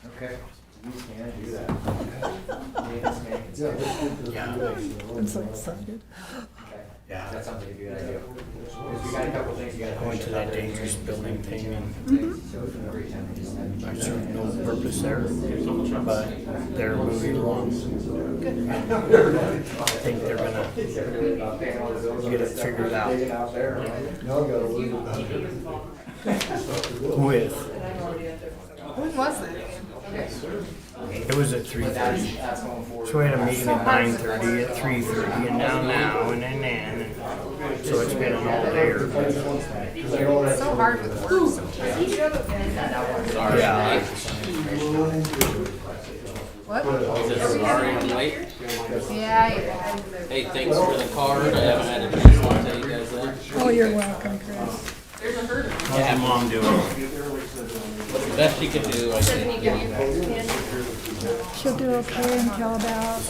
Okay. You can do that. I'm so excited. Yeah, that sounds like a good idea. We got a couple things you gotta Going finish to that up. dangerous building thing, and Every time we just have- I serve no purpose there, but they're moving along. I think they're gonna get it figured out with, When was it? it was at 3:30. That's going forward. So we had a meeting at 9:30, at 3:30, and now, and then, and so it's been an all-dayer. It's so hard with work sometimes. Yeah. What? Sorry I'm late. Yeah. Hey, thanks for the card. I haven't had a chance to tell you guys that. Oh, you're welcome, Chris. How's your mom doing? The best she could do, I think. She'll do okay until about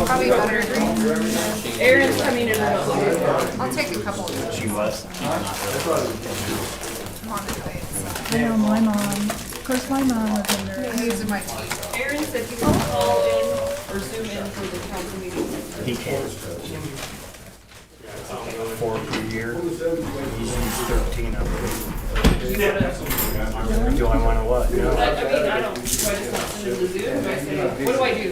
probably better. Aaron's coming in real soon. I'll take a couple of them. She was. I know my mom. Of course, my mom was in there. I'm using my teeth. Aaron said he will call in or zoom in for the council meeting. He can. 4 per year. He's used 13 of them. Do I want to what? I mean, I don't, do I just not send him the Zoom? Do I say, what do I do?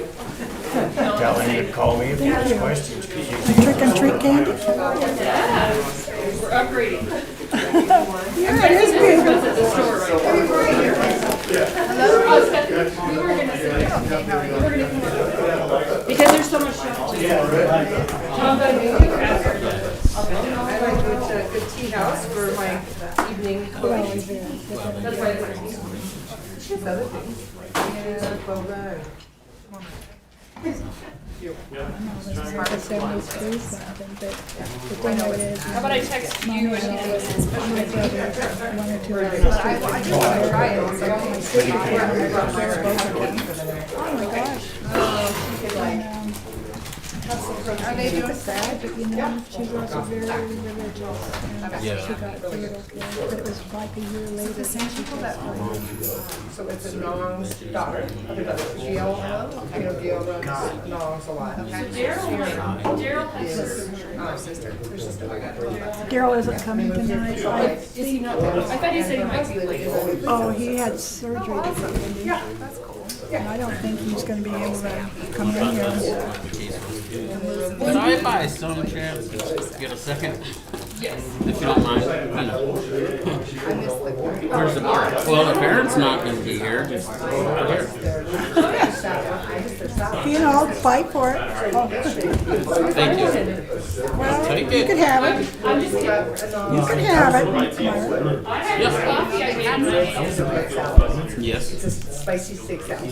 Tell him to call me if he has questions. 'Cause you think Trick and treat candy? Yeah, we're upgrading. Yeah, it is big. That's at the store right now. We were gonna sit down. We were gonna come up. Because there's so much stuff. Tom, I went to a good tea house for my evening cooking. That's why I went. She has other things. How about I text you and you I just try it. Oh my gosh. Are they doing sad? But you know, she was very religious. And she got through it okay. It was like a year later. The same people that So it's a Nong's daughter. Jill, Jill runs Nong's a lot. Daryl has Sister. Daryl isn't coming tonight. Is he not? I thought he said he might be late. Oh, he had surgery. Yeah, that's cool. And I don't think he's gonna be able to come in here. Sorry, bye, Stone Champ. Get a second? Yes. If you don't mind. I know. Where's the bar? Well, the parents not going to be here. Just over here. You know, I'll fight for it. Oh, Thank you. well, Take you it. can have it. You can have it. Yes. Coffee, I had Yes. It's a spicy steak salad.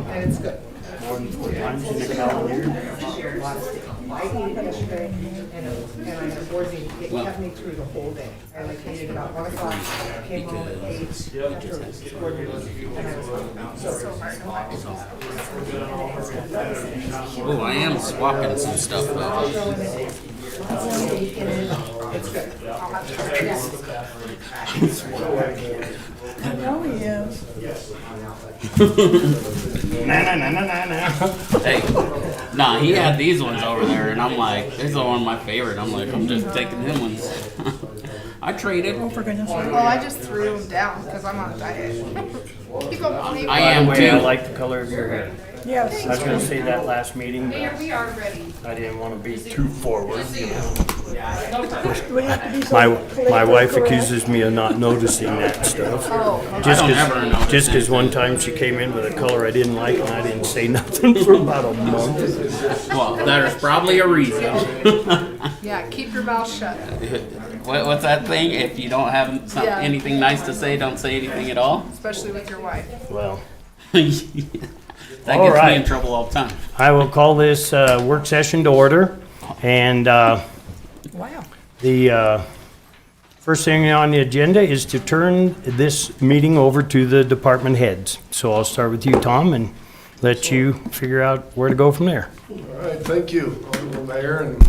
And it's good. more than 4 times in the calendar. I ate it yesterday and I was working. It kept me through the whole day. And I ate it about 1 o'clock. Came home at 8. And I was home. Oh, I am swapping some stuff though. It's good. I know he is. Hey, nah, he had these ones over there, and I'm like, these are one of my favorite. I'm like, I'm just taking them ones. I traded. Oh, for goodness sake. Well, I just threw them down because I'm on a diet. People believe I By am the way, I too. like the color of your hair. Yes. I was gonna say that last meeting, Mayor, but we are ready. I didn't wanna be too forward. We have to be so My politically wife correct. accuses me of not noticing that stuff. Oh, Just I don't ever cause, notice just it. 'cause one time she came in with a color I didn't like and I didn't say nothing for about a month. Well, there's probably a reason. yeah, keep your mouth shut. What's that thing? If you don't have Yeah. anything nice to say, don't say anything at all. Especially with your wife. Well, That All gets me right. in trouble all the time. I will call this work session to order. And Wow. the first thing on the agenda is to turn this meeting over to the department heads. So I'll start with you, Tom, and let you figure out where to go from there. All right, thank you, Honorable Mayor and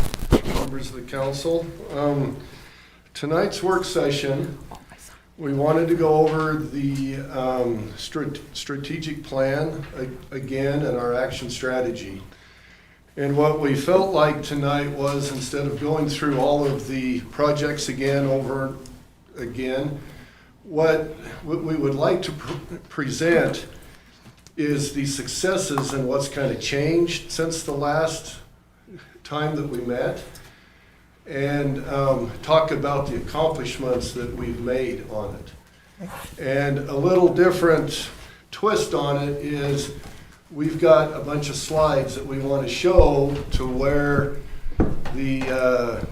members of the council. Tonight's work session we wanted to go over the strategic plan again and our action strategy. And what we felt like tonight was, instead of going through all of the projects again over again, what we would like to present is the successes and what's kind of changed since the last time that we met, and talk about the accomplishments that we've made on it. And a little different twist on it is we've got a bunch of slides that we want to show to where the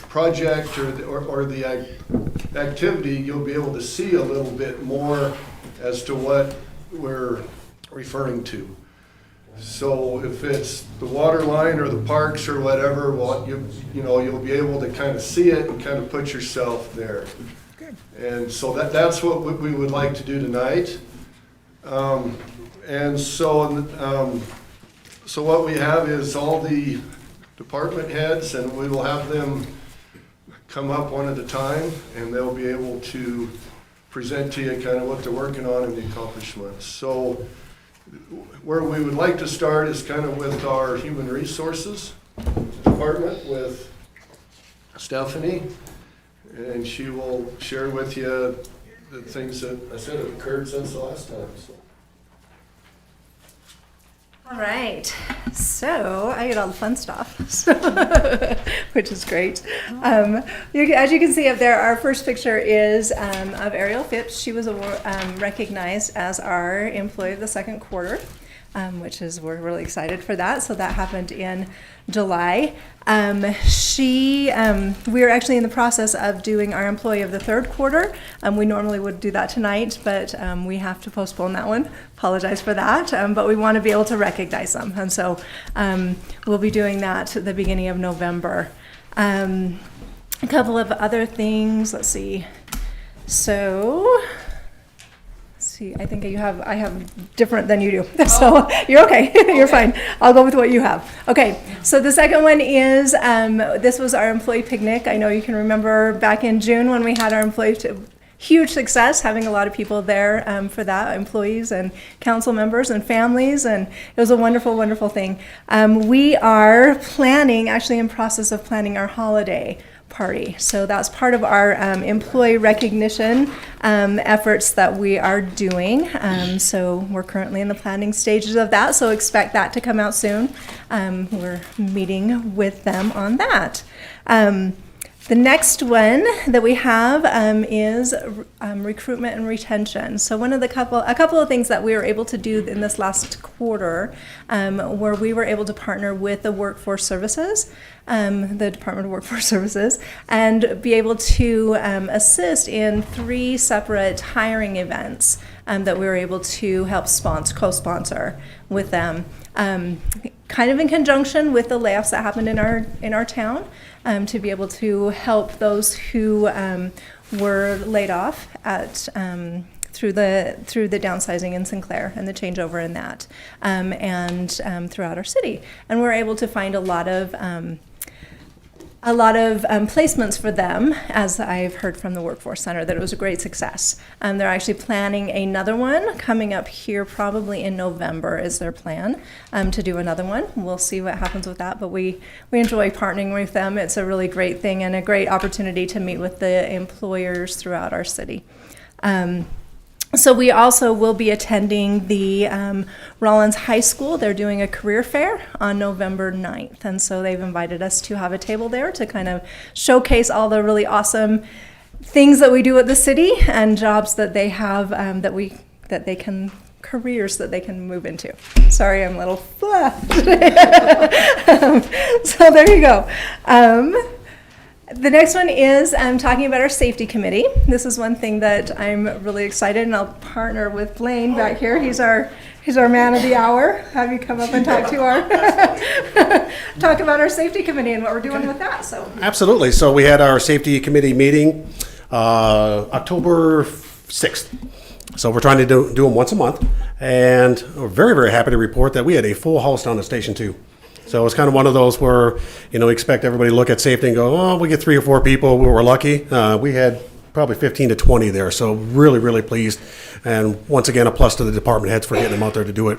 project or the activity, you'll be able to see a little bit more as to what we're referring to. So if it's the water line or the parks or whatever, well, you'll be able to kind of see it and kind of put yourself there. Good. And so that's what we would like to do tonight. And so what we have is all the department heads, and we will have them come up one at a time, and they'll be able to present to you kind of what they're working on and the accomplishments. So where we would like to start is kind of with our human resources department with Stephanie, and she will share with you the things that I said have occurred since the last time. So. All right, so I get all the fun stuff, which is great. As you can see up there, our first picture is of Ariel Phipps. She was recognized as our employee of the second quarter, which is, we're really excited for that. So that happened in July. We are actually in the process of doing our employee of the third quarter. We normally would do that tonight, but we have to postpone that one. Apologize for that, but we want to be able to recognize them. And so we'll be doing that at the beginning of November. A couple of other things, let's see. I think I have different than you do. So you're okay. You're fine. I'll go with what you have. Okay. So the second one is, this was our employee picnic. I know you can remember back in June when we had our huge success, having a lot of people there for that, employees and council members and families, and it was a wonderful, wonderful thing. We are actually in process of planning our holiday party. So that's part of our employee recognition efforts that we are doing. So we're currently in the planning stages of that, so expect that to come out soon. We're meeting with them on that. The next one that we have is recruitment and retention. So a couple of things that we were able to do in this last quarter, where we were able to partner with the Workforce Services, the Department of Workforce Services, and be able to assist in 3 separate hiring events that we were able to help co-sponsor with them, kind of in conjunction with the layoffs that happened in our town. To be able to help those who were laid off through the downsizing in Sinclair and the changeover in that, and throughout our city. And we're able to find a lot of placements for them, as I've heard from the Workforce Center, that it was a great success. They're actually planning another one coming up here probably in November is their plan, to do another one. We'll see what happens with that, but we enjoy partnering with them. It's a really great thing and a great opportunity to meet with the employers throughout our city. So we also will be attending the Rawlins High School. They're doing a career fair on November 9th. And so they've invited us to have a table there to kind of showcase all the really awesome things that we do at the city and jobs that they have careers that they can move into. Sorry, I'm a little flat. So there you go. The next one is talking about our safety committee. This is one thing that I'm really excited, and I'll partner with Blaine back here. He's our man of the hour. Have you come up and talk about our safety committee and what we're doing with that. So absolutely. So we had our safety committee meeting October 6th. So we're trying to do them once a month, and we're very, very happy to report that we had a full house down at Station 2. So it's kind of one of those where, expect everybody to look at safety and go, oh, we get 3 or 4 people. We were lucky. We had probably 15 to 20 there. So really, really pleased. And once again, a plus to the department heads for getting them out there to do it.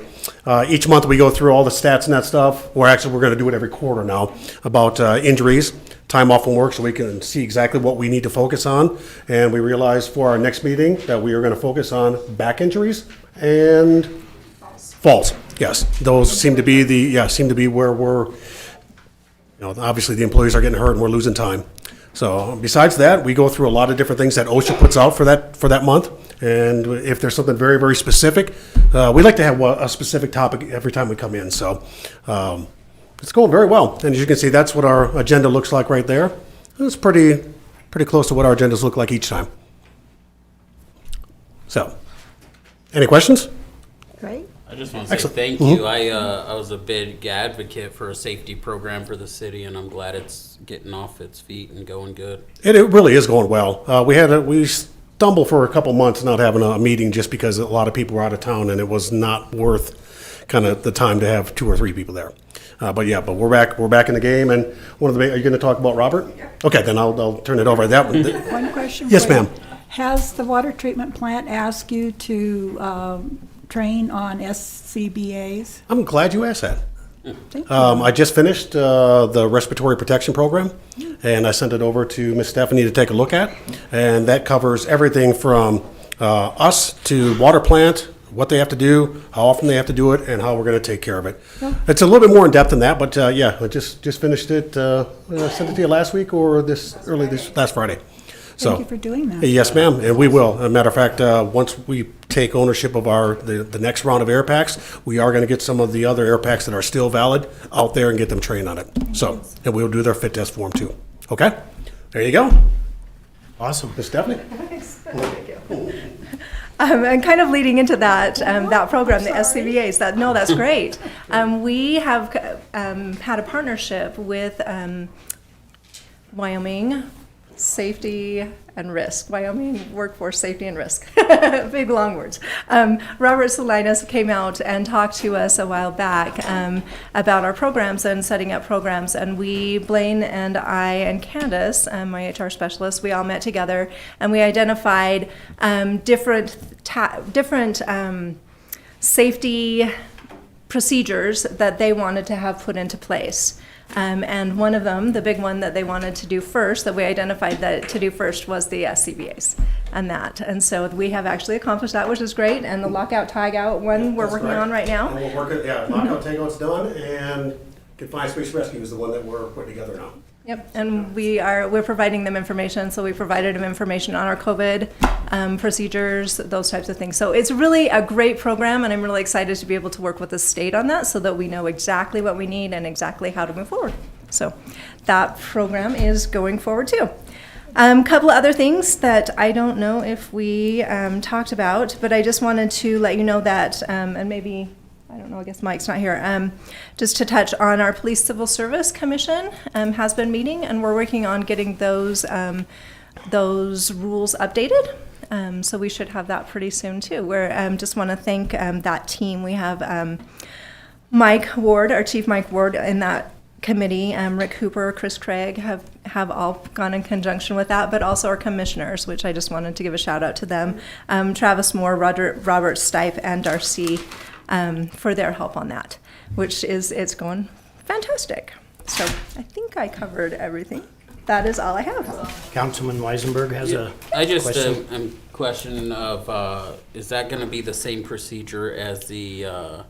Each month we go through all the stats and that stuff. We're going to do it every quarter now about injuries, time off from work, so we can see exactly what we need to focus on. And we realized for our next meeting that we are going to focus on back injuries and falls. Yes, those seem to be where we're, obviously the employees are getting hurt and we're losing time. So besides that, we go through a lot of different things that OSHA puts out for that month. And if there's something very, very specific, we like to have a specific topic every time we come in. So it's going very well. And as you can see, that's what our agenda looks like right there. It's pretty close to what our agendas look like each time. So, any questions? Great. I just want to say Excellent. thank you. I was a big advocate for a safety program for the city, and I'm glad it's getting off its feet and going good. It really is going well. We stumbled for a couple months not having a meeting just because a lot of people were out of town, and it was not worth kind of the time to have 2 or 3 people there. But we're back. We're back in the game. And are you going to talk about Robert? Yeah. Okay, then I'll turn it over to that one. One question. Yes, for you. ma'am. Has the water treatment plant asked you to train on SCBA's? I'm glad you asked that. Thank you. I just finished the respiratory protection program, and I sent it over to Miss Stephanie to take a look at. And that covers everything from us to water plant, what they have to do, how often they have to do it, and how we're going to take care of it. It's a little bit more in depth than that, but I just finished it. I sent it to you last week or this last Friday. Thank you for doing that. Yes, ma'am, and we will. As a matter of fact, once we take ownership of the next round of air packs, we are going to get some of the other air packs that are still valid out there and get them trained on it. So, and we'll do their fit test for them too. Okay? There you go. Awesome. Miss Stephanie? And kind of leading into that that program, the SCBA's, that's great. We have had a partnership with Wyoming Safety and Risk, Wyoming Workforce Safety and Risk, big long words. Robert Salinas came out and talked to us a while back about our programs and setting up programs, and Blaine and I and Candace, my HR specialist, we all met together and we identified different safety procedures that they wanted to have put into place. And one of them, the big one that they wanted to do first, that we identified that to do first, was the SCBA's and that. And so we have actually accomplished that, which is great. And the lockout, tagout one we're working on right now. And we'll work it, lockout, takeout's done, and Confined Space Rescue is the one that we're putting together now. Yep, and we're providing them information. So we provided them information on our COVID procedures, those types of things. So it's really a great program, and I'm really excited to be able to work with the state on that so that we know exactly what we need and exactly how to move forward. So that program is going forward too. Couple of other things that I don't know if we talked about, but I just wanted to let you know that, and maybe, I don't know, I guess Mike's not here, just to touch on our Police Civil Service Commission has been meeting, and we're working on getting those rules updated. So we should have that pretty soon too. We just want to thank that team. We have Mike Ward, our Chief Mike Ward, in that committee. Rick Hooper, Chris Craig have all gone in conjunction with that, but also our commissioners, which I just wanted to give a shout out to them. Travis Moore, Robert Stipe, and Darcy for their help on that, it's going fantastic. So I think I covered everything. That is all I have. Councilman Weisenberg has a question. I'm question of, is that going to be the same procedure as the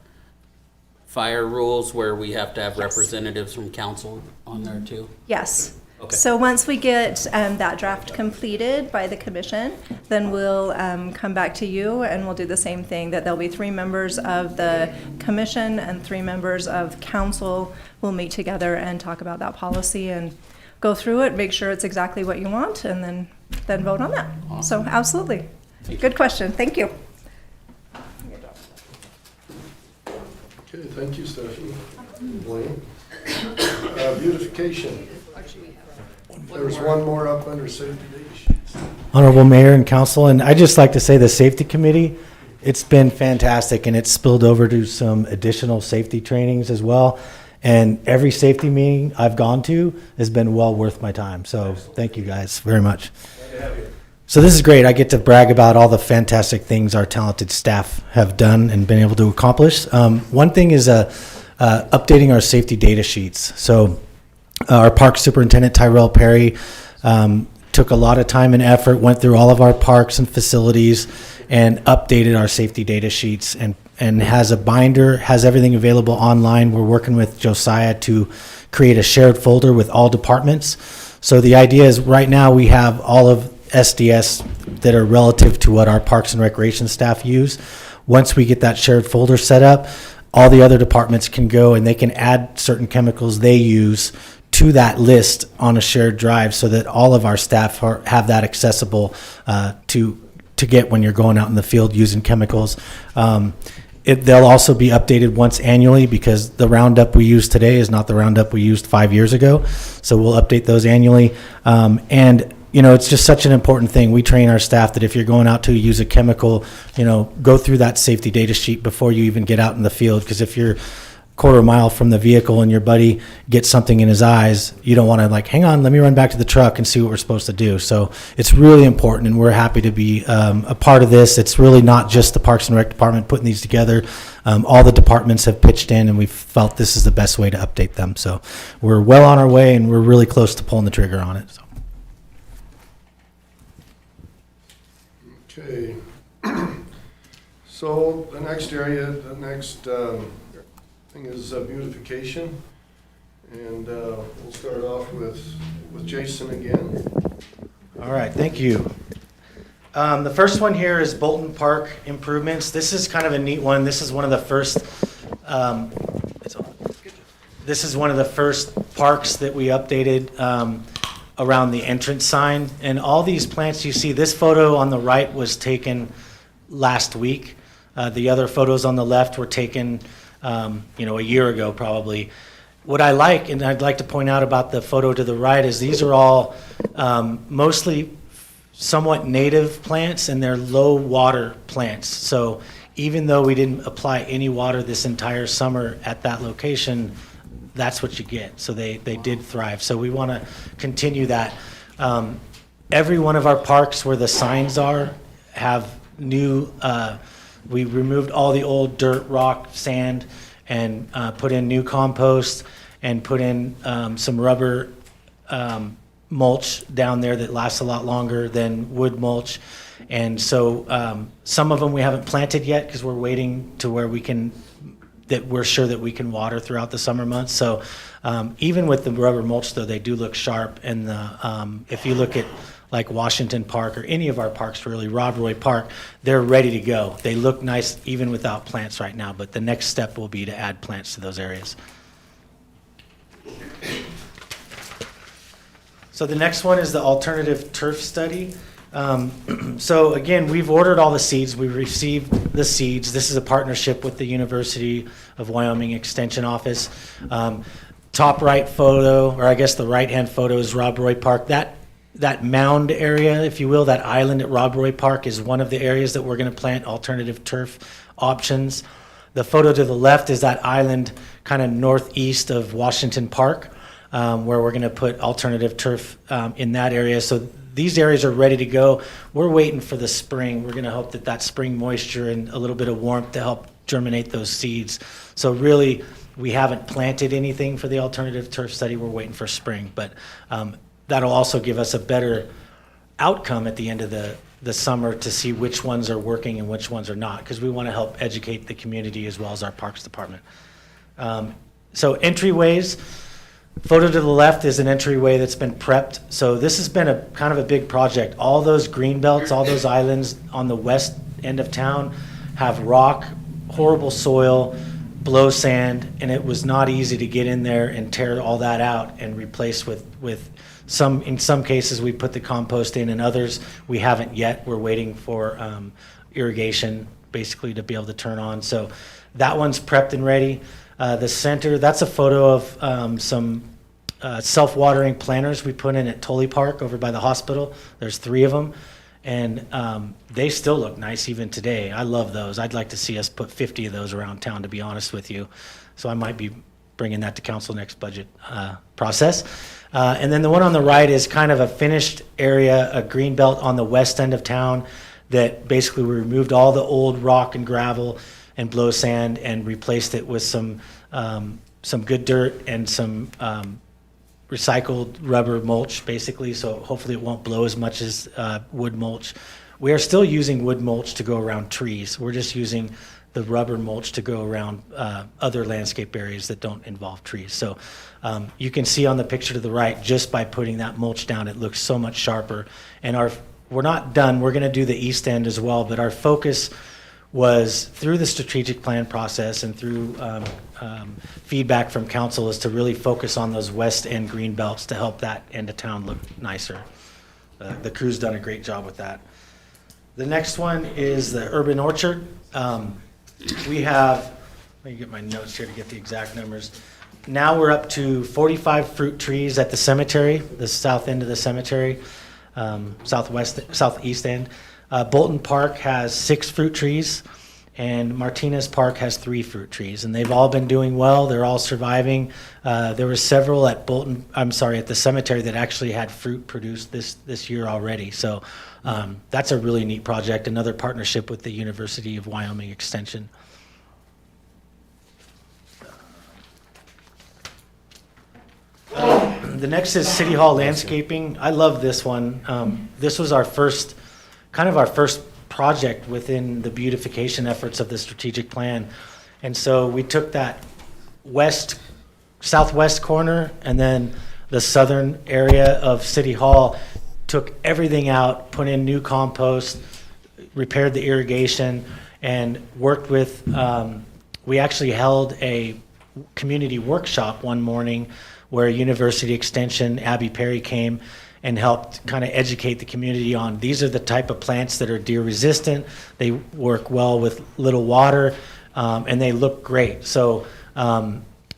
fire rules where we have to have representatives from council on there too? Yes. Okay. So once we get that draft completed by the commission, then we'll come back to you and we'll do the same thing, that there'll be 3 members of the commission and 3 members of council will meet together and talk about that policy and go through it, make sure it's exactly what you want, and then vote on that. Awesome. So absolutely. Good question. Thank you. Okay, thank you, Stephanie. Blaine. Beautification. There's one more up under safety issues. Honorable Mayor and Council, and I'd just like to say the Safety Committee, it's been fantastic, and it's spilled over to some additional safety trainings as well. And every safety meeting I've gone to has been well worth my time. So thank you guys very much. Glad to have you. So this is great. I get to brag about all the fantastic things our talented staff have done and been able to accomplish. One thing is updating our safety data sheets. So our park superintendent, Tyrell Perry, took a lot of time and effort, went through all of our parks and facilities and updated our safety data sheets and has a binder, has everything available online. We're working with Josiah to create a shared folder with all departments. So the idea is right now we have all of SDS that are relative to what our Parks and Recreation staff use. Once we get that shared folder set up, all the other departments can go and they can add certain chemicals they use to that list on a shared drive so that all of our staff have that accessible to get when you're going out in the field using chemicals. They'll also be updated once annually because the Roundup we use today is not the Roundup we used 5 years ago. So we'll update those annually. And it's just such an important thing. We train our staff that if you're going out to use a chemical, go through that safety data sheet before you even get out in the field. Because if you're quarter mile from the vehicle and your buddy gets something in his eyes, you don't want to hang on, let me run back to the truck and see what we're supposed to do. So it's really important, and we're happy to be a part of this. It's really not just the Parks and Rec department putting these together. All the departments have pitched in, and we felt this is the best way to update them. So we're well on our way, and we're really close to pulling the trigger on it. So. Okay. So the next thing is beautification. And we'll start off with Jason again. All right, thank you. The first one here is Bolton Park improvements. This is kind of a neat one. This is one of the first. This is one of the first parks that we updated around the entrance sign, and all these plants you see. This photo on the right was taken last week. The other photos on the left were taken, a year ago probably. What I like, and I'd like to point out about the photo to the right, is these are all mostly somewhat native plants, and they're low water plants. So even though we didn't apply any water this entire summer at that location, that's what you get. So they did thrive. So we want to continue that. Every one of our parks where the signs are have new, we removed all the old dirt, rock, sand, and put in new compost and put in some rubber mulch down there that lasts a lot longer than wood mulch. And so some of them we haven't planted yet because we're waiting to where we're sure that we can water throughout the summer months. So even with the rubber mulch, though, they do look sharp. And if you look at like Washington Park or any of our parks, really, Rob Roy Park, they're ready to go. They look nice even without plants right now, but the next step will be to add plants to those areas. So the next one is the alternative turf study. So again, we've ordered all the seeds. We received the seeds. This is a partnership with the University of Wyoming Extension Office. Top right photo, or I guess the right-hand photo, is Rob Roy Park. That mound area, if you will, that island at Rob Roy Park is one of the areas that we're going to plant alternative turf options. The photo to the left is that island kind of northeast of Washington Park, where we're going to put alternative turf in that area. So these areas are ready to go. We're waiting for the spring. We're going to hope that spring moisture and a little bit of warmth to help germinate those seeds. So really, we haven't planted anything for the alternative turf study. We're waiting for spring, but that'll also give us a better outcome at the end of the summer to see which ones are working and which ones are not, because we want to help educate the community as well as our Parks Department. So entryways. Photo to the left is an entryway that's been prepped. So this has been a kind of a big project. All those green belts, all those islands on the west end of town have rock, horrible soil, blow sand, and it was not easy to get in there and tear all that out and replace with some. In some cases, we put the compost in, and others we haven't yet. We're waiting for irrigation basically to be able to turn on. So that one's prepped and ready. The center, that's a photo of some self-watering planters we put in at Tully Park over by the hospital. There's 3 of them, and they still look nice even today. I love those. I'd like to see us put 50 of those around town, to be honest with you. So I might be bringing that to council next budget process. And then the one on the right is kind of a finished area, a green belt on the west end of town that basically we removed all the old rock and gravel and blow sand and replaced it with some good dirt and some recycled rubber mulch, basically. So hopefully it won't blow as much as wood mulch. We are still using wood mulch to go around trees. We're just using the rubber mulch to go around other landscape areas that don't involve trees. So you can see on the picture to the right, just by putting that mulch down, it looks so much sharper. And we're not done. We're going to do the east end as well, but our focus was through the strategic plan process and through feedback from council is to really focus on those west end green belts to help that end of town look nicer. The crew's done a great job with that. The next one is the urban orchard. We have, let me get my notes here to get the exact numbers. Now we're up to 45 fruit trees at the cemetery, the south end of the cemetery, southeast end. Bolton Park has 6 fruit trees, and Martinez Park has 3 fruit trees, and they've all been doing well. They're all surviving. There were several at at the cemetery that actually had fruit produced this year already. So that's a really neat project. Another partnership with the University of Wyoming Extension. The next is City Hall landscaping. I love this one. This was our first project within the beautification efforts of the strategic plan. And so we took that southwest corner and then the southern area of City Hall, took everything out, put in new compost, repaired the irrigation, and worked with, we actually held a community workshop one morning where University Extension, Abby Perry came and helped kind of educate the community on these are the type of plants that are deer resistant. They work well with little water, and they look great. So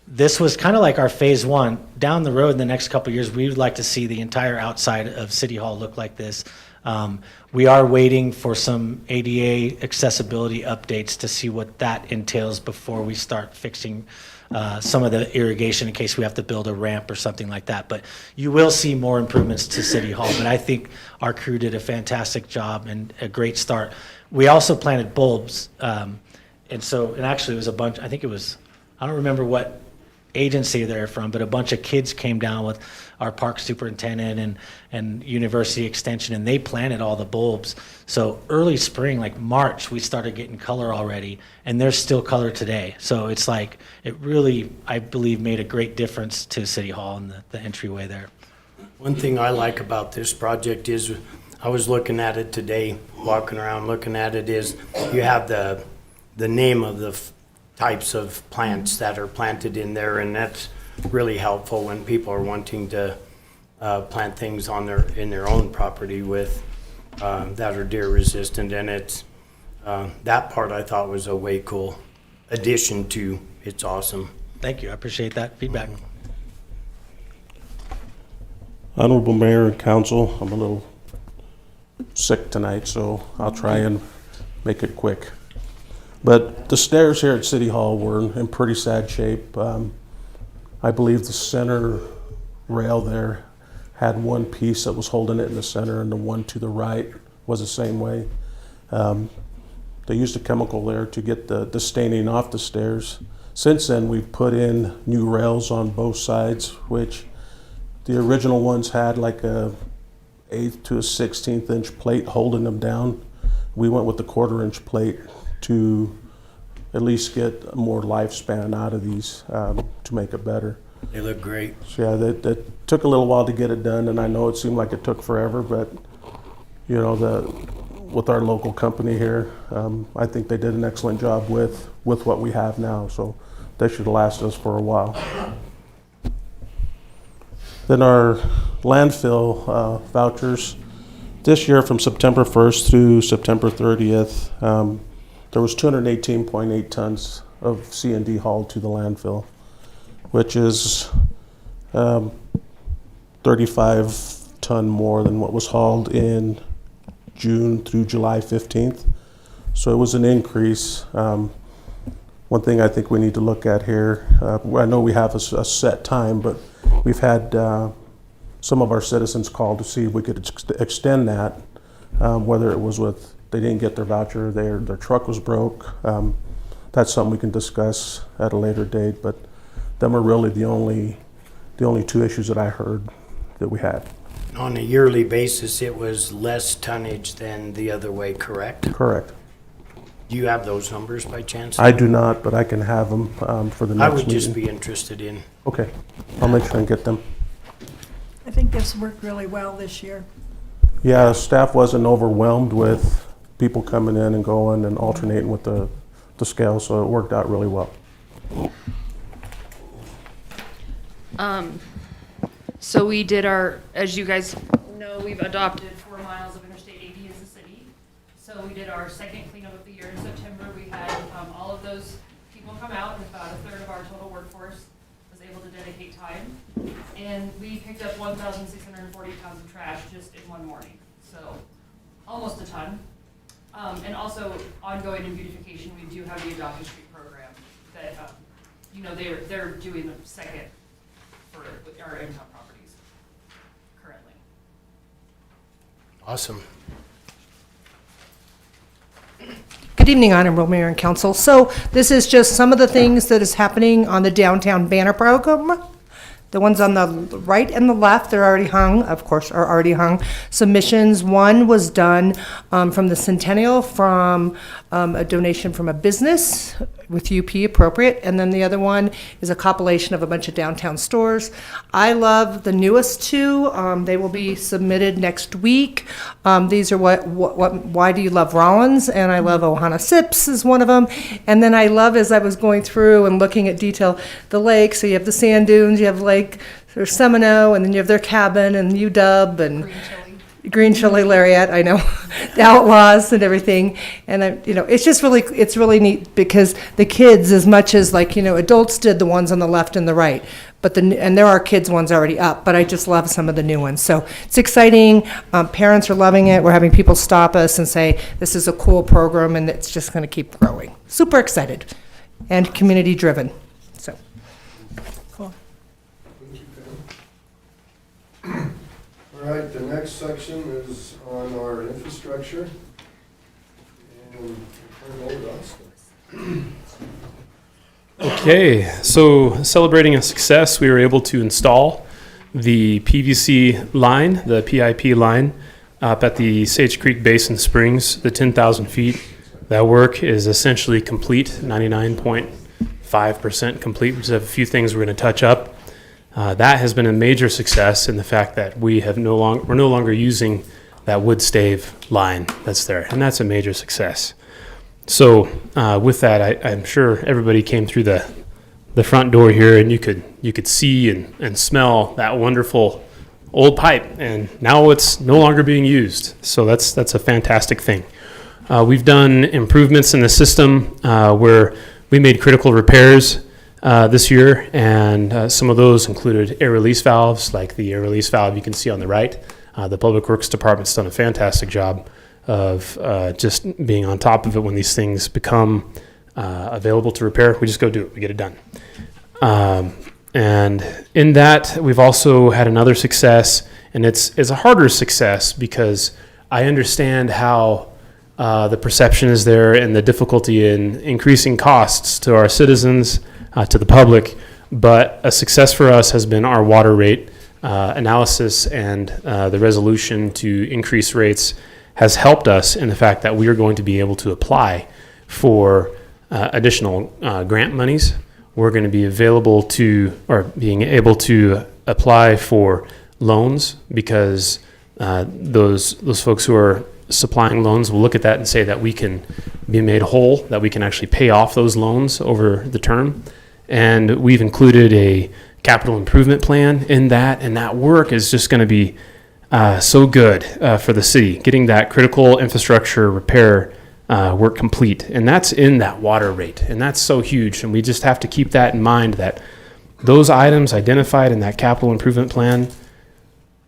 this was kind of like our phase 1. Down the road in the next couple of years, we would like to see the entire outside of City Hall look like this. We are waiting for some ADA accessibility updates to see what that entails before we start fixing some of the irrigation in case we have to build a ramp or something like that. But you will see more improvements to City Hall. But I think our crew did a fantastic job and a great start. We also planted bulbs. And actually it was a bunch, I don't remember what agency they're from, but a bunch of kids came down with our park superintendent and University Extension, and they planted all the bulbs. So early spring, like March, we started getting color already, and there's still color today. So it's like, it really, I believe, made a great difference to City Hall and the entryway there. One thing I like about this project is, I was looking at it today, walking around looking at it, is you have the name of the types of plants that are planted in there, and that's really helpful when people are wanting to plant things in their own property with that are deer resistant. And it's that part I thought was a way cool addition to. It's awesome. Thank you. I appreciate that feedback. Honorable Mayor and Council, I'm a little sick tonight, so I'll try and make it quick. But the stairs here at City Hall were in pretty sad shape. I believe the center rail there had one piece that was holding it in the center, and the one to the right was the same way. They used a chemical there to get the staining off the stairs. Since then, we've put in new rails on both sides, which the original ones had like a 1/8 to a 1/16 inch plate holding them down. We went with the 1/4 inch plate to at least get more lifespan out of these to make it better. They look great. So yeah, that took a little while to get it done, and I know it seemed like it took forever, but you know, with our local company here, I think they did an excellent job with what we have now, so they should last us for a while. Then our landfill vouchers, this year from September 1st through September 30th, there was 218.8 tons of C&D hauled to the landfill, which is 35 ton more than what was hauled in June through July 15th. So it was an increase. one thing I think we need to look at here, I know we have a set time, but we've had some of our citizens call to see if we could extend that, whether it was with, they didn't get their voucher, their truck was broke. That's something we can discuss at a later date, but them are really the only two issues that I heard that we had. On a yearly basis, it was less tonnage than the other way, correct? Correct. Do you have those numbers by chance? I do not, but I can have them for the I next would just meeting. be interested in. Okay, I'll make sure and get them. I think this worked really well this year. Yeah, staff wasn't overwhelmed with people coming in and going and alternating with the scale, so it worked out really well. So we did as you guys know, we've adopted 4 miles of Interstate 80 as a city. So we did our second cleanup of the year in September. We had all of those people come out, and about a third of our total workforce was able to dedicate time. And we picked up 1,640 pounds of trash just in one morning. So almost a ton. And also ongoing in beautification, we do have the Adopted Street program that, they're doing the second for our in-town properties currently. Awesome. Good evening, Honorable Mayor and Council. So this is just some of the things that is happening on the downtown banner program. The ones on the right and the left, they're already hung, of course, are already hung. Submissions, one was done from the Centennial from a donation from a business with UP appropriate, and then the other one is a compilation of a bunch of downtown stores. I love the newest two. They will be submitted next week. These are why do you love Rawlins? And I love Ohana Sips is one of them. And then I love, as I was going through and looking at detail, the lake. So you have the sand dunes, you have Lake, there's Semino, and then you have their cabin and UW and Green Chili Lariat, I know, the Outlaws and everything. And it's just it's really neat because the kids, as much as adults did the ones on the left and the right, and there are kids ones already up, but I just love some of the new ones. So it's exciting. Parents are loving it. We're having people stop us and say, this is a cool program and it's just gonna keep growing. Super excited and community driven, so. Cool. All right, the next section is on our infrastructure. And I'll turn it over to Oscar. Okay, so celebrating a success, we were able to install the PVC line, the PIP line, up at the Sage Creek Basin Springs, the 10,000 feet. That work is essentially complete, 99.5% complete. We just have a few things we're going to touch up. That has been a major success in the fact that we're no longer using that wood stave line that's there, and that's a major success. So with that, I'm sure everybody came through the front door here, and you could see and smell that wonderful old pipe, and now it's no longer being used. So that's a fantastic thing. We've done improvements in the system where we made critical repairs this year, and some of those included air release valves, like the air release valve you can see on the right. The Public Works Department's done a fantastic job of just being on top of it when these things become available to repair. We just go do it. We get it done. And in that, we've also had another success, and it's a harder success because I understand how the perception is there and the difficulty in increasing costs to our citizens, to the public. But a success for us has been our water rate analysis, and the resolution to increase rates has helped us in the fact that we are going to be able to apply for additional grant monies. We're going to be being able to apply for loans because those folks who are supplying loans will look at that and say that we can be made whole, that we can actually pay off those loans over the term. And we've included a capital improvement plan in that, and that work is just going to be so good for the city, getting that critical infrastructure repair work complete. And that's in that water rate, and that's so huge. And we just have to keep that in mind, that those items identified in that capital improvement plan,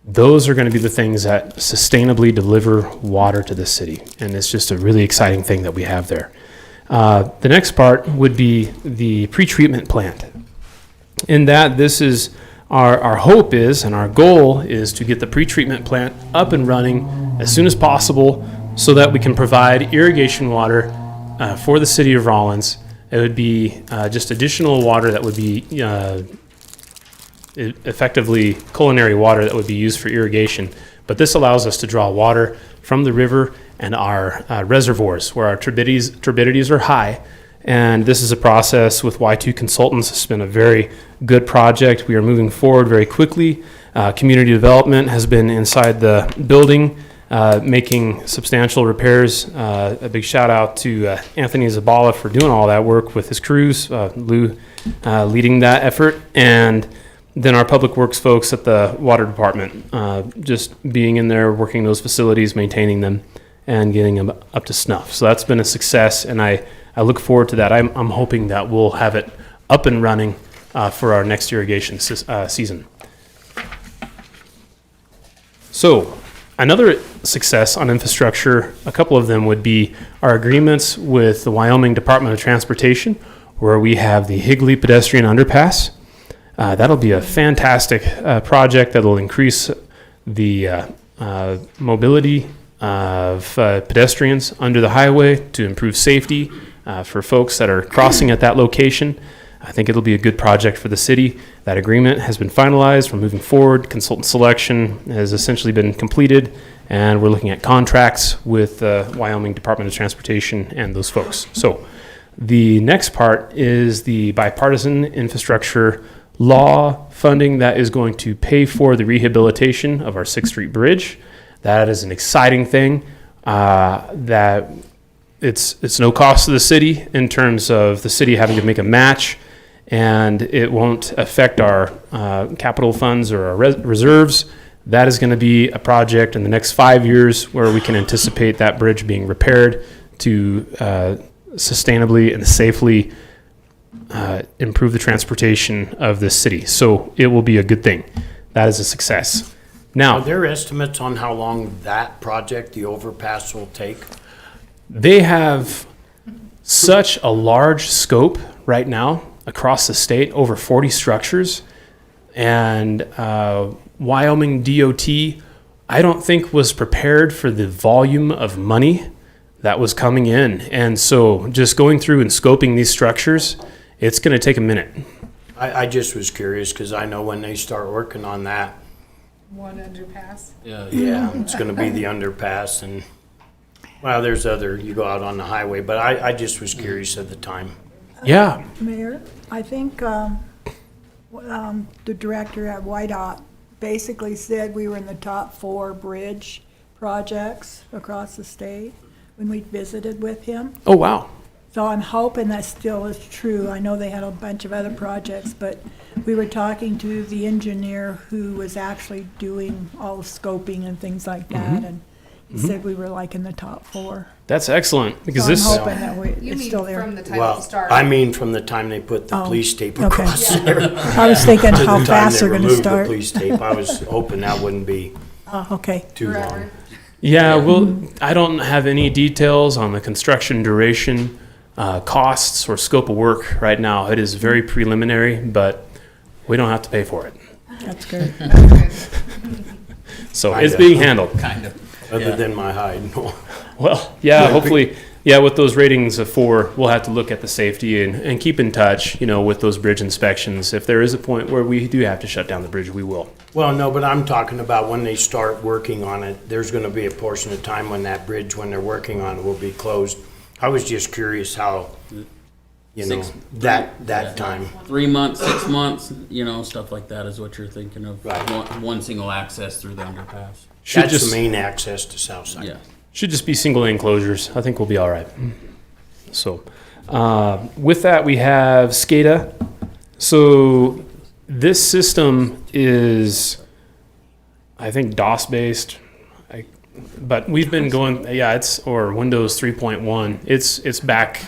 those are going to be the things that sustainably deliver water to the city. And it's just a really exciting thing that we have there. The next part would be the pretreatment plant. In that, this is our hope is, and our goal is to get the pretreatment plant up and running as soon as possible so that we can provide irrigation water for the city of Rawlins. It would be just additional water that would be effectively culinary water that would be used for irrigation. But this allows us to draw water from the river and our reservoirs where our turbidities are high. And this is a process with Y2 Consultants. It's been a very good project. We are moving forward very quickly. Community development has been inside the building, making substantial repairs. A big shout out to Anthony Zabala for doing all that work with his crews, Lou leading that effort, and then our public works folks at the water department, just being in there, working those facilities, maintaining them, and getting them up to snuff. So that's been a success, and I look forward to that. I'm hoping that we'll have it up and running for our next irrigation season. So another success on infrastructure, a couple of them would be our agreements with the Wyoming Department of Transportation, where we have the Higley pedestrian underpass. That'll be a fantastic project that'll increase the mobility of pedestrians under the highway to improve safety for folks that are crossing at that location. I think it'll be a good project for the city. That agreement has been finalized. We're moving forward. Consultant selection has essentially been completed, and we're looking at contracts with the Wyoming Department of Transportation and those folks. So the next part is the bipartisan infrastructure law funding that is going to pay for the rehabilitation of our 6th Street Bridge. That is an exciting thing. That it's no cost to the city in terms of the city having to make a match, and it won't affect our capital funds or our reserves. That is going to be a project in the next 5 years where we can anticipate that bridge being repaired to sustainably and safely improve the transportation of this city. So it will be a good thing. That is a success. Now, Are there estimates on how long that project, the overpass, will take? they have such a large scope right now across the state, over 40 structures, and Wyoming DOT, I don't think was prepared for the volume of money that was coming in. And so just going through and scoping these structures, it's going to take a minute. I just was curious because I know when they start working on that, One underpass. yeah, it's gonna be the underpass and, well, there's other, you go out on the highway, but I just was curious at the time. Yeah. Mayor, I think the director at YDOT basically said we were in the top 4 bridge projects across the state when we visited with him. Oh, wow. So I'm hoping that still is true. I know they had a bunch of other projects, but we were talking to the engineer who was actually doing all the scoping and things like that, and he said we were like in the top 4. That's excellent because So I'm this, hoping that You it's mean still there. from the time it Well, started? I mean, from the time they put the Oh, police tape okay. across there. I was thinking To the how time fast they they're gonna removed the start. police tape, I was hoping that wouldn't be Okay. too long. Forever. yeah, well, I don't have any details on the construction duration, costs, or scope of work right now. It is very preliminary, but we don't have to pay for it. That's good. So Kinda. it's being handled. Kind of. Other than my hide, no. Well, yeah, hopefully, yeah, with those ratings of 4, we'll have to look at the safety and keep in touch, with those bridge inspections. If there is a point where we do have to shut down the bridge, we will. Well, no, but I'm talking about when they start working on it, there's gonna be a portion of time when that bridge, when they're working on it, will be closed. I was just curious how, that time. 3 months, 6 months, stuff like that is what you're thinking of. Right. One single access through the underpass. Should That's just the main access to Southside. Yeah. should just be single enclosures. I think we'll be all right. So, with that, we have SCADA. So this system is, I think, DOS based. But we've been going, it's or Windows 3.1. It's back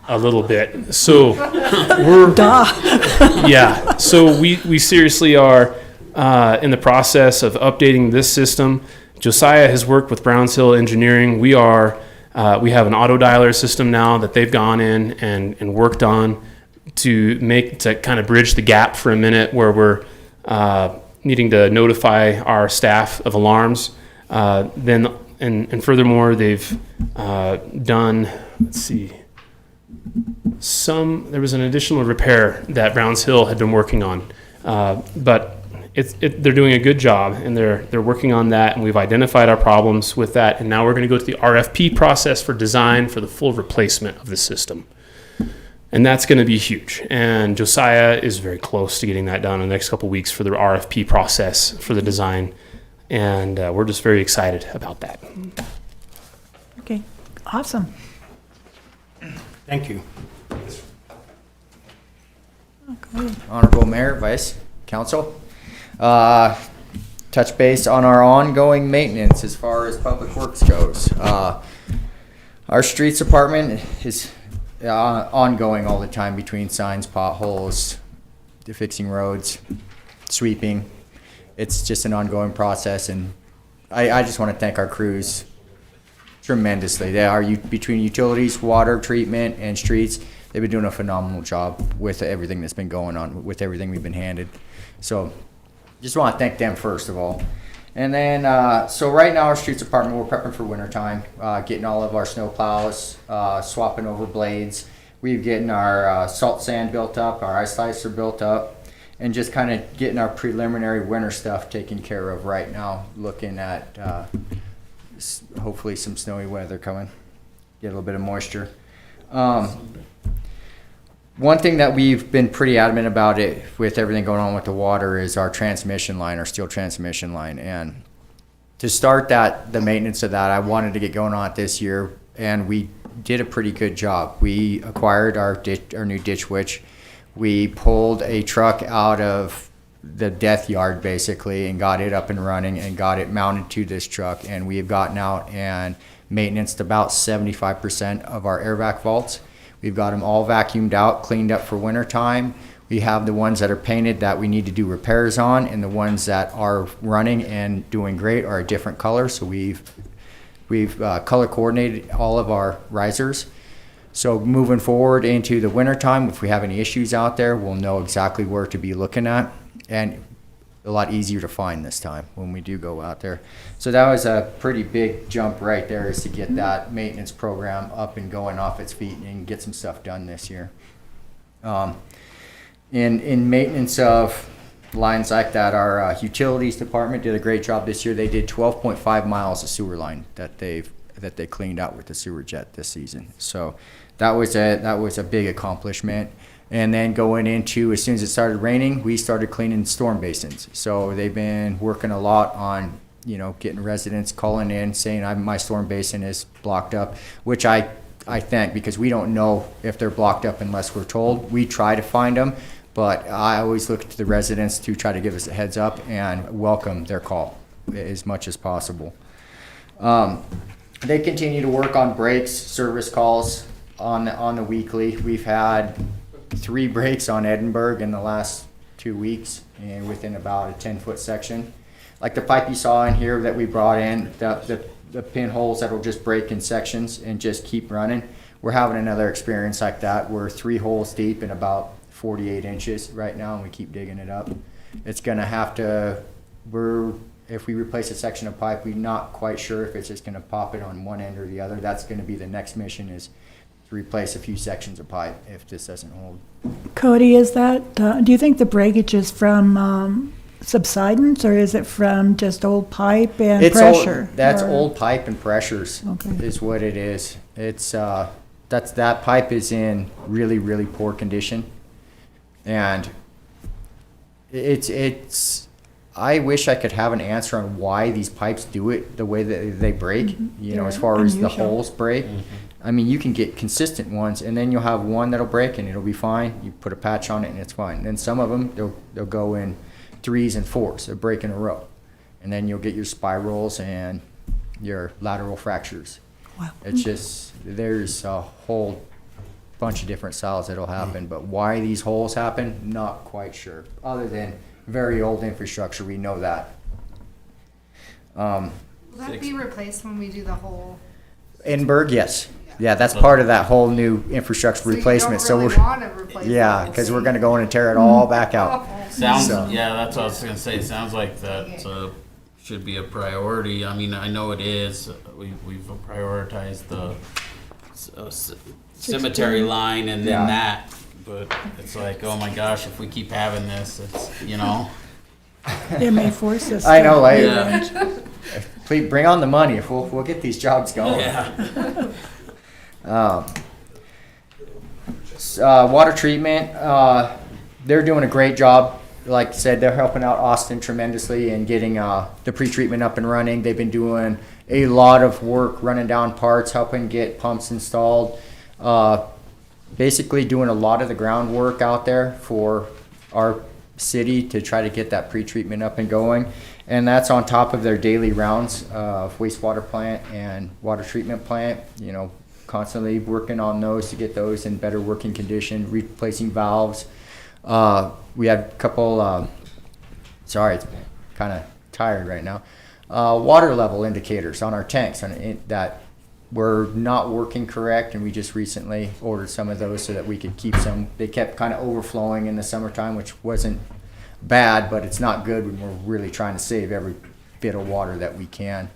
a little bit. So we're So we seriously are in the process of updating this system. Josiah has worked with Browns Hill Engineering. We are We have an auto dialer system now that they've gone in and worked on to kind of bridge the gap for a minute where we're needing to notify our staff of alarms. And furthermore, they've done, let's see, there was an additional repair that Browns Hill had been working on. But they're doing a good job, and they're working on that, and we've identified our problems with that, and now we're going to go to the RFP process for design for the full replacement of the system. And that's going to be huge. And Josiah is very close to getting that done in the next couple of weeks for the RFP process for the design. And we're just very excited about that. Okay, awesome. Thank you. Okay. Honorable Mayor, Vice Council, touch base on our ongoing maintenance as far as public works goes. Our streets department is ongoing all the time between signs, potholes, fixing roads, sweeping. It's just an ongoing process, and I just want to thank our crews tremendously. They are between utilities, water treatment, and streets. They've been doing a phenomenal job with everything that's been going on, with everything we've been handed. So just want to thank them first of all. And then, so right now our streets department, we're prepping for winter time, getting all of our snow plows, swapping over blades. We're getting our salt sand built up, our ice slicer built up, and just kind of getting our preliminary winter stuff taken care of right now, looking at hopefully some snowy weather coming, get a little bit of moisture. One thing that we've been pretty adamant about it with everything going on with the water is our transmission line, our steel transmission line. And to start the maintenance of that, I wanted to get going on it this year, and we did a pretty good job. We acquired our new ditch witch. We pulled a truck out of the death yard basically and got it up and running and got it mounted to this truck. And we have gotten out and maintenanced about 75% of our air vac vaults. We've got them all vacuumed out, cleaned up for winter time. We have the ones that are painted that we need to do repairs on, and the ones that are running and doing great are a different color. So we've color coordinated all of our risers. So moving forward into the winter time, if we have any issues out there, we'll know exactly where to be looking at, and a lot easier to find this time when we do go out there. So that was a pretty big jump right there, is to get that maintenance program up and going off its feet and get some stuff done this year. In maintenance of lines like that, our utilities department did a great job this year. They did 12.5 miles of sewer line that they cleaned out with the sewer jet this season. So that was a big accomplishment. And then going into, as soon as it started raining, we started cleaning storm basins. So they've been working a lot on, getting residents calling in saying my storm basin is blocked up, which I thank, because we don't know if they're blocked up unless we're told. We try to find them, but I always look to the residents to try to give us a heads up and welcome their call as much as possible. They continue to work on breaks, service calls on the weekly. We've had 3 breaks on Edinburgh in the last 2 weeks, and within about a 10-foot section. Like the pipe you saw in here that we brought in, the pinholes that will just break in sections and just keep running. We're having another experience like that. We're 3 holes deep in about 48 inches right now, and we keep digging it up. It's gonna have to, if we replace a section of pipe, we're not quite sure if it's just gonna pop it on one end or the other. That's gonna be the next mission, is to replace a few sections of pipe if this doesn't hold. Cody, is that, do you think the breakage is from subsidence, or is it from just old pipe and pressure? That's old pipe and pressures, Okay. is what it is. It's that pipe is in really, really poor condition, and it's I wish I could have an answer on why these pipes do it the way that they break, as far as the holes break. I mean, you can get consistent ones, and then you'll have one that'll break and it'll be fine. You put a patch on it and it's fine. And then some of them, they'll go in 3s and 4s. They'll break in a row. And then you'll get your spirals and your lateral fractures. Wow. It's just, there's a whole bunch of different styles that'll happen. But why these holes happen, not quite sure. Other than very old infrastructure, we know that. Will that be replaced when we do the whole Edinburgh, yes. Yeah, that's part of that whole new infrastructure replacement. So you don't really want to replace yeah, it. because we're gonna go in and tear it all back out. Sounds, So- yeah, that's what I was gonna say. Sounds like that should be a priority. I mean, I know it is. We've prioritized the cemetery line and then Yeah. that, but it's like, oh my gosh, if we keep having this, it's, you know. They may force us. I know, to like, rearrange. please bring on the money if we'll get these jobs going. Yeah. Water treatment, they're doing a great job. Like I said, they're helping out Austin tremendously in getting the pre-treatment up and running. They've been doing a lot of work running down parts, helping get pumps installed. Basically doing a lot of the groundwork out there for our city to try to get that pre-treatment up and going. And that's on top of their daily rounds of wastewater plant and water treatment plant, you know, constantly working on those to get those in better working condition, replacing valves. We had a couple, sorry, it's kind of tired right now, water level indicators on our tanks that were not working correct, and we just recently ordered some of those so that we could keep some. They kept kind of overflowing in the summertime, which wasn't bad, but it's not good when we're really trying to save every bit of water that we can.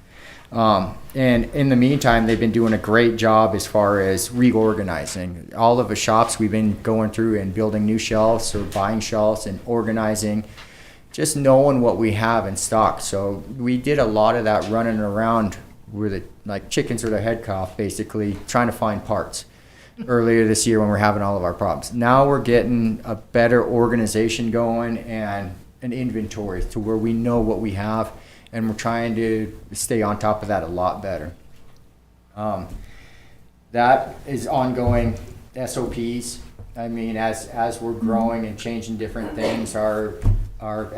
And in the meantime, they've been doing a great job as far as reorganizing. All of the shops we've been going through and building new shelves or buying shelves and organizing, just knowing what we have in stock. So we did a lot of that running around with it, like chickens with their head cough, basically trying to find parts earlier this year when we're having all of our problems. Now we're getting a better organization going and an inventory to where we know what we have, and we're trying to stay on top of that a lot better. That is ongoing SOPs. I mean, as we're growing and changing different things, our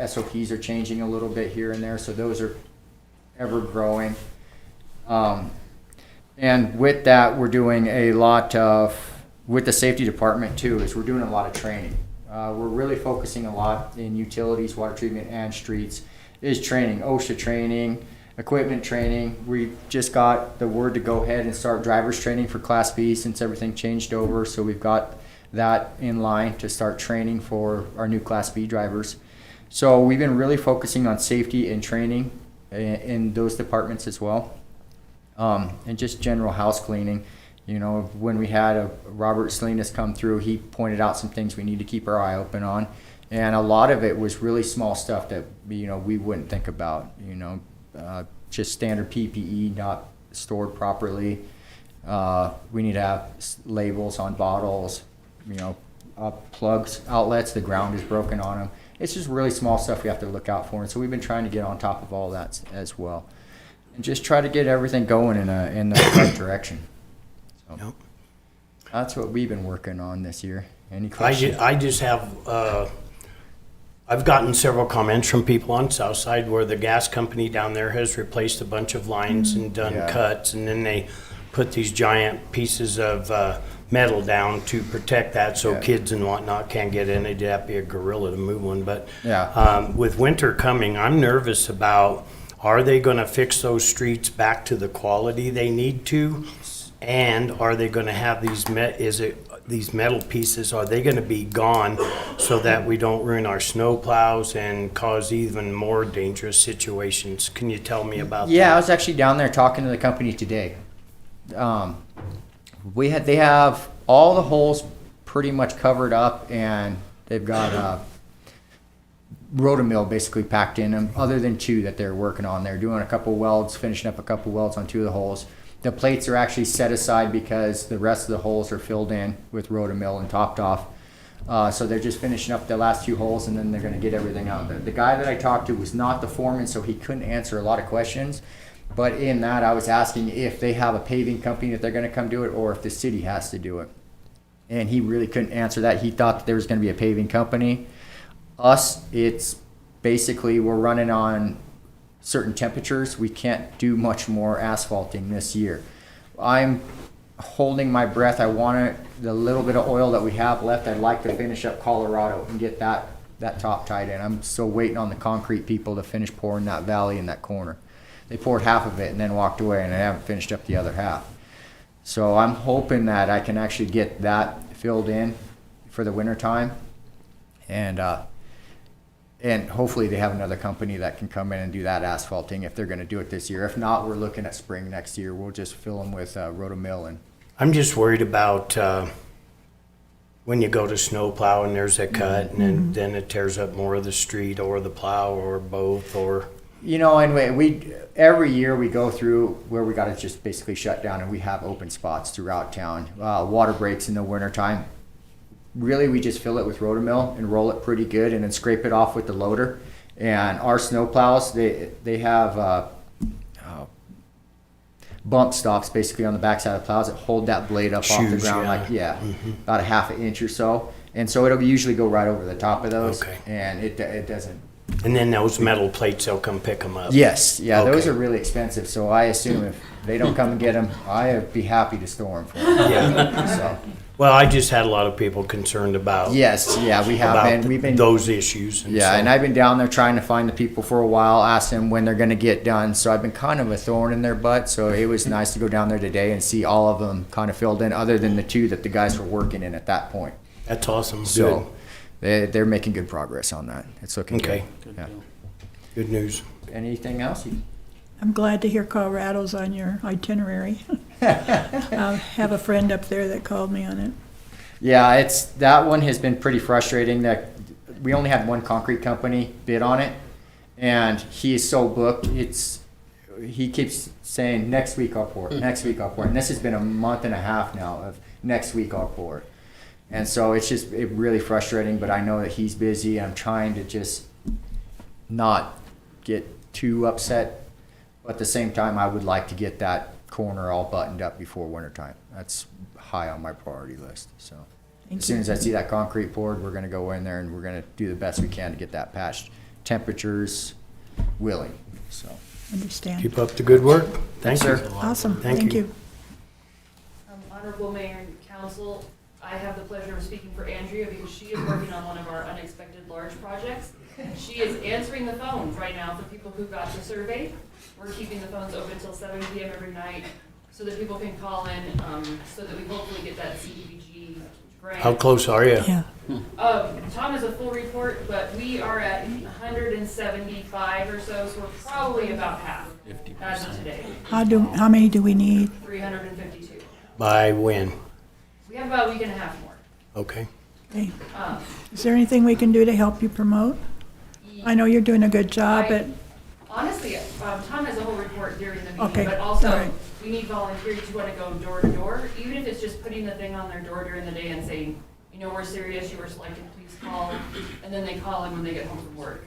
SOPs are changing a little bit here and there, so those are ever growing. And with that, we're doing a lot of, with the safety department too, is we're doing a lot of training. We're really focusing a lot in utilities, water treatment, and streets, is training, OSHA training, equipment training. We just got the word to go ahead and start driver's training for Class B since everything changed over. So we've got that in line to start training for our new Class B drivers. So we've been really focusing on safety and training in those departments as well. And just general house cleaning. You know, when we had Robert Salinas come through, he pointed out some things we need to keep our eye open on. And a lot of it was really small stuff that, you know, we wouldn't think about, you know, just standard PPE not stored properly. We need to have labels on bottles, you know, plugs, outlets, the ground is broken on them. It's just really small stuff we have to look out for. And so we've been trying to get on top of all that as well. And just try to get everything going in the right direction. So Yep. that's what we've been working on this year. Any questions? I just have, I've gotten several comments from people on Southside where the gas company down there has replaced a bunch of lines and done Yeah. cuts, and then they put these giant pieces of metal down to protect that so Yeah. kids and whatnot can't get in. They'd have to be a gorilla to move one. But Yeah. with winter coming, I'm nervous about, are they going to fix those streets back to the quality they need to? And are they going to have these these metal pieces, are they going to be gone so that we don't ruin our snow plows and cause even more dangerous situations? Can you tell me about Yeah, I that? was actually down there talking to the company today. They have all the holes pretty much covered up, and they've got rotomill basically packed in them, other than two that they're working on. They're doing a couple welds, finishing up a couple welds on two of the holes. The plates are actually set aside because the rest of the holes are filled in with rotomill and topped off. So they're just finishing up the last two holes, and then they're going to get everything out. The guy that I talked to was not the foreman, so he couldn't answer a lot of questions. But in that, I was asking if they have a paving company that they're going to come do it, or if the city has to do it. And he really couldn't answer that. He thought that there was going to be a paving company. Us, it's basically we're running on certain temperatures. We can't do much more asphalting this year. I'm holding my breath. I want it, the little bit of oil that we have left, I'd like to finish up Colorado and get that top tied in. I'm still waiting on the concrete people to finish pouring that valley in that corner. They poured half of it and then walked away, and I haven't finished up the other half. So I'm hoping that I can actually get that filled in for the winter time. And hopefully they have another company that can come in and do that asphalting if they're gonna do it this year. If not, we're looking at spring next year. We'll just fill them with rotomill and I'm just worried about when you go to snow plow and there's a cut and then it tears up more of the street or the plow or both or. you know, and we every year we go through where we got to just basically shut down, and we have open spots throughout town. Water breaks in the wintertime. Really, we just fill it with rotomill and roll it pretty good, and then scrape it off with the loader. And our snow plows, they have bump stops basically on the backside of the plows that hold that blade up off the Shoes, ground, yeah. about a half an inch or so. And so it'll usually go right over the top of those, Okay. and it doesn't. And then those metal plates, they'll come pick them up. Yes, yeah, those Okay. are really expensive. So I assume if they don't come and get them, I'd be happy to store them for them. Yeah. So, Well, I just had a lot of people concerned about. yes, yeah, we have about been. We've been. those issues. Yeah, so- and I've been down there trying to find the people for a while, ask them when they're going to get done. So I've been kind of a thorn in their butt. So it was nice to go down there today and see all of them kind of filled in, other than the two that the guys were working in at that point. That's awesome. So they're making good progress on that. It's looking Okay. good. Yeah. Good news. Anything else? I'm glad to hear Colorado's on your itinerary. I have a friend up there that called me on it. Yeah, that one has been pretty frustrating. That we only had one concrete company bid on it, and he is so booked. He keeps saying next week I'll pour it, next week I'll pour it, and this has been a month and a half now of next week I'll pour it, and so it's just really frustrating. But I know that he's busy. I'm trying to just not get too upset, but at the same time, I would like to get that corner all buttoned up before wintertime. That's high on my priority list. So as soon as I see that concrete poured, we're gonna go in there and we're gonna do the best we can to get that patched. Temperatures willing, so. Understand. Keep up the good work. Thank you. sir. Awesome, Thank thank you. you. Honorable Mayor and Council, I have the pleasure of speaking for Andrea because she is working on one of our unexpected large projects. She is answering the phones right now for people who got the survey. We're keeping the phones open until 7 p.m. every night so that people can call in, so that we hopefully get that CDBG grant. How close are you? Yeah. Tom has a full report, but we are at 175 or so we're probably about half as of today. How many do we need? 352. By when? We have about a week and a half more. Okay. Okay. Um, Is there anything we can do to help you promote? I know you're doing a good job, but Honestly, Tom has a whole report during the meeting, Okay, but all also right. we need volunteers who want to go door to door, even if it's just putting the thing on their door during the day and saying, you know, we're serious, you were selected, please call, and then they call in when they get home from work.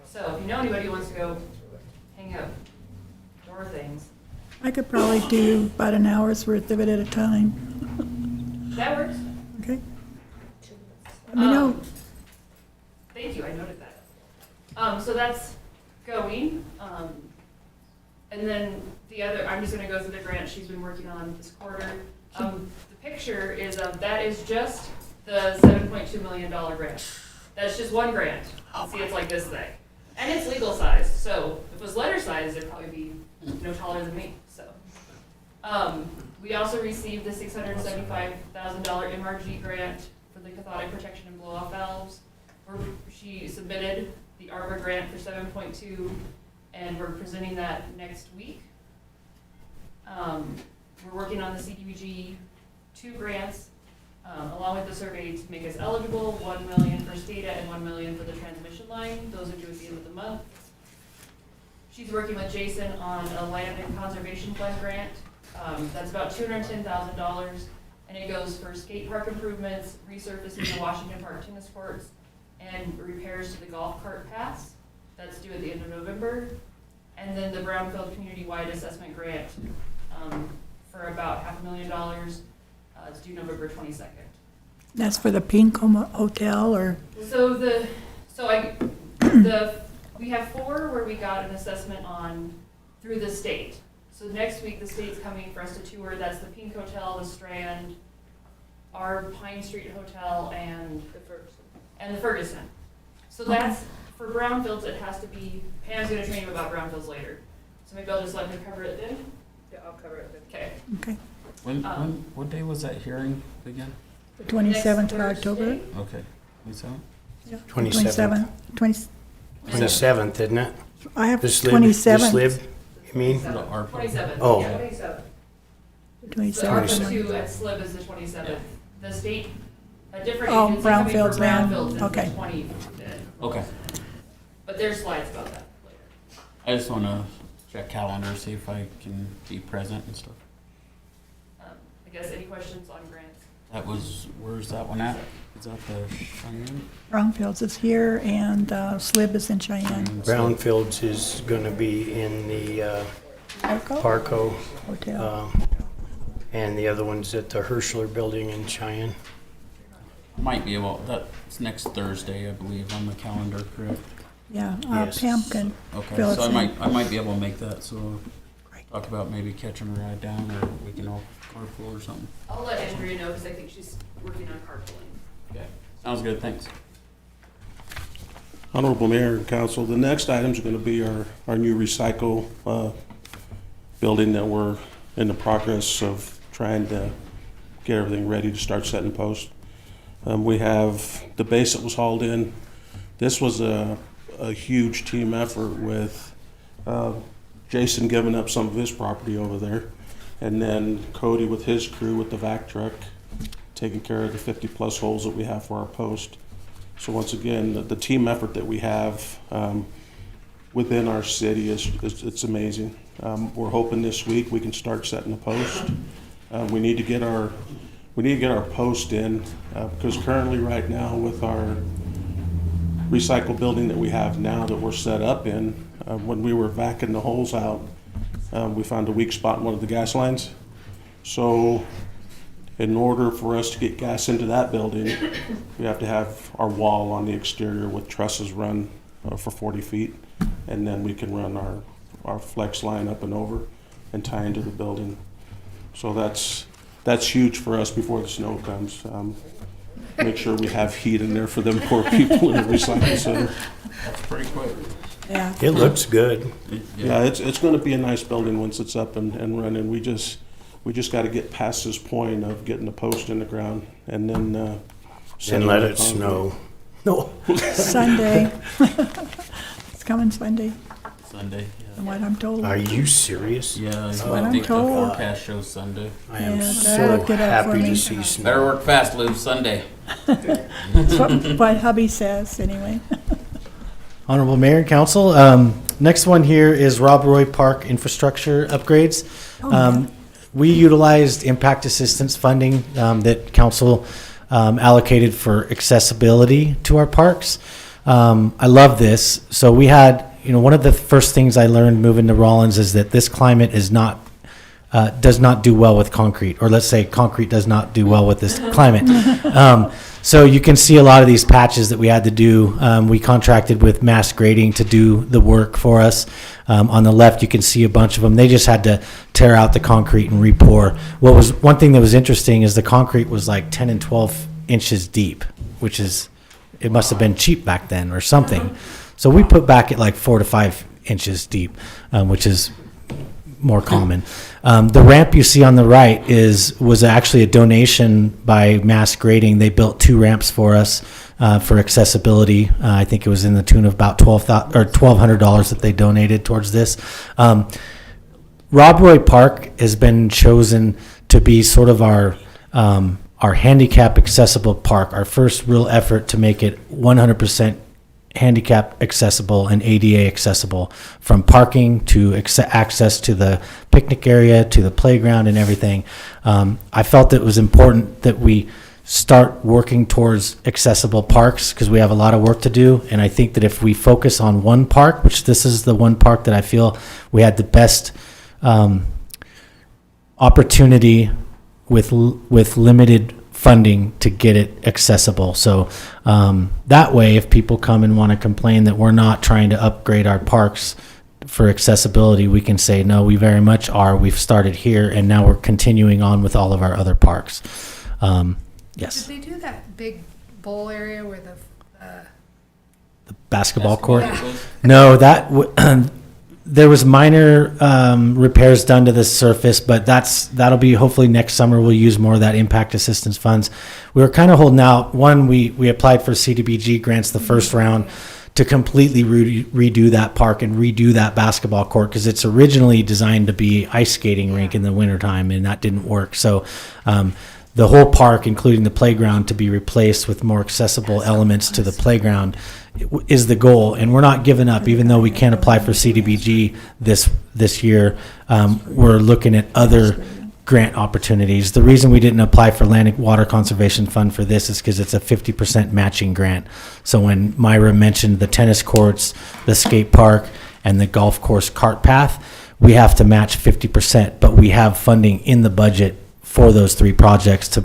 So if you know anybody who wants to go hang up door things, I could probably do about an hour's worth of it at a time. that works. Okay? Let me know. Thank you, I noted that. So that's going. And then the other, I'm just gonna go through the grant she's been working on this quarter. The picture is that is just the $7.2 million grant. That's just one grant. See, it's like this thing. And it's legal size, so if it was letter size, it'd probably be no taller than me, so. We also received the $675,000 MRG grant for the cathodic protection and blow-off valves. She submitted the ARPA grant for 7.2, and we're presenting that next week. We're working on the CDBG 2 grants, along with the survey to make us eligible, $1 million for SCADA and $1 million for the transmission line. Those are due at the end of the month. She's working with Jason on a land and conservation fund grant. That's about $210,000, and it goes for skate park improvements, resurfacing the Washington Park tennis courts, and repairs to the golf cart paths. That's due at the end of November. And then the Brownfield Community-Wide Assessment Grant for about $500,000. It's due November 22nd. That's for the Pincoma Hotel or? We have 4 where we got an assessment on through the state. So next week, the state's coming for us to tour. That's the Pink Hotel, the Strand, our Pine Street Hotel, and the Ferguson. So that's, for brownfields, it has to be, Pam's gonna train you about brownfields later. So maybe I'll just let her cover it then? Yeah, I'll cover it then. Okay. Okay. What day was that hearing again? The 27th of October. Okay. What's that? 27th. 27th, isn't it? I have The slib, 27th. the slib, you mean? The ARPA. 27th. Oh. Yeah. 27th. The ARPA 2 at SLIB is the 27th. The state, a different Oh, agency coming from Brownfields land. Brownfields is Okay. the 25th. Okay. But there's slides about that later. I just want to check calendar, see if I can be present and stuff. I guess any questions on grants? Where's that one at? Is that the Cheyenne? Brownfields is here and Slib is in Cheyenne. Brownfields is gonna be in the Arco Parco, Hotel. and the other one's at the Hirschler Building in Cheyenne. Might be able, that's next Thursday, I believe, on the calendar, correct? Yeah, Yes. Pam can Okay, fill us so I in. might be able to make that, so Great. talk about maybe catching a ride down, or we can all carpool or something. I'll let Andrea know because I think she's working on carpooling. Okay, sounds good, thanks. Honorable Mayor and Council, the next items are going to be our new recycle building that we're in the progress of trying to get everything ready to start setting post. We have the base that was hauled in. This was a huge team effort with Jason giving up some of his property over there, and then Cody with his crew with the vac truck taking care of the 50-plus holes that we have for our post. So once again, the team effort that we have within our city it's amazing. We're hoping this week we can start setting the post. We need to get our post in because currently right now with our recycle building that we have now that we're set up in, when we were vacuuming the holes out, we found a weak spot in one of the gas lines. So in order for us to get gas into that building, we have to have our wall on the exterior with trusses run for 40 feet, and then we can run our flex line up and over and tie into the building. So that's huge for us before the snow comes. Make sure we have heat in there for them poor people in the recycle center. That's pretty quick. Yeah. It looks good. Yeah, it's going to be a nice building once it's up and running. We just got to get past this point of getting the post in the ground and then Then setting let the it concrete. snow. No. Sunday. It's coming Sunday, Sunday, from what I'm told. Are you serious? yeah. what I I'm think the told. forecast shows Sunday. I am Yeah, so I looked it up for happy me. to see Better snow. work fast, Lou, Sunday. That's what hubby says, anyway. Honorable Mayor and Council, next one here is Rob Roy Park infrastructure upgrades. We utilized impact assistance funding that council allocated for accessibility to our parks. I love this. So we had, one of the first things I learned moving to Rawlins is that this climate is not does not do well with concrete, or let's say concrete does not do well with this climate. So you can see a lot of these patches that we had to do. We contracted with Mass Grading to do the work for us. On the left, you can see a bunch of them. They just had to tear out the concrete and re-pour. One thing that was interesting is the concrete was like 10 and 12 inches deep, which is, it must have been cheap back then or something. So we put back at like 4 to 5 inches deep, which is more common. The ramp you see on the right was actually a donation by Mass Grading. They built 2 ramps for us for accessibility. I think it was in the tune of about $1,200 that they donated towards this. Rob Roy Park has been chosen to be sort of our handicap accessible park. Our first real effort to make it 100% handicap accessible and ADA accessible, from parking to access to the picnic area to the playground and everything. I felt it was important that we start working towards accessible parks because we have a lot of work to do. And I think that if we focus on one park, which this is the one park that I feel we had the best opportunity with limited funding to get it accessible. So that way, if people come and want to complain that we're not trying to upgrade our parks for accessibility, we can say, no, we very much are. We've started here, and now we're continuing on with all of our other parks. Yes. Did they do that big bowl area where the Basketball court? Yeah. No, there was minor repairs done to the surface, but that'll be hopefully next summer. We'll use more of that impact assistance funds. We were kind of holding out. One, we applied for CDBG grants the first round to completely redo that park and redo that basketball court, because it's originally designed to be ice skating rink in the wintertime, and that didn't work. So the whole park, including the playground, to be replaced with more accessible elements to the playground is the goal. And we're not giving up, even though we can't apply for CDBG this year. We're looking at other grant opportunities. The reason we didn't apply for Atlantic Water Conservation Fund for this is because it's a 50% matching grant. So when Myra mentioned the tennis courts, the skate park, and the golf course cart path, we have to match 50%, but we have funding in the budget for those 3 projects to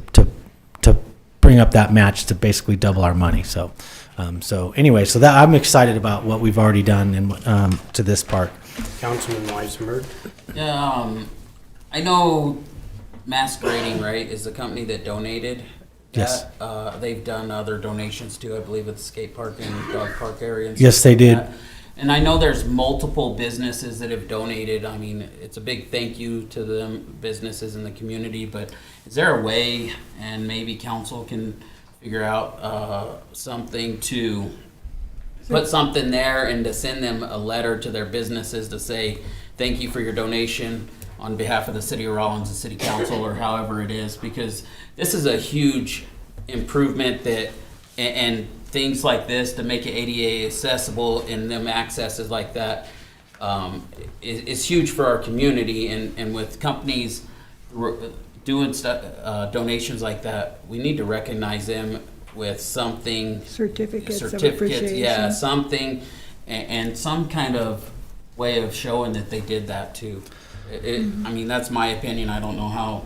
bring up that match to basically double our money. So anyway, so that I'm excited about what we've already done and to this park. Councilman Weisenberg? I know Mass Grading, right, is the company that donated. Yes. They've done other donations too, I believe, at the skate park and dog park area. And Yes, stuff they like did. that. And I know there's multiple businesses that have donated. I mean, it's a big thank you to them businesses in the community, but is there a way, and maybe council can figure out something to put something there and to send them a letter to their businesses to say, thank you for your donation on behalf of the city of Rawlins and city council, or however it is, because this is a huge improvement that, and things like this to make it ADA accessible and them accesses like that is huge for our community. And with companies doing stuff, donations like that, we need to recognize them with something. Certificates of appreciation. Yeah, something, and some kind of way of showing that they did that too. I mean, that's my opinion. I don't know how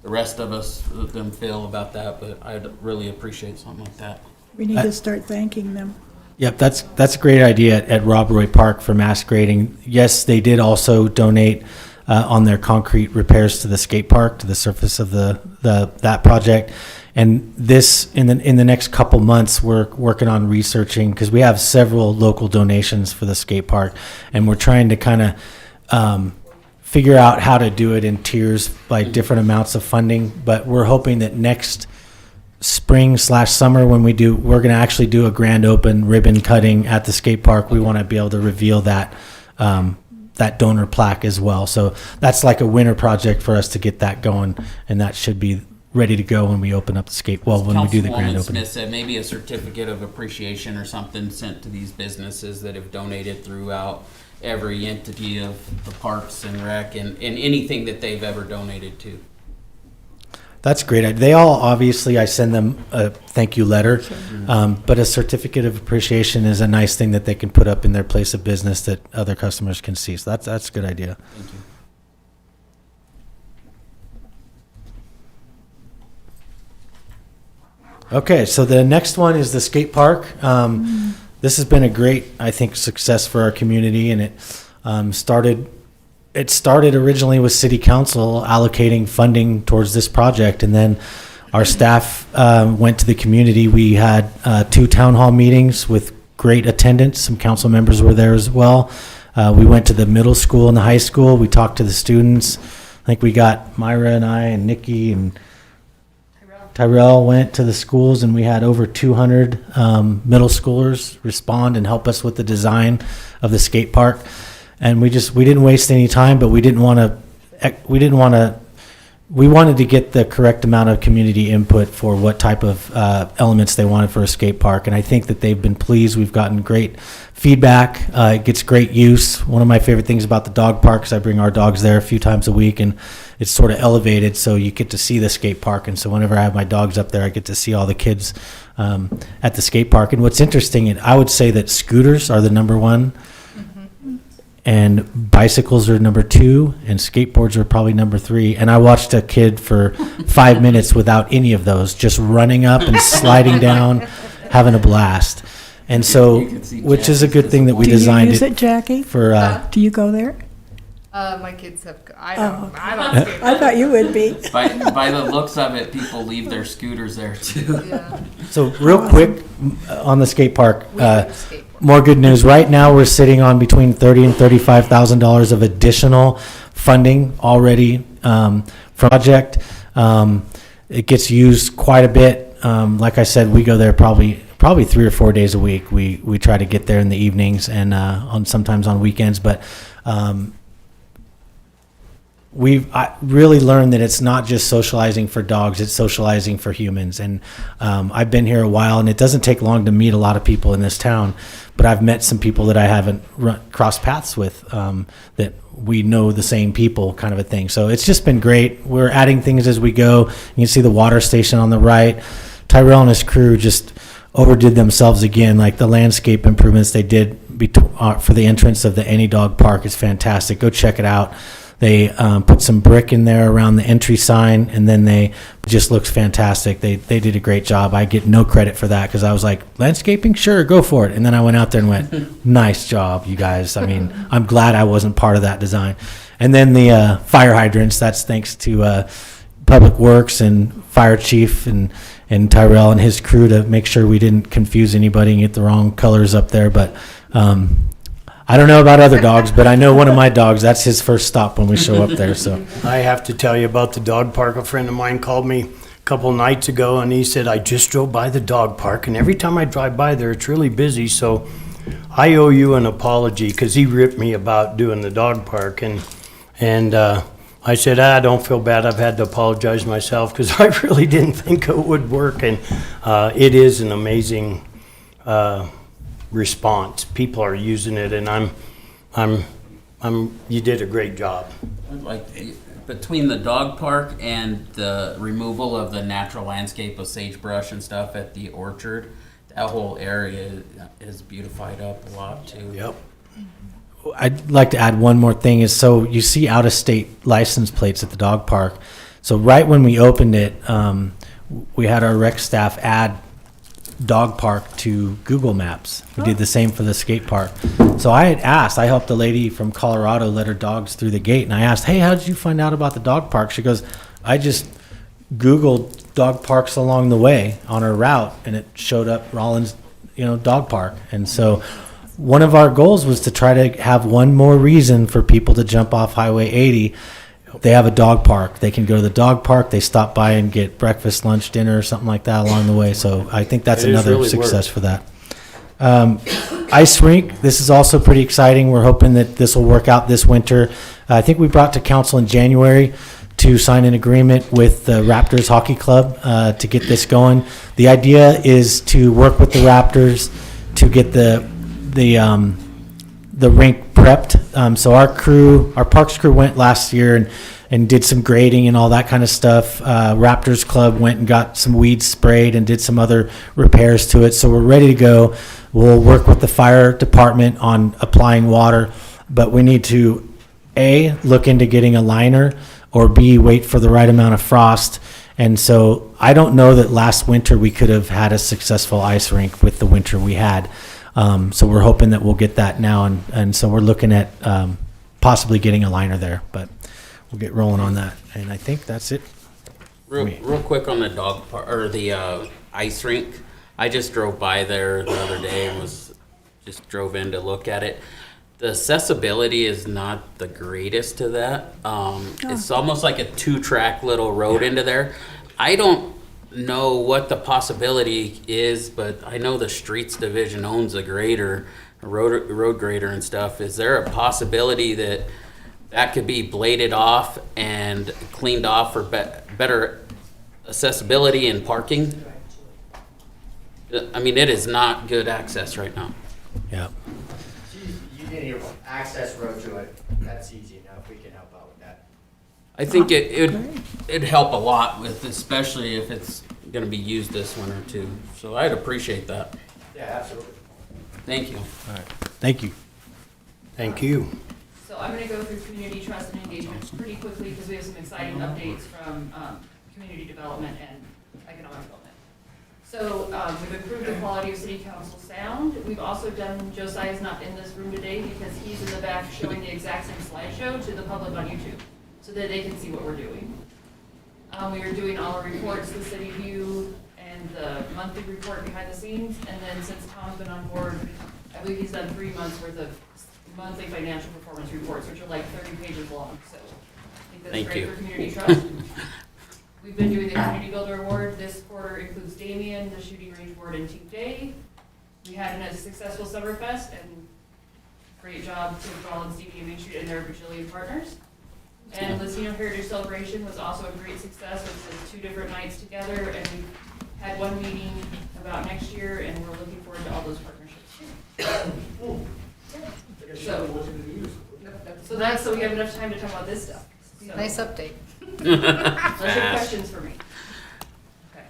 the rest of them feel about that, but I'd really appreciate something like that. We need to start thanking them. Yep, that's a great idea at Rob Roy Park for mass grading. Yes, they did also donate on their concrete repairs to the skate park, to the surface of that project. And this, in the next couple months, we're working on researching, because we have several local donations for the skate park, and we're trying to kind of figure out how to do it in tiers by different amounts of funding. But we're hoping that next spring/summer, when we're going to actually do a grand open ribbon cutting at the skate park, we want to be able to reveal that donor plaque as well. So that's like a winter project for us to get that going, and that should be ready to go when we open up the skate. Well, when we do the grand Councilwoman opening. Smith said maybe a certificate of appreciation or something sent to these businesses that have donated throughout every entity of the Parks and Rec and anything that they've ever donated to. That's great. They all, obviously, I send them a thank you letter, but a certificate of appreciation is a nice thing that they can put up in their place of business that other customers can see. So that's a good idea. Thank you. Okay, so the next one is the skate park. This has been a great, I think, success for our community, and it started originally with city council allocating funding towards this project, and then our staff went to the community. We had 2 town hall meetings with great attendance. Some council members were there as well. We went to the middle school and the high school. We talked to the students. I think we got Myra and I and Nikki and Tyrell went to the schools, and we had over 200 middle schoolers respond and help us with the design of the skate park. And we didn't waste any time, but we wanted to get the correct amount of community input for what type of elements they wanted for a skate park. And I think that they've been pleased. We've gotten great feedback. It gets great use. One of my favorite things about the dog park is I bring our dogs there a few times a week, and it's sort of elevated, so you get to see the skate park. And so whenever I have my dogs up there, I get to see all the kids at the skate park. And what's interesting, I would say that scooters are the number 1. And bicycles are number 2, and skateboards are probably number 3. And I watched a kid for 5 minutes without any of those, just running up and sliding down, having a blast. And so, which is a good thing that we designed it. Do you use it, Jackie? For do you go there? My kids have, I don't skate. I thought you would be. By the looks of it, people leave their scooters there too. Yeah. So real quick on the skate park, We do skateboard. more good news. Right now, we're sitting on between $30,000 and $35,000 of additional funding already from project. It gets used quite a bit. Like I said, we go there probably 3 or 4 days a week. We try to get there in the evenings and sometimes on weekends, but. I really learned that it's not just socializing for dogs, it's socializing for humans. And I've been here a while, and it doesn't take long to meet a lot of people in this town, but I've met some people that I haven't crossed paths with that we know the same people, kind of a thing. So it's just been great. We're adding things as we go. You can see the water station on the right. Tyrell and his crew just overdid themselves again. Like the landscape improvements they did for the entrance of the Any Dog Park is fantastic. Go check it out. They put some brick in there around the entry sign, and then it just looks fantastic. They did a great job. I get no credit for that because I was like, landscaping? Sure, go for it. And then I went out there and went, nice job, you guys. I mean, I'm glad I wasn't part of that design. And then the fire hydrants, that's thanks to Public Works and Fire Chief and Tyrell and his crew to make sure we didn't confuse anybody and get the wrong colors up there. But I don't know about other dogs, but I know one of my dogs, that's his first stop when we show up there. So I have to tell you about the dog park. A friend of mine called me a couple nights ago, and he said, I just drove by the dog park, and every time I drive by there, it's really busy. So I owe you an apology because he ripped me about doing the dog park. And I said, I don't feel bad. I've had to apologize myself because I really didn't think it would work. And it is an amazing response. People are using it, and you did a great job. Like between the dog park and the removal of the natural landscape of sagebrush and stuff at the orchard, that whole area is beautified up a lot too. Yep. I'd like to add one more thing is, so you see out-of-state license plates at the dog park. So right when we opened it, we had our rec staff add dog park to Google Maps. We did the same for the skate park. So I helped a lady from Colorado let her dogs through the gate, and I asked, hey, how did you find out about the dog park? She goes, I just Googled dog parks along the way on her route, and it showed up Rawlins, dog park. And so one of our goals was to try to have one more reason for people to jump off Highway 80. They have a dog park. They can go to the dog park. They stop by and get breakfast, lunch, dinner, or something like that along the way. So I think that's another really success for that. Ice rink, this is also pretty exciting. We're hoping that this will work out this winter. I think we brought to council in January to sign an agreement with the Raptors Hockey Club to get this going. The idea is to work with the Raptors to get the rink prepped. So our parks crew went last year and did some grading and all that kind of stuff. Raptors Club went and got some weeds sprayed and did some other repairs to it. So we're ready to go. We'll work with the fire department on applying water, but we need to A, look into getting a liner, or B, wait for the right amount of frost. And so I don't know that last winter we could have had a successful ice rink with the winter we had. So we're hoping that we'll get that now, and so we're looking at possibly getting a liner there, but we'll get rolling on that. And I think that's it. Real quick on the dog park or the ice rink. I just drove by there the other day and just drove in to look at it. The accessibility is not the greatest to that. It's almost like a 2-track little road into there. I don't know what the possibility is, but I know the streets division owns a grader, a road grader and stuff. Is there a possibility that could be bladed off and cleaned off for better accessibility and parking? I mean, it is not good access right now. Yeah. You need an access road to it. That's easy enough. We can help out with that. I think it'd help a lot with, especially if it's going to be used this winter too. So I'd appreciate that. Yeah, absolutely. Thank you. All right. Thank you. Thank you. So I'm going to go through community trust and engagement pretty quickly because we have some exciting updates from community development and economic development. So we've improved the quality of city council sound. We've also done, Josiah's not in this room today because he's in the back showing the exact same slideshow to the public on YouTube so that they can see what we're doing. We are doing all our reports, the city view and the monthly report behind the scenes. And then since Tom's been on board, I believe he's done 3 months worth of monthly financial performance reports, which are like 30 pages long. So I think that's Thank great you. for community trust. We've been doing the Community Builder Award. This quarter includes Damien, the Shooting Range Board, and Team Day. We had a successful Summerfest, and great job to Rawlins City Main Street and their bajillion partners. And Latino Heritage Celebration was also a great success with the 2 different nights together, and we had one meeting about next year, and we're looking forward to all those partnerships too. So we have enough time to talk about this stuff. So, Nice update. unless you have questions for me. Okay.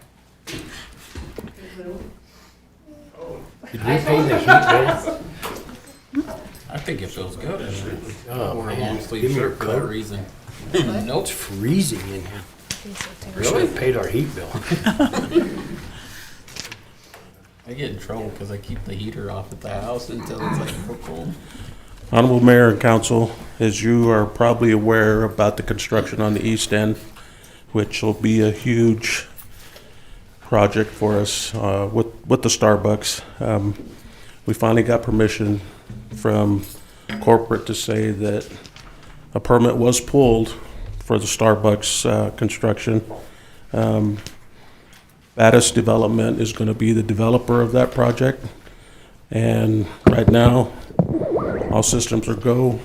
Did we pay the heat bill? I think it feels good in there. Oh, Wore a man. long sleeve Give me your shirt for that coat. reason. It's Nope. freezing in here. We should have paid our heat bill. I get in trouble because I keep the heater off at the house until it's like real cold. Honorable Mayor and Council, as you are probably aware about the construction on the east end, which will be a huge project for us with the Starbucks. We finally got permission from corporate to say that a permit was pulled for the Starbucks construction. Battis Development is going to be the developer of that project. And right now, all systems are go.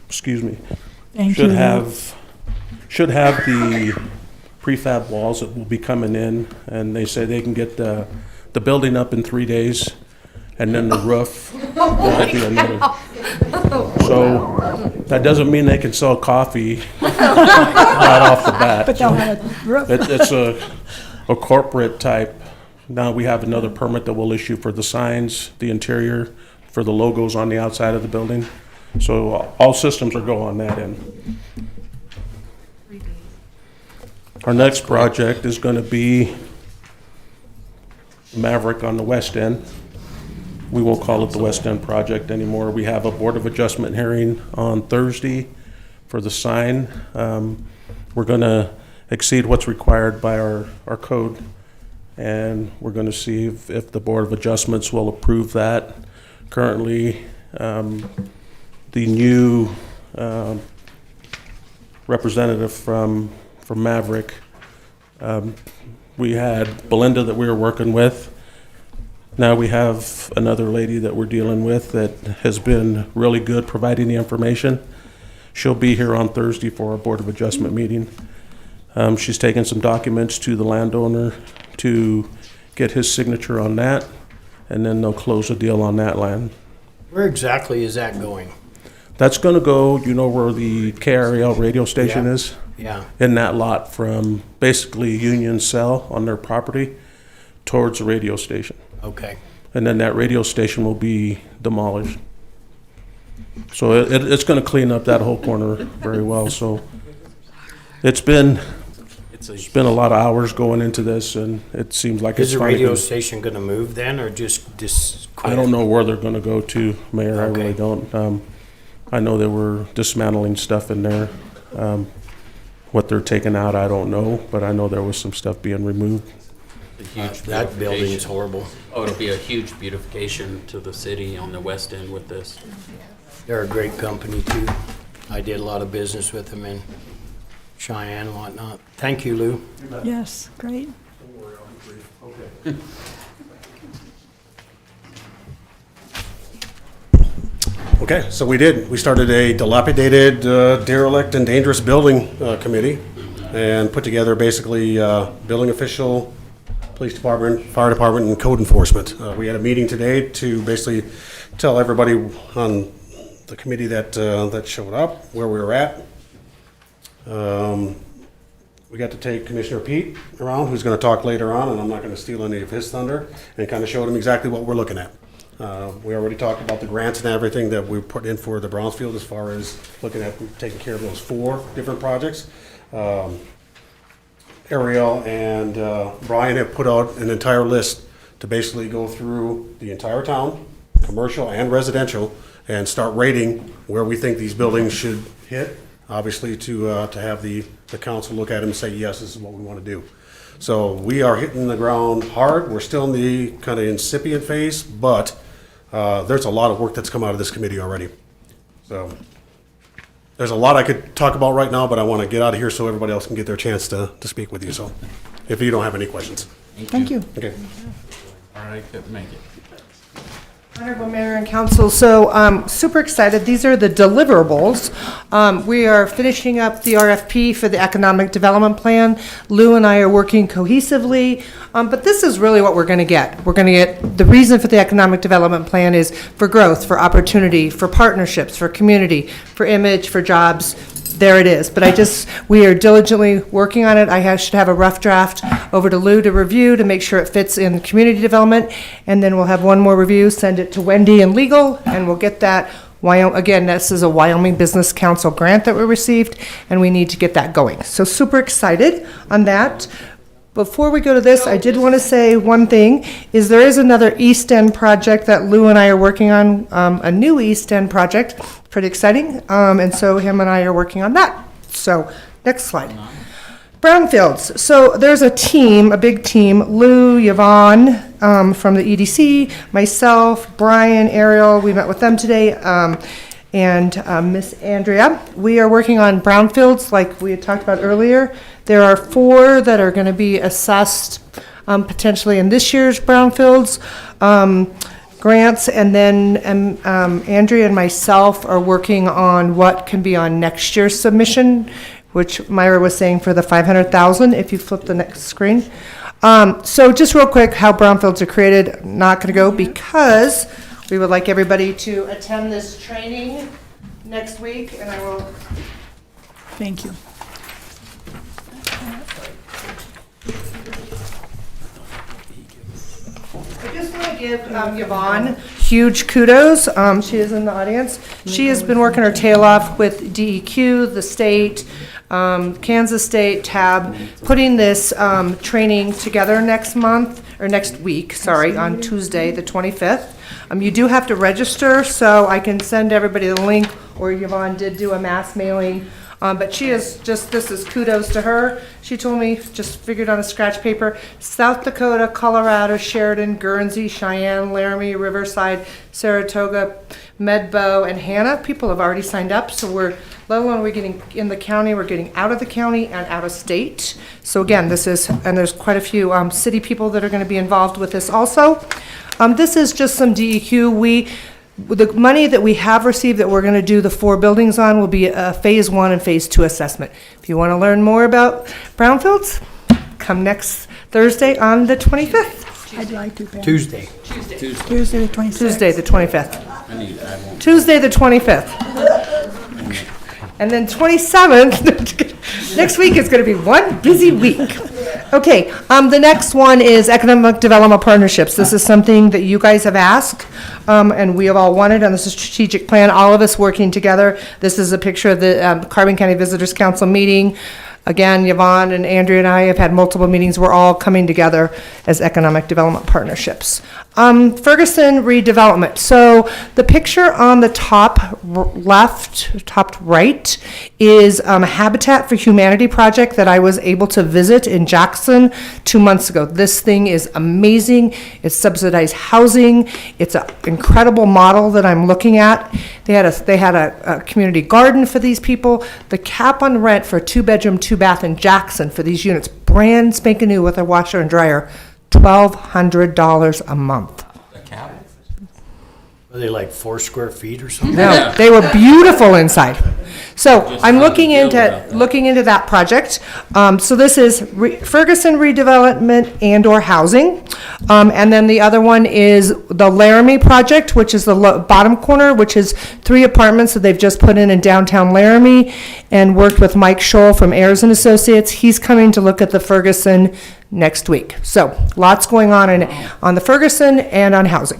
Excuse me. Thank Should you. have the prefab walls that will be coming in, and they say they can get the building up in 3 days, and then the roof will be another. So that doesn't mean they can sell coffee right off the bat. But they'll have a roof. It's a corporate type. Now we have another permit that we'll issue for the signs, the interior, for the logos on the outside of the building. So all systems are go on that end. Our next project is going to be Maverick on the west end. We won't call it the West End project anymore. We have a Board of Adjustment hearing on Thursday for the sign. We're going to exceed what's required by our code, and we're going to see if the Board of Adjustments will approve that. Currently, the new representative from Maverick, we had Belinda that we were working with. Now we have another lady that we're dealing with that has been really good providing the information. She'll be here on Thursday for our Board of Adjustment meeting. She's taken some documents to the landowner to get his signature on that, and then they'll close the deal on that land. Where exactly is that going? That's going to go, you know where the KRL radio station Yeah. is? Yeah. In that lot from basically Union Cell on their property towards the radio station. Okay. And then that radio station will be demolished. So it's going to clean up that whole corner very well. So it's been a lot of hours going into this, and it seems like Is it's the finally radio gonna- station gonna move then, or just I don't know where they're going to go to, Mayor. I Okay. really don't. I know they were dismantling stuff in there. What they're taking out, I don't know, but I know there was some stuff being removed. A huge That building is beautification. horrible. Oh, it'll be a huge beautification to the city on the west end with this. They're a great company too. I did a lot of business with them in Cheyenne and whatnot. Thank you, Lou. Yes, great. Okay, so we did. We started a dilapidated, derelict, and dangerous building committee and put together basically building official, police department, fire department, and code enforcement. We had a meeting today to basically tell everybody on the committee that that showed up where we were at. We got to take Commissioner Pete around, who's going to talk later on, and I'm not going to steal any of his thunder, and kind of showed him exactly what we're looking at. We already talked about the grants and everything that we put in for the Brownsfield as far as looking at taking care of those 4 different projects. Ariel and Brian have put out an entire list to basically go through the entire town, commercial and residential, and start rating where we think these buildings should hit, obviously to have the council look at them and say, yes, this is what we want to do. So we are hitting the ground hard. We're still in the kind of incipient phase, but there's a lot of work that's come out of this committee already. So there's a lot I could talk about right now, but I want to get out of here so everybody else can get their chance to speak with you. So if you don't have any questions. Thank you. Okay. All right, couldn't make it. Honorable Mayor and Council, so super excited. These are the deliverables. We are finishing up the RFP for the Economic Development Plan. Lou and I are working cohesively, but this is really what we're going to get. We're going to get, the reason for the Economic Development Plan is for growth, for opportunity, for partnerships, for community, for image, for jobs. There it is. But we are diligently working on it. Should have a rough draft over to Lou to review to make sure it fits in community development. And then we'll have one more review, send it to Wendy and legal, and we'll get that. Again, this is a Wyoming Business Council grant that we received, and we need to get that going. So super excited on that. Before we go to this, I did want to say one thing, is there is another East End project that Lou and I are working on, a new East End project, pretty exciting, and so him and I are working on that. So, next slide. Brownfields. So there's a team, a big team, Lou, Yvonne from the EDC, myself, Brian, Ariel, we met with them today, and Miss Andrea. We are working on brownfields like we had talked about earlier. There are 4 that are going to be assessed potentially in this year's brownfields grants, and then Andrea and myself are working on what can be on next year's submission, which Myra was saying for the 500,000, if you flip the next screen. So just real quick, how brownfields are created, not going to go because we would like everybody to attend this training next week, and I will. Thank you. I just want to give Yvonne huge kudos. She is in the audience. She has been working her tail off with DEQ, the state, Kansas State, TAB, putting this training together next week, on Tuesday, the 25th. You do have to register, so I can send everybody the link, or Yvonne did do a mass mailing. But she is this is kudos to her. She told me, just figured on a scratch paper, South Dakota, Colorado, Sheridan, Guernsey, Cheyenne, Laramie, Riverside, Saratoga, Medbo, and Hannah. People have already signed up, so let alone we're getting in the county, we're getting out of the county and out of state. So again, and there's quite a few city people that are going to be involved with this also. This is just some DEQ. The money that we have received that we're going to do the 4 buildings on will be a phase 1 and phase 2 assessment. If you want to learn more about brownfields, come next Thursday on the 25th. I'd like to. Ben. Tuesday. Tuesday the 26th. Tuesday the 25th. Tuesday the 25th. And then 27th, next week is going to be one busy week. Okay, the next one is Economic Development Partnerships. This is something that you guys have asked, and we have all wanted on the strategic plan, all of us working together. This is a picture of the Carbon County Visitors Council meeting. Again, Yvonne and Andrea and I have had multiple meetings. We're all coming together as economic development partnerships. Ferguson redevelopment. So the picture on the top right is a Habitat for Humanity project that I was able to visit in Jackson 2 months ago. This thing is amazing. It's subsidized housing. It's an incredible model that I'm looking at. They had a community garden for these people. The cap on rent for a 2-bedroom, 2-bath in Jackson for these units, brand spanking new with a washer and dryer, $1,200 a month. The cap? Are they like 4 square feet or something? No, they were beautiful inside. So I'm looking into that project. So this is Ferguson redevelopment and/or housing, and then the other one is the Laramie project, which is the bottom corner, which is 3 apartments that they've just put in downtown Laramie, and worked with Mike Scholl from Ayers and Associates. He's coming to look at the Ferguson next week. So lots going on the Ferguson and on housing.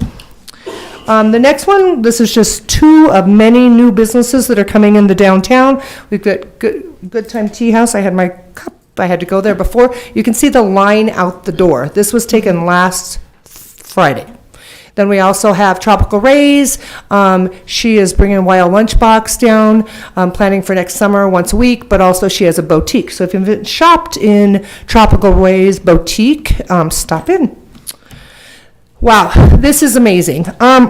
The next one, this is just 2 of many new businesses that are coming into downtown. We've got Good Time Tea House. I had my cup I had to go there before. You can see the line out the door. This was taken last Friday. Then we also have Tropical Rays. She is bringing Wild Lunchbox down, planning for next summer once a week, but also she has a boutique. So if you've shopped in Tropical Rays boutique, stop in. Wow, this is amazing.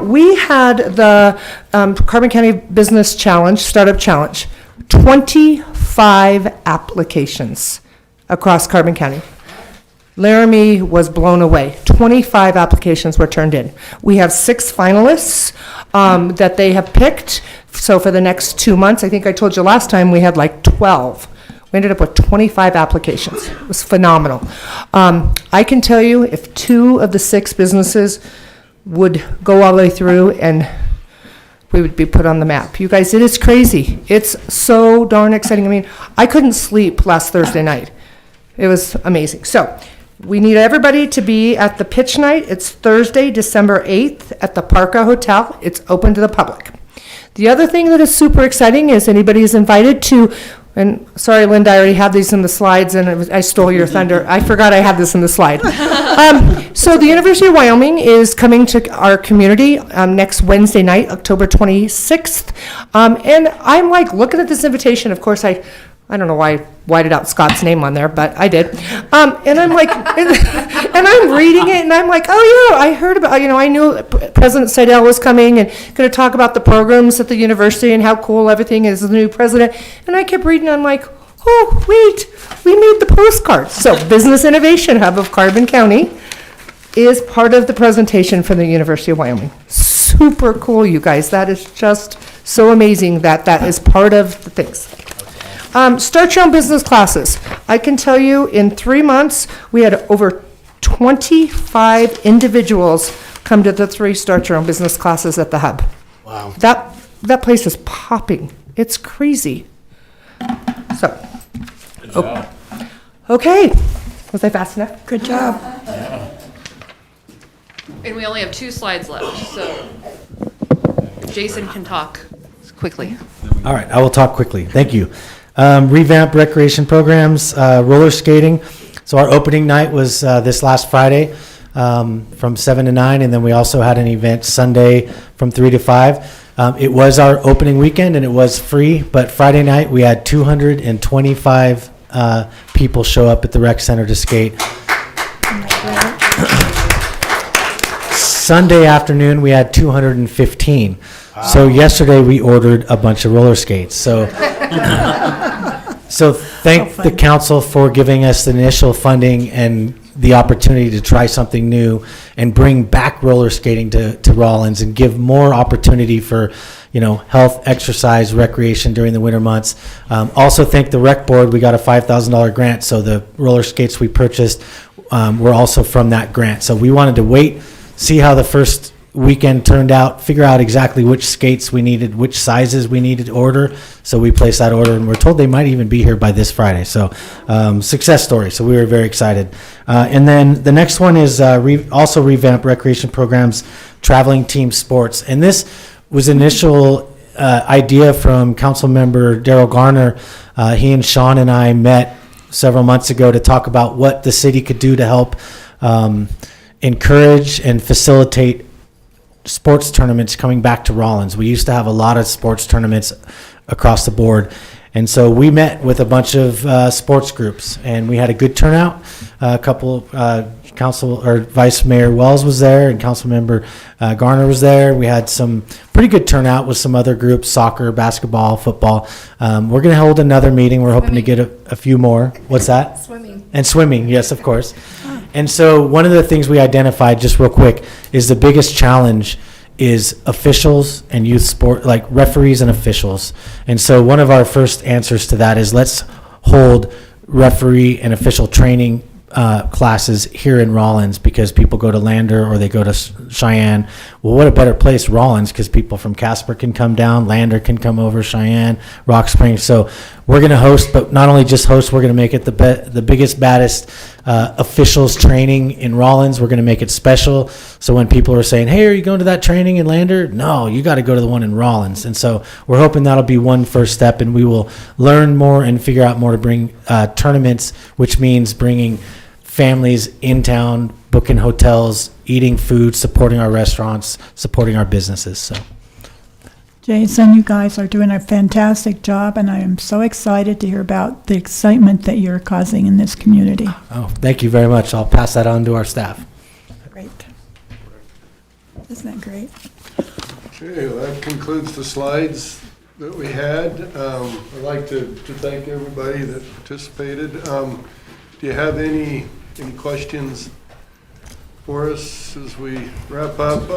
We had the Carbon County Business Challenge, Startup Challenge, 25 applications across Carbon County. Laramie was blown away. 25 applications were turned in. We have 6 finalists that they have picked. So for the next 2 months, I think I told you last time, we had like 12. We ended up with 25 applications. It was phenomenal. I can tell you, if 2 of the 6 businesses would go all the way through, and we would be put on the map. You guys, it is crazy. It's so darn exciting. I mean, I couldn't sleep last Thursday night. It was amazing. So we need everybody to be at the pitch night. It's Thursday, December 8th at the Parka Hotel. It's open to the public. The other thing that is super exciting is anybody is invited to, and sorry, Linda, I already had these in the slides, and I stole your thunder. I forgot I had this in the slide. So the University of Wyoming is coming to our community next Wednesday night, October 26th. And I'm like looking at this invitation. Of course, I don't know why I whited out Scott's name on there, but I did. And I'm like, and I'm reading it, and I'm like, oh yeah, I heard about, I knew President Seidel was coming and going to talk about the programs at the university and how cool everything is, the new president. And I kept reading, I'm like, oh, wait, we made the postcards. So Business Innovation Hub of Carbon County is part of the presentation from the University of Wyoming. Super cool, you guys. That is just so amazing that is part of the things. Start your own business classes. I can tell you in 3 months, we had over 25 individuals come to the 3 start your own business classes at the hub. Wow. That place is popping. It's crazy. So, okay. Was I fast enough? Good job. And we only have 2 slides left, so Jason can talk quickly. All right, I will talk quickly. Thank you. Revamp recreation programs, roller skating. So our opening night was this last Friday from 7 to 9, and then we also had an event Sunday from 3 to 5. It was our opening weekend, and it was free, but Friday night we had 225 people show up at the rec center to skate. Sunday afternoon we had 215. So yesterday we ordered a bunch of roller skates. So thank the council for giving us the initial funding and the opportunity to try something new and bring back roller skating to Rawlins and give more opportunity for, health, exercise, recreation during the winter months. Also thank the rec board. We got a $5,000 grant. So the roller skates we purchased were also from that grant. So we wanted to wait, see how the first weekend turned out, figure out exactly which skates we needed, which sizes we needed to order. So we placed that order, and we're told they might even be here by this Friday. So success story. So we were very excited. And then the next one is also revamp recreation programs, traveling team sports. And this was initial idea from Council Member Daryl Garner. He and Sean and I met several months ago to talk about what the city could do to help encourage and facilitate sports tournaments coming back to Rawlins. We used to have a lot of sports tournaments across the board. And so we met with a bunch of sports groups, and we had a good turnout. A couple, Council or Vice Mayor Wells was there, and Council Member Garner was there. We had some pretty good turnout with some other groups, soccer, basketball, football. We're going to hold another meeting. We're hoping to get a few more. What's that? Swimming. And swimming, yes, of course. And so one of the things we identified, just real quick, is the biggest challenge is officials and youth sport, like referees and officials. And so one of our first answers to that is let's hold referee and official training classes here in Rawlins, because people go to Lander or they go to Cheyenne. Well, what a better place, Rawlins, because people from Casper can come down, Lander can come over, Cheyenne, Rock Springs. So we're going to host, but not only just host, we're going to make it the biggest, baddest officials training in Rawlins. We're going to make it special. So when people are saying, hey, are you going to that training in Lander? No, you got to go to the one in Rawlins. And so we're hoping that'll be one first step, and we will learn more and figure out more to bring tournaments, which means bringing families in town, booking hotels, eating food, supporting our restaurants, supporting our businesses. So. Jason, you guys are doing a fantastic job, and I am so excited to hear about the excitement that you're causing in this community. Oh, thank you very much. I'll pass that on to our staff. Great. Isn't that great? Okay, well, that concludes the slides that we had. I'd like to thank everybody that participated. Do you have any questions for us as we wrap up?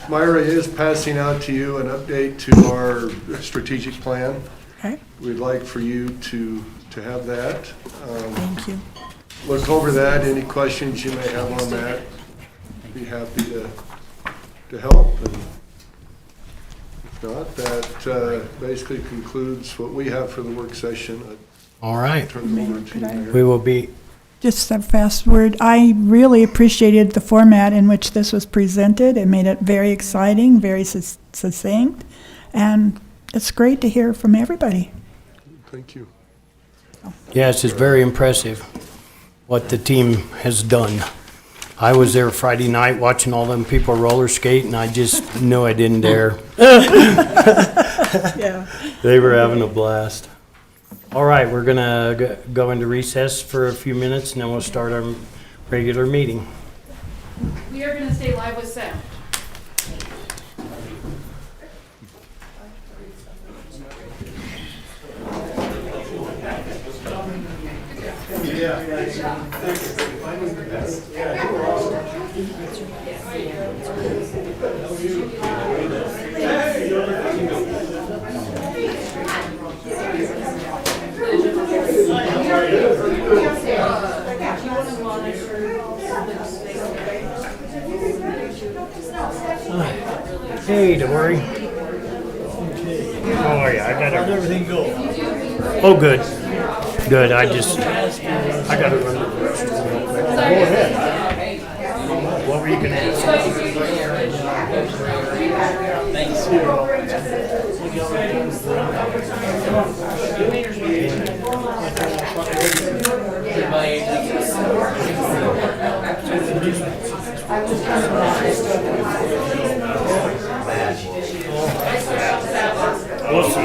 Myra is passing out to you an update to our strategic plan. Okay. We'd like for you to have that. Thank you. Look over that. Any questions you may have on that, be happy to help. And if not, that basically concludes what we have for the work session. All right. Turn it over to you, Mayor. We will be, Just a fast word. I really appreciated the format in which this was presented. It made it very exciting, very succinct, and it's great to hear from everybody. Thank you. yes, it's very impressive what the team has done. I was there Friday night watching all them people roller skate, and I just knew I didn't dare. Yeah. They were having a blast. All right, we're gonna go into recess for a few minutes, and then we'll start our regular meeting. We are gonna stay live with sound. Hey, don't worry. Oh, yeah, I got everything go. Oh, good. Good, I gotta run to the restroom real quick. Go ahead. What were you gonna ask? We'll see.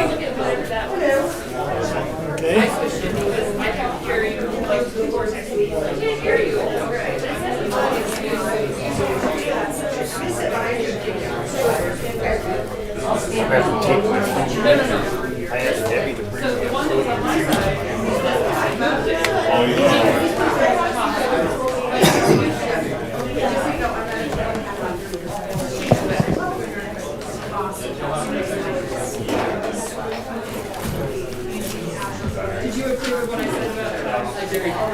I have to take my phone. I asked Debbie to bring me Did you approve of what I said about much better than?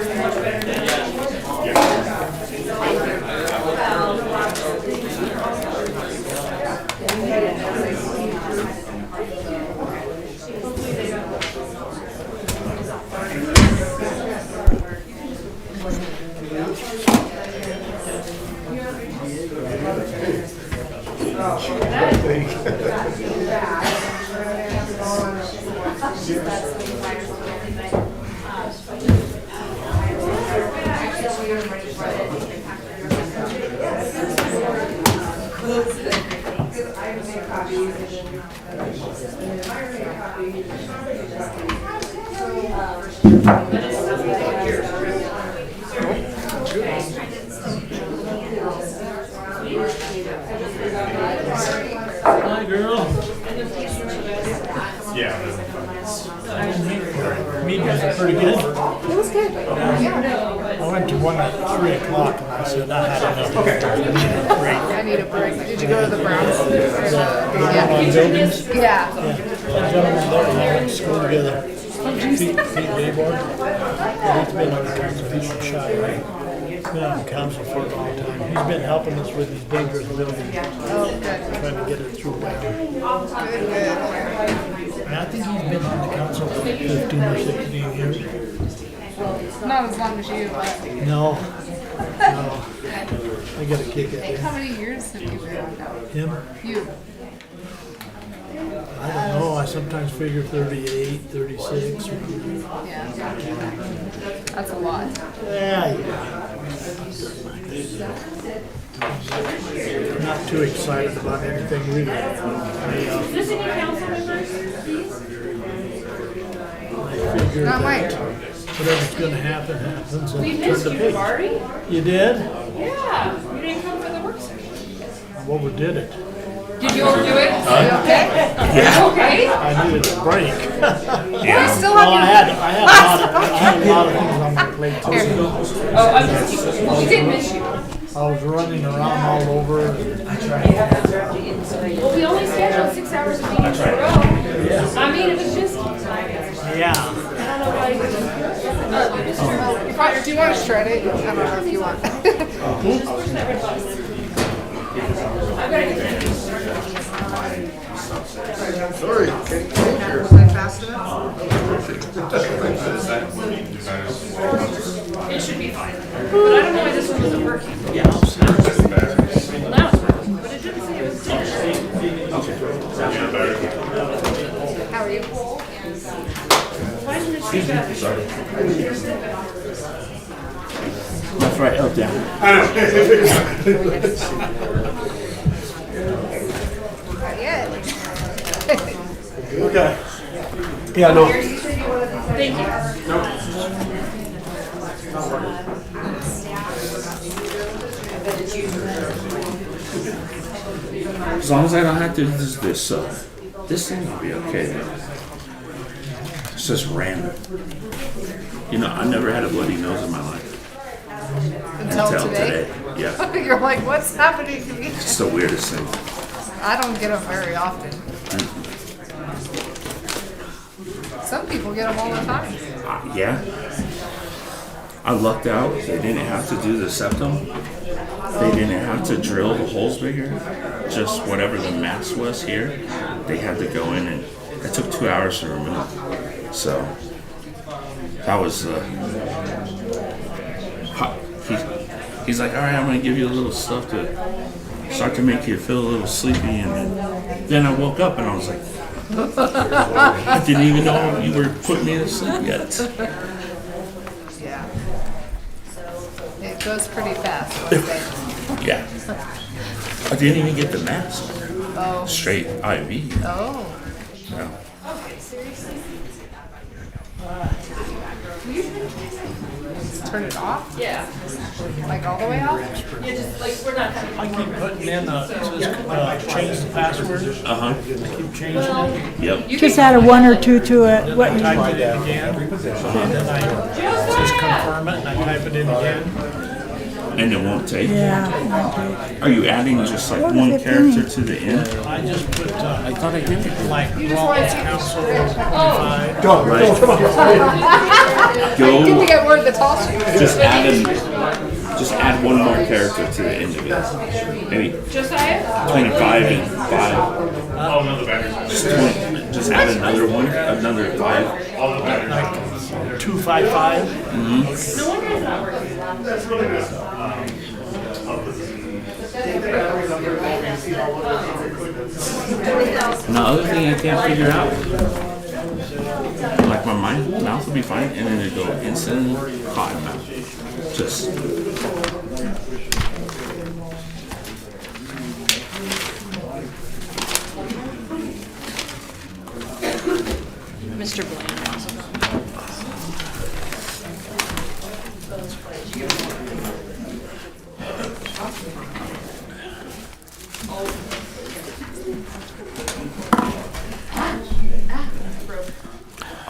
Hi, girl. Yeah. Meeting was pretty good. It was good. I went to one at 3 o'clock, and I said I had enough. Okay. I need a break. Did you go to the Browns? On buildings. Yeah. A gentleman there and I went to school together. Pete Bayboard. He's been on the Constitution shot, right? He's been on the council for a long time. He's been helping us with these dangerous buildings. Oh, good. Trying to get it through well. Good, good. And I think he's been on the council for 15 or 16 years. Not as long as you, but No. No. I got a kick at how him. many years have you been on now? Him? You? I don't know. I sometimes figure 38, 36. Yeah. That's a lot. Yeah. I'm not too excited about anything really. I figure Not that mine. whatever's gonna happen, happens. And We turn missed the you, page. Marty. You did? Yeah, you didn't come for the work session. I overdid it. Did you overdo it? Are you okay? Are you okay? I needed a break. You still Well, have I had a lot of things on my plate too. Oh, I missed you. We did miss you. I was running around all over. And Well, we only scheduled 6 hours of meetings in a row. I mean, it was just, yeah. I don't know why you you probably, do you want to shred it? I don't know if you want. Sorry, can't get here. Was I fast enough? It should be fine. But I don't know why this one wasn't working. Yeah. Well, now it's working, but it didn't say it was finished. How are you? Why didn't it say that? Left, right, up, down. Not yet. Okay. Yeah, no. Thank you. As long as I don't have to do this thing will be okay then. It's just random. You know, I never had a bloody nose in my life. Until today? Yeah. You're like, what's happening to me? It's the weirdest thing. I don't get them very often. Some people get them all the time. Yeah. I lucked out. They didn't have to do the septum. They didn't have to drill the holes bigger. Just whatever the mass was here, they had to go in, and it took 2 hours to remove. So that was he's like, all right, I'm gonna give you a little stuff to start to make you feel a little sleepy, and then I woke up and I was like, I didn't even know you were putting me to sleep yet. Yeah. It goes pretty fast one day. Yeah. I didn't even get the mask. Oh. Straight IV. Oh. Yeah. Turn it off? Yeah. Like all the way off? Yeah, just like, we're not having. I keep putting in change the password. Uh-huh. Keep changing it. Yep. Just add a 1 or 2 to it. What you Type it in again. And then I just confirm it and I type it in again. And it won't take? Yeah. Are you adding just like What one is it character doing? to the end? I just put, I thought I did it. like, just want Rawlins to see Council Right. Get Go, to get word that toss you. just add one more character to the end of it. Maybe Josiah? 25 and 5. Just add another one, another 5. 255. No wonder it's not working. And the other thing I can't figure out, like my mouth will be fine, and then it go instant cotton mouth. Just. Mr. Bland.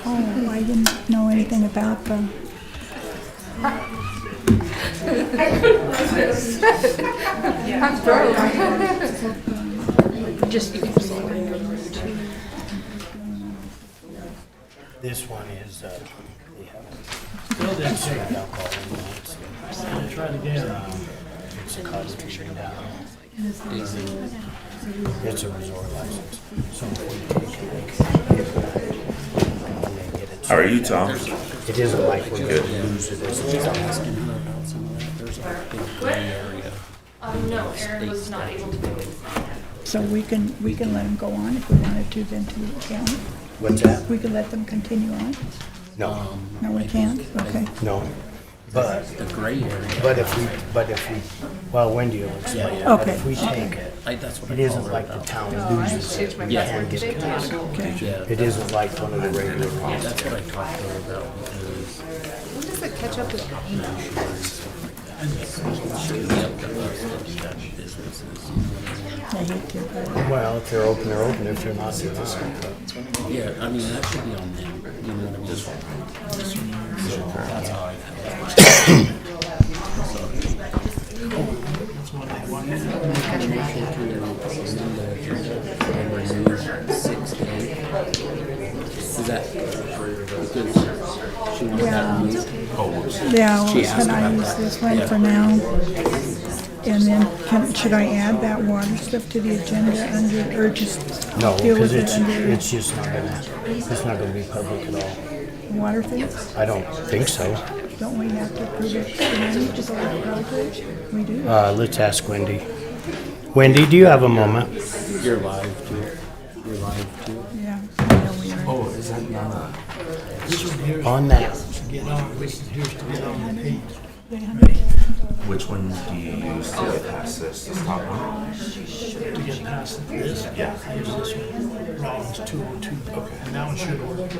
Oh, I didn't know anything about them. I'm broke. Just, This one is, they haven't Still didn't served change. alcohol in it, so Try it again. it's a cause to be down. It's a resort license. So if we take it, when they get it How are you, Tom? certified, It isn't like we're going to lose it. No, Aaron was not able to make it. So we can let them go on if we wanted to then to the county. What's that? We can let them continue on. No, No, we can't? Okay. no. But, The gray area. but if we, well, Wendy will explain it. But Okay. if we take it, That's what it isn't like the town loses it. You can't get it. Okay. It isn't like one of the regular ones. That's what I talked to her about. When does it catch up with the paint? I hate to. Well, if they're open, they're open. If they're not, they're not. Yeah, I mean, that should be on them. You know what I mean? That's how I Is that because she wants that removed? Yeah, She well, asked can I about use that. this one for now? And then should I add that water stuff to the agenda under, or just No, deal because with it under it's just not gonna be public at all. water things? I don't think so. Don't we have to approve it tonight to go with public? We do? Let's ask Wendy. Wendy, do you have a moment? You're live too. You're live too. Yeah, I know we are. Oh, is that not? On that. Get on, here's to get on the page. Which one do you use to pass this top one? To get past this, I use this one, Rawlins 202. Okay. And that one should work.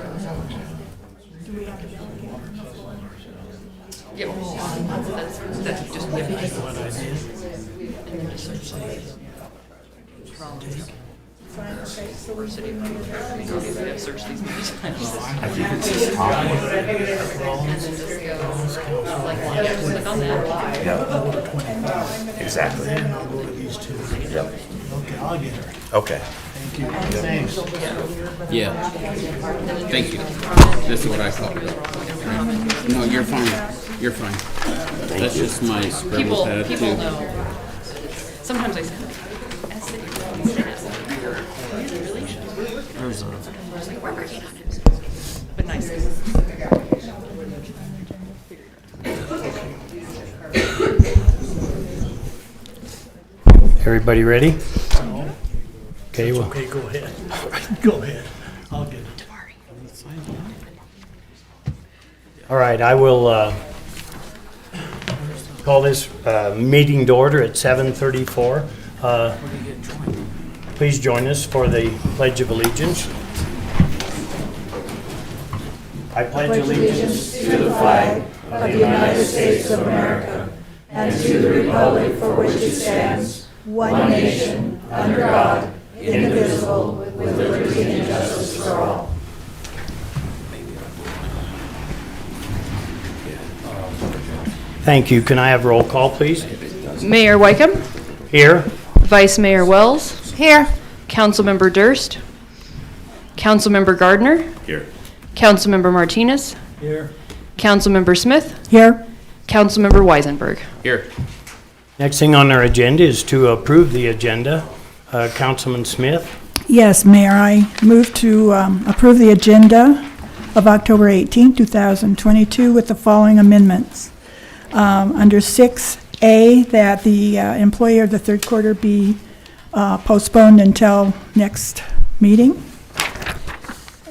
That's just What I did. search these many times. I think it's this top one. Click on that. Yep. Exactly. Then I'll go to these two. Yep. Okay, I'll get her. Okay. Thank you. Thanks. Yeah. Thank you. This is what I thought. No, you're fine. You're fine. That's just my scribble pad People too. know. Sometimes I say, as city, There's a. we're working on it. But nice. Everybody ready? Okay, well, Okay, go ahead. Go ahead. I'll get it. all right, I will call this meeting to order at 7:34. Please join us for the Pledge of Allegiance. I pledge allegiance To the flag of the United States of America and to the republic for which it stands, one nation, under God, indivisible, with liberty and justice for all. Thank you. Can I have roll call, please? Mayor Wycombe, Here. Vice Mayor Wells, Here. Councilmember Durst, Councilmember Gardner, Here. Councilmember Martinez, Here. Councilmember Smith, Here. Councilmember Weisenberg. Here. Next thing on our agenda is to approve the agenda. Councilman Smith. Yes, Mayor, I move to approve the agenda of October 18, 2022 with the following amendments. Under 6A, that the employee of the third quarter be postponed until next meeting.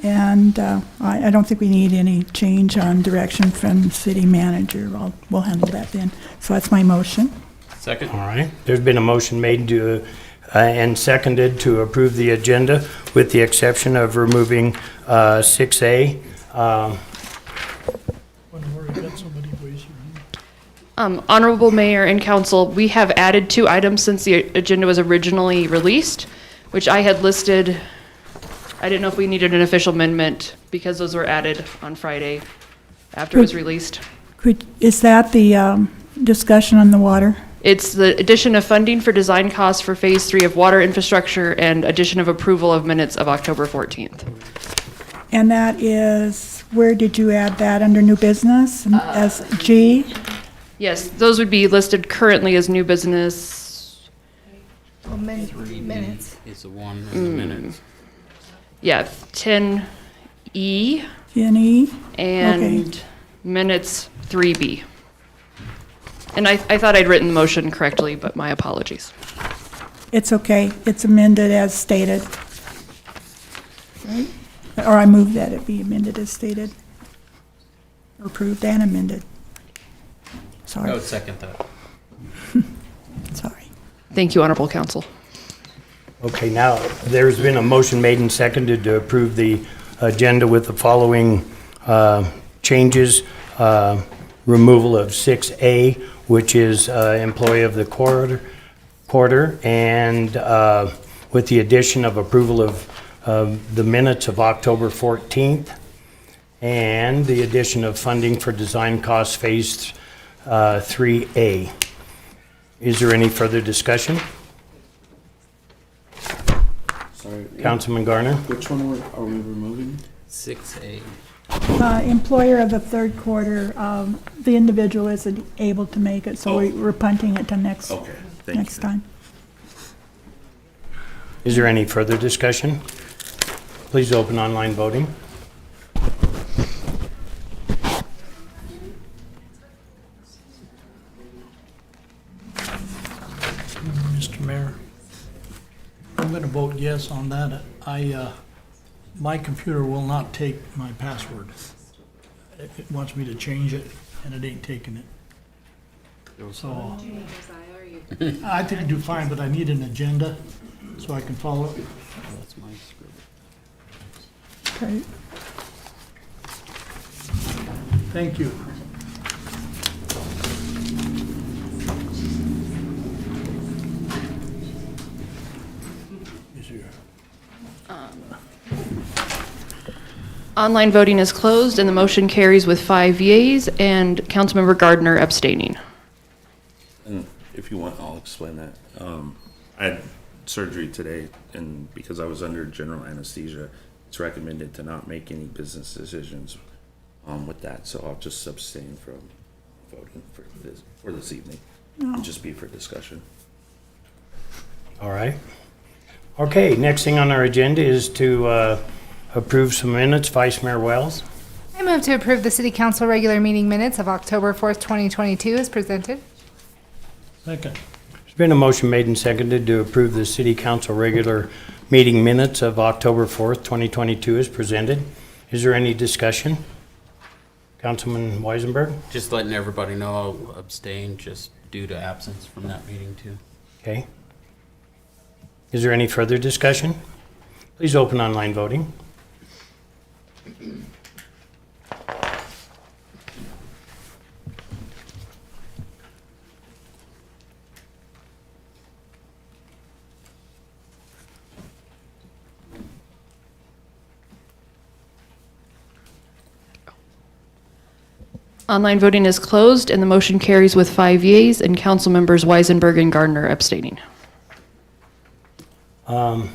And I don't think we need any change on direction from city manager. We'll handle that then. So that's my motion. Second. All right. There's been a motion made to and seconded to approve the agenda with the exception of removing 6A. Whenever you got somebody, raise your hand. Honorable Mayor and Council, we have added 2 items since the agenda was originally released, which I had listed. I didn't know if we needed an official amendment because those were added on Friday after it was released. Is that the discussion on the water? It's the addition of funding for design costs for Phase 3 of water infrastructure and addition of approval of minutes of October 14th. And that is, where did you add that, under new business as G? Yes, those would be listed currently as new business. Minutes. Is the one in the minutes. Yeah, 10E Jenny? And minutes 3B. And I thought I'd written the motion correctly, but my apologies. It's okay. It's amended as stated. Right? Or I move that it be amended as stated. Or approved and amended. I Sorry, would second that. sorry. Thank you, Honorable Council. Okay, now, there's been a motion made and seconded to approve the agenda with the following changes. Removal of 6A, which is employee of the quarter, and with the addition of approval of the minutes of October 14th, and the addition of funding for design costs phase 3A. Is there any further discussion? Sorry. Councilman Garner? Which one are we removing? 6A. Employer of the third quarter, the individual isn't able to make it, so we're punting it to next time. Is there any further discussion? Please open online voting. Mr. Mayor, I'm going to vote yes on that. My computer will not take my password. It wants me to change it, and it ain't taking it. So, I think I do fine, but I need an agenda so I can follow it. That's my script. Okay. Thank you. Online voting is closed and the motion carries with 5 yeas and Councilmember Gardner abstaining. And if you want, I'll explain that. I had surgery today, and because I was under general anesthesia, it's recommended to not make any business decisions with that. So I'll just abstain from voting for this evening. And just be for discussion. All right. Okay, next thing on our agenda is to approve some minutes. Vice Mayor Wells. I move to approve the City Council regular meeting minutes of October 4th, 2022 as presented. Second. There's been a motion made and seconded to approve the City Council regular meeting minutes of October 4th, 2022 as presented. Is there any discussion? Councilman Weisenberg? Just letting everybody know I'll abstain just due to absence from that meeting too. Okay. Is there any further discussion? Please open online voting. Online voting is closed and the motion carries with 5 yeas and Council members Weisenberg and Gardner abstaining. The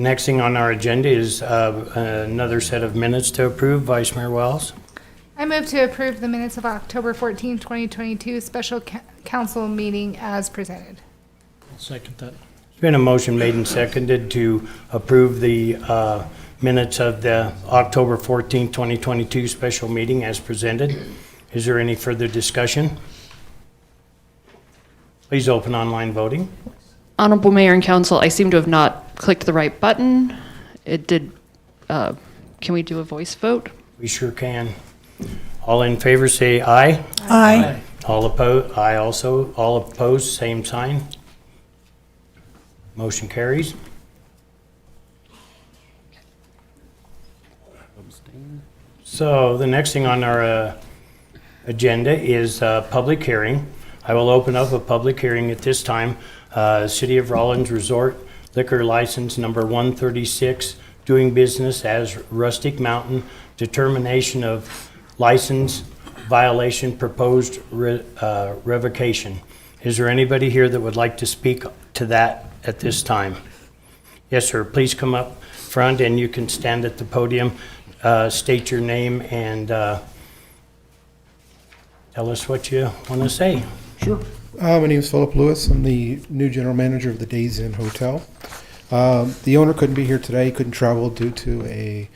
next thing on our agenda is another set of minutes to approve. Vice Mayor Wells. I move to approve the minutes of October 14th, 2022 special council meeting as presented. I'll second that. There's been a motion made and seconded to approve the minutes of the October 14th, 2022 special meeting as presented. Is there any further discussion? Please open online voting. Honorable Mayor and Council, I seem to have not clicked the right button. It did, can we do a voice vote? We sure can. All in favor say aye. Aye. All opposed, aye also. All opposed, same sign. Motion carries. So the next thing on our agenda is a public hearing. I will open up a public hearing at this time. City of Rawlins Resort Liquor License Number 136, doing business as Rustic Mountain, determination of license violation, proposed revocation. Is there anybody here that would like to speak to that at this time? Yes, sir. Please come up front and you can stand at the podium, state your name and tell us what you want to say. Sure. My name is Philip Lewis. I'm the new general manager of the Days Inn Hotel. The owner couldn't be here today, couldn't travel due to a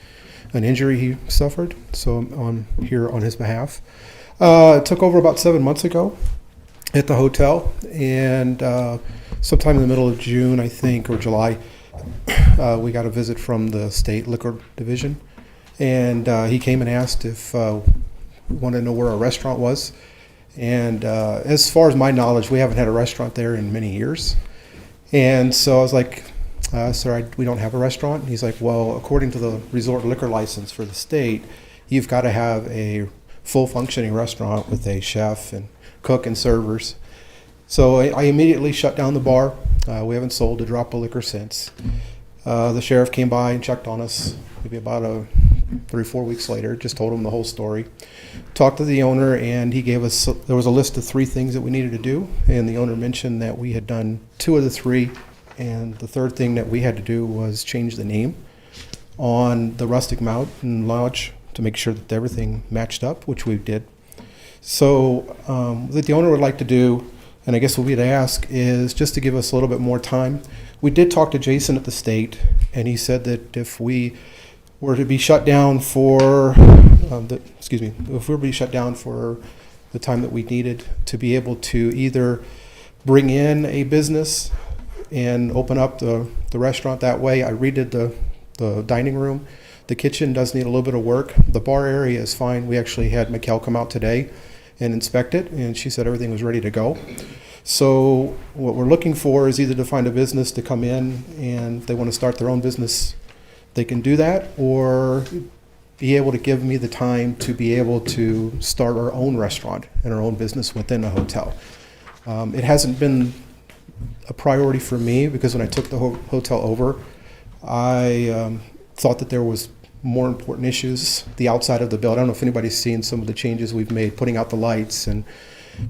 an injury he suffered. So I'm here on his behalf. It took over about 7 months ago at the hotel, and sometime in the middle of June, I think, or July, we got a visit from the state liquor division, and he came and asked if we wanted to know where our restaurant was. And as far as my knowledge, we haven't had a restaurant there in many years. And so I was like, sir, we don't have a restaurant. And he's like, well, according to the resort liquor license for the state, you've got to have a full functioning restaurant with a chef and cook and servers. So I immediately shut down the bar. We haven't sold a drop of liquor since. The sheriff came by and checked on us maybe about 3 or 4 weeks later, just told him the whole story. Talked to the owner, and he gave us, there was a list of 3 things that we needed to do, and the owner mentioned that we had done 2 of the 3, and the 3rd thing that we had to do was change the name on the Rustic Mountain Lodge to make sure that everything matched up, which we did. So what the owner would like to do, and I guess what we'd ask, is just to give us a little bit more time. We did talk to Jason at the state, and he said that if we were to be shut down for, if we were to be shut down for the time that we needed to be able to either bring in a business and open up the restaurant that way. I redid the dining room. The kitchen does need a little bit of work. The bar area is fine. We actually had Mikkel come out today and inspect it, and she said everything was ready to go. So what we're looking for is either to find a business to come in, and if they want to start their own business, they can do that, or be able to give me the time to be able to start our own restaurant and our own business within a hotel. It hasn't been a priority for me because when I took the hotel over, I thought that there was more important issues, the outside of the building. I don't know if anybody's seen some of the changes we've made, putting out the lights and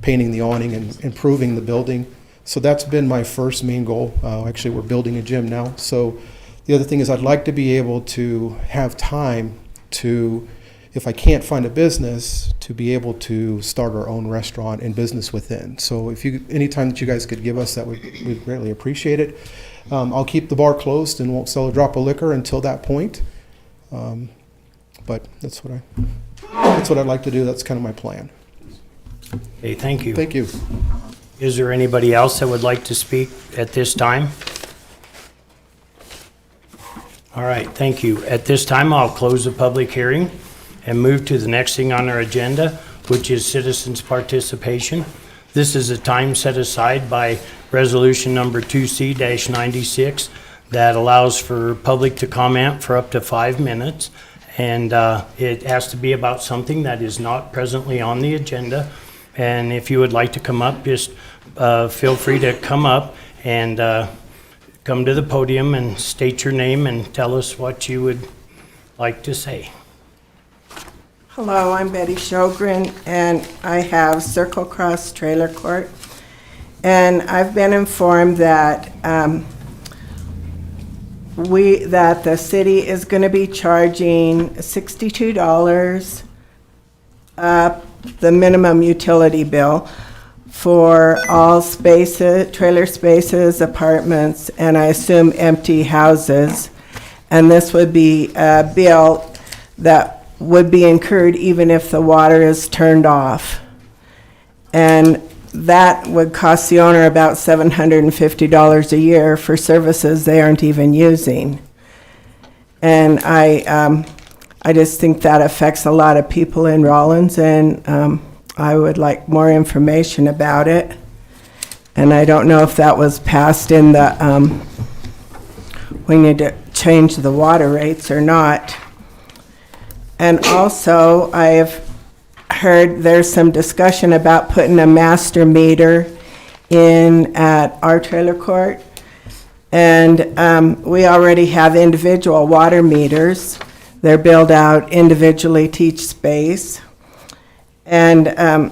painting the awning and improving the building. So that's been my first main goal. Actually, we're building a gym now. So the other thing is I'd like to be able to have time to, if I can't find a business, to be able to start our own restaurant and business within. So if you, any time that you guys could give us that, we'd greatly appreciate it. I'll keep the bar closed and won't sell a drop of liquor until that point. But that's what I'd like to do. That's kind of my plan. Okay, thank you. Thank you. Is there anybody else that would like to speak at this time? All right, thank you. At this time, I'll close the public hearing and move to the next thing on our agenda, which is citizens' participation. This is a time set aside by resolution number 2C-96 that allows for public to comment for up to 5 minutes. And it has to be about something that is not presently on the agenda. And if you would like to come up, just feel free to come up and come to the podium and state your name and tell us what you would like to say. Hello, I'm Betty Sjogren, and I have Circle Cross Trailer Court. And I've been informed that that the city is going to be charging $62 the minimum utility bill for all spaces, trailer spaces, apartments, and I assume empty houses. And this would be a bill that would be incurred even if the water is turned off. And that would cost the owner about $750 a year for services they aren't even using. And I just think that affects a lot of people in Rawlins, and I would like more information about it. And I don't know if that was passed in the, we need to change the water rates or not. And also, I've heard there's some discussion about putting a master meter in at our trailer court. And we already have individual water meters. They're billed out individually to each space. And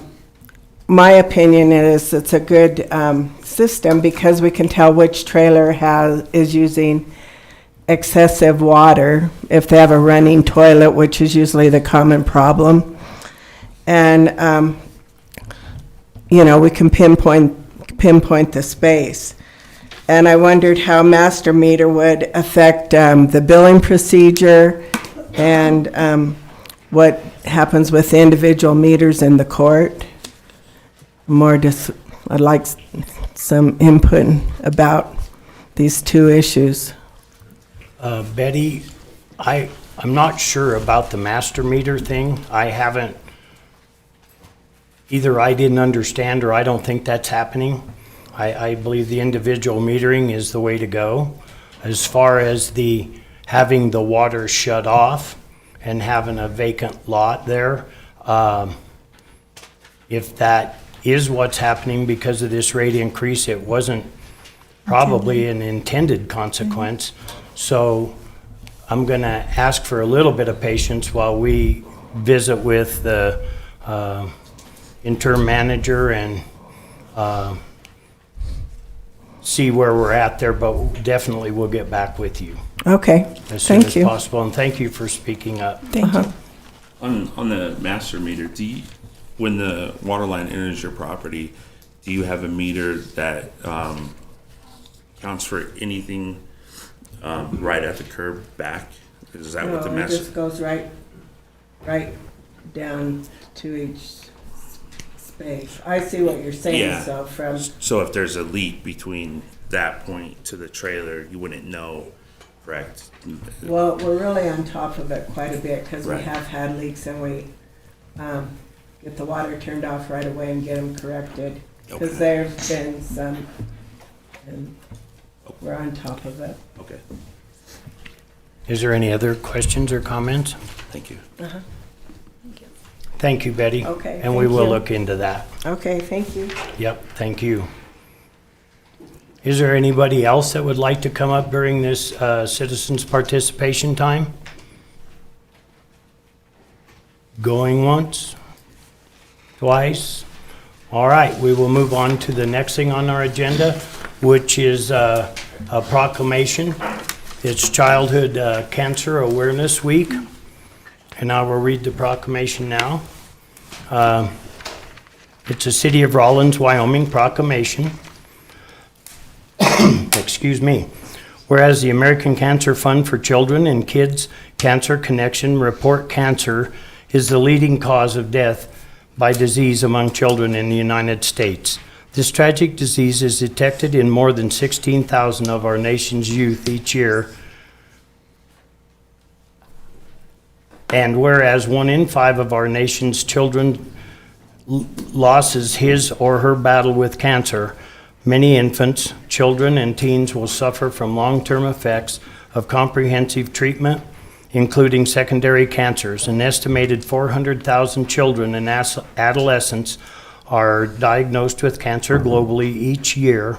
my opinion is it's a good system because we can tell which trailer is using excessive water if they have a running toilet, which is usually the common problem. And, you know, we can pinpoint the space. And I wondered how master meter would affect the billing procedure and what happens with individual meters in the court. I'd like some input about these two issues. Betty, I'm not sure about the master meter thing. Either I didn't understand or I don't think that's happening. I believe the individual metering is the way to go. As far as having the water shut off and having a vacant lot there, if that is what's happening because of this rate increase, it wasn't probably an intended consequence. So I'm going to ask for a little bit of patience while we visit with the interim manager and see where we're at there, but definitely we'll get back with you Okay, as soon thank as you. possible. And thank you for speaking up. Thank you. On the master meter, when the water line enters your property, do you have a meter that counts for anything right at the curb back? Is that what the No, it master? just goes right down to each space. I see what you're saying, Yeah. so if there's a leak between that point to the trailer, you wouldn't know, correct? well, we're really on top of it quite a bit because we Right. have had leaks and we get the water turned off right away and get them corrected. Because Okay. there's been some, and we're on top of it. Okay, Is there any other questions or comments? thank you. Thank you, Betty. Okay, And we thank will you. look into that. Okay, thank you. Yep, thank you. Is there anybody else that would like to come up during this citizens' participation time? Going once? Twice? All right, we will move on to the next thing on our agenda, which is a proclamation. It's Childhood Cancer Awareness Week, and I will read the proclamation now. It's a City of Rawlins, Wyoming proclamation. Excuse me. Whereas the American Cancer Fund for Children and Kids Cancer Connection report cancer is the leading cause of death by disease among children in the United States. This tragic disease is detected in more than 16,000 of our nation's youth each year. And whereas 1 in 5 of our nation's children loses his or her battle with cancer, many infants, children, and teens will suffer from long-term effects of comprehensive treatment, including secondary cancers. An estimated 400,000 children and adolescents are diagnosed with cancer globally each year.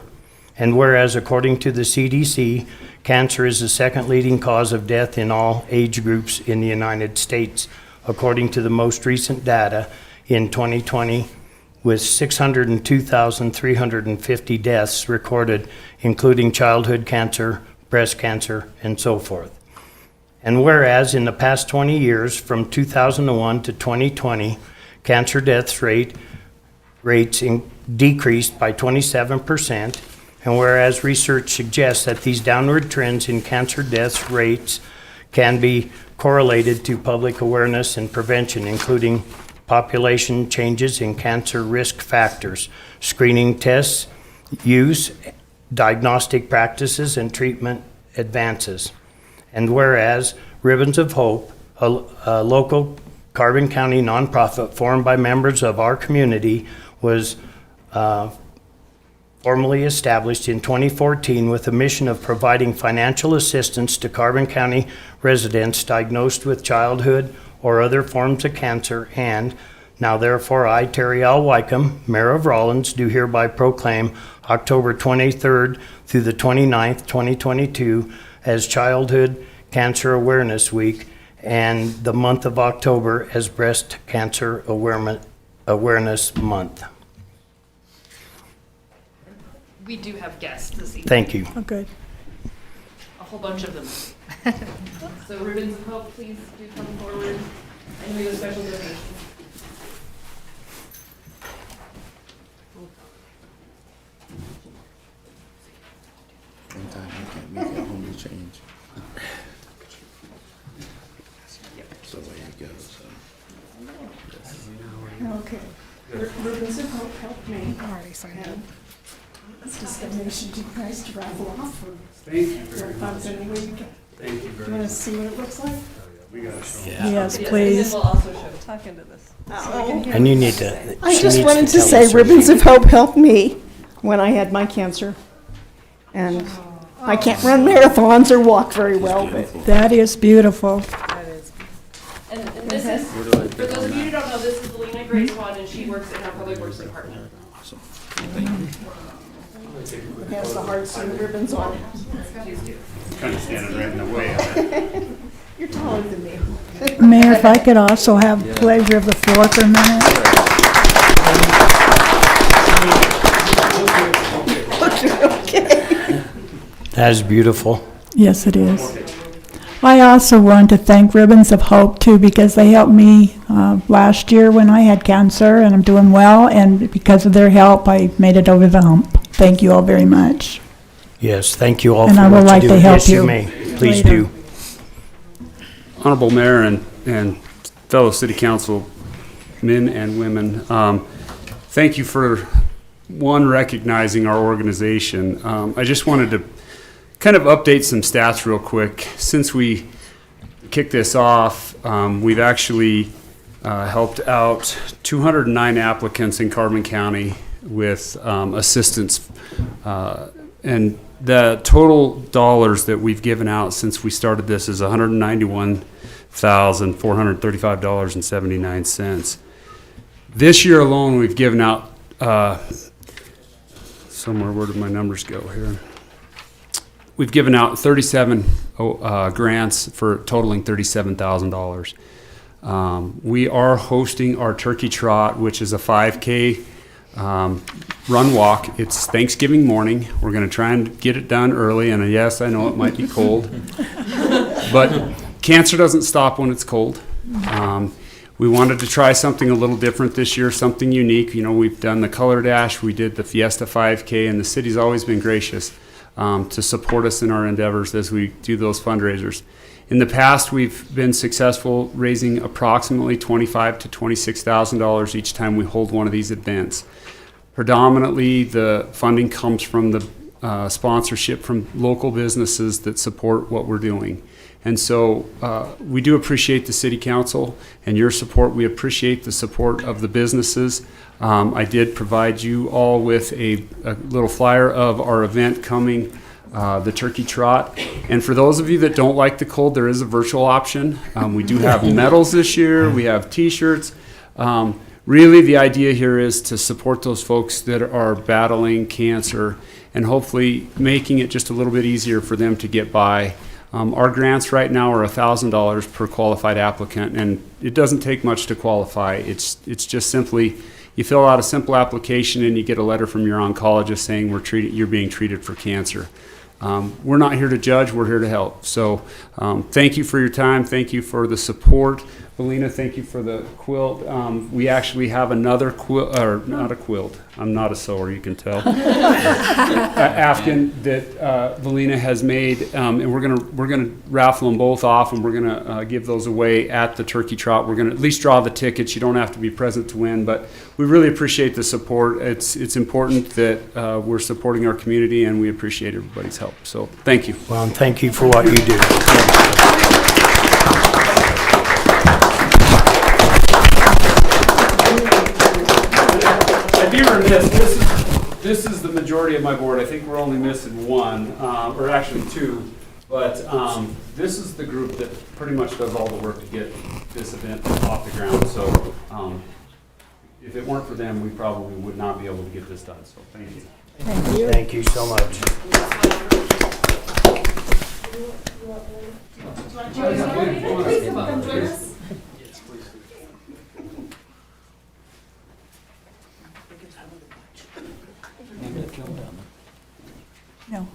And whereas, according to the CDC, cancer is the second leading cause of death in all age groups in the United States, according to the most recent data in 2020, with 602,350 deaths recorded, including childhood cancer, breast cancer, and so forth. And whereas in the past 20 years, from 2001 to 2020, cancer deaths rates decreased by 27%, and whereas research suggests that these downward trends in cancer deaths rates can be correlated to public awareness and prevention, including population changes in cancer risk factors, screening tests, use, diagnostic practices, and treatment advances. And whereas Ribbons of Hope, a local Carbon County nonprofit formed by members of our community, was formally established in 2014 with the mission of providing financial assistance to Carbon County residents diagnosed with childhood or other forms of cancer. And now therefore I, Terry L. Wycombe, Mayor of Rawlins, do hereby proclaim October 23rd through the 29th, 2022 as Childhood Cancer Awareness Week, and the month of October as Breast Cancer Awareness Month. We do have guests this evening. Thank you. Oh, good. A whole bunch of them. So Ribbons of Hope, please do come forward and read a special donation. One time you can't make a homely change. Okay. Ribbons of Hope helped me. I already signed it. It's just donation to you guys to raffle off. Thank you very much. Funds any way you can. Thank you Do you want to see what it looks like? We gotta show. Yes, please. We'll also show, talk into this. And you need to. I she just needs wanted to tell say us Ribbons her of Hope helped me when I had my cancer. And I can't run marathons or walk very well, but. That is beautiful. And this is, for those of you who don't know, this is Belina Grayswan, and she works in our Public Works Department. Awesome. It has the hearts and ribbons on it. kind of standing right in the way. You're taller than me. Mayor, if I could also have pleasure of the floor for a minute. Okay. That's beautiful. Yes, it is. I also want to thank Ribbons of Hope too, because they helped me last year when I had cancer, and I'm doing well, and because of their help, I made it over the hump. Thank you all very much. Yes, thank you all And for I what would you like do. to help Yes, you you may. Please later. do. Honorable Mayor and fellow City Council men and women, thank you for, one, recognizing our organization. I just wanted to kind of update some stats real quick. Since we kicked this off, we've actually helped out 209 applicants in Carbon County with assistance. And the total dollars that we've given out since we started this is $191,435.79. This year alone, we've given out somewhere, where did my numbers go here? We've given out 37 grants for totaling $37,000. We are hosting our Turkey Trot, which is a 5K run walk. It's Thanksgiving morning. We're going to try and get it done early, and yes, I know it might be cold, but cancer doesn't stop when it's cold. We wanted to try something a little different this year, something unique. You know, we've done the Color Dash, we did the Fiesta 5K, and the city's always been gracious to support us in our endeavors as we do those fundraisers. In the past, we've been successful raising approximately $25,000 to $26,000 each time we hold one of these events. Predominantly, the funding comes from the sponsorship from local businesses that support what we're doing. And so we do appreciate the City Council and your support. We appreciate the support of the businesses. I did provide you all with a little flyer of our event coming, the Turkey Trot. And for those of you that don't like the cold, there is a virtual option. We do have medals this year. We have T-shirts. Really, the idea here is to support those folks that are battling cancer and hopefully making it just a little bit easier for them to get by. Our grants right now are $1,000 per qualified applicant, and it doesn't take much to qualify. It's just simply you fill out a simple application and you get a letter from your oncologist saying you're being treated for cancer. We're not here to judge, we're here to help. So thank you for your time, thank you for the support. Belina, thank you for the quilt. We actually have another quilt, or not a quilt, I'm not a sewer, you can tell. Afghan that Belina has made, and we're gonna raffle them both off, and we're gonna give those away at the Turkey Trot. We're gonna at least draw the tickets. You don't have to be present to win, but we really appreciate the support. It's important that we're supporting our community, and we appreciate everybody's help. So thank you. Well, and thank you for what you do. I'd be remiss, this is the majority of my board. I think we're only missing one, or actually two. But this is the group that pretty much does all the work to get this event off the ground. So if it weren't for them, we probably would not be able to get this done. So thank you. Thank you. Thank you so much.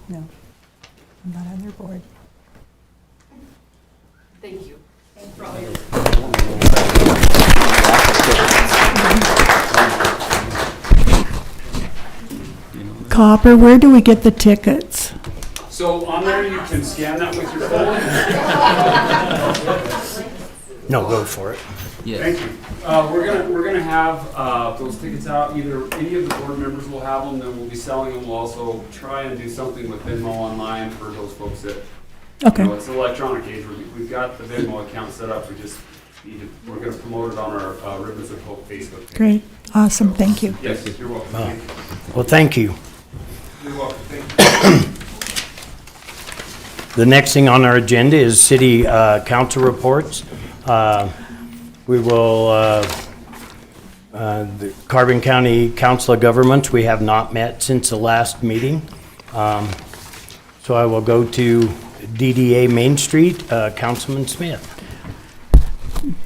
No, I'm not on their board. Thank you. Copper, where do we get the tickets? So on there, you can scan that with your phone. No, go for it. Yes. Thank you. We're gonna have those tickets out. Either any of the board members will have them, then we'll be selling them. We'll also try and do something with Venmo online for those folks that. Okay. You know, it's an electronic age. We've got the Venmo account set up. We're gonna promote it on our Ribbons of Hope Facebook page. Great, awesome, thank you. Yes, you're welcome. Thank you. Well, thank you. You're welcome. Thank you. The next thing on our agenda is city council reports. We will, the Carbon County Council of Governments, we have not met since the last meeting. So I will go to DDA Main Street, Councilman Smith.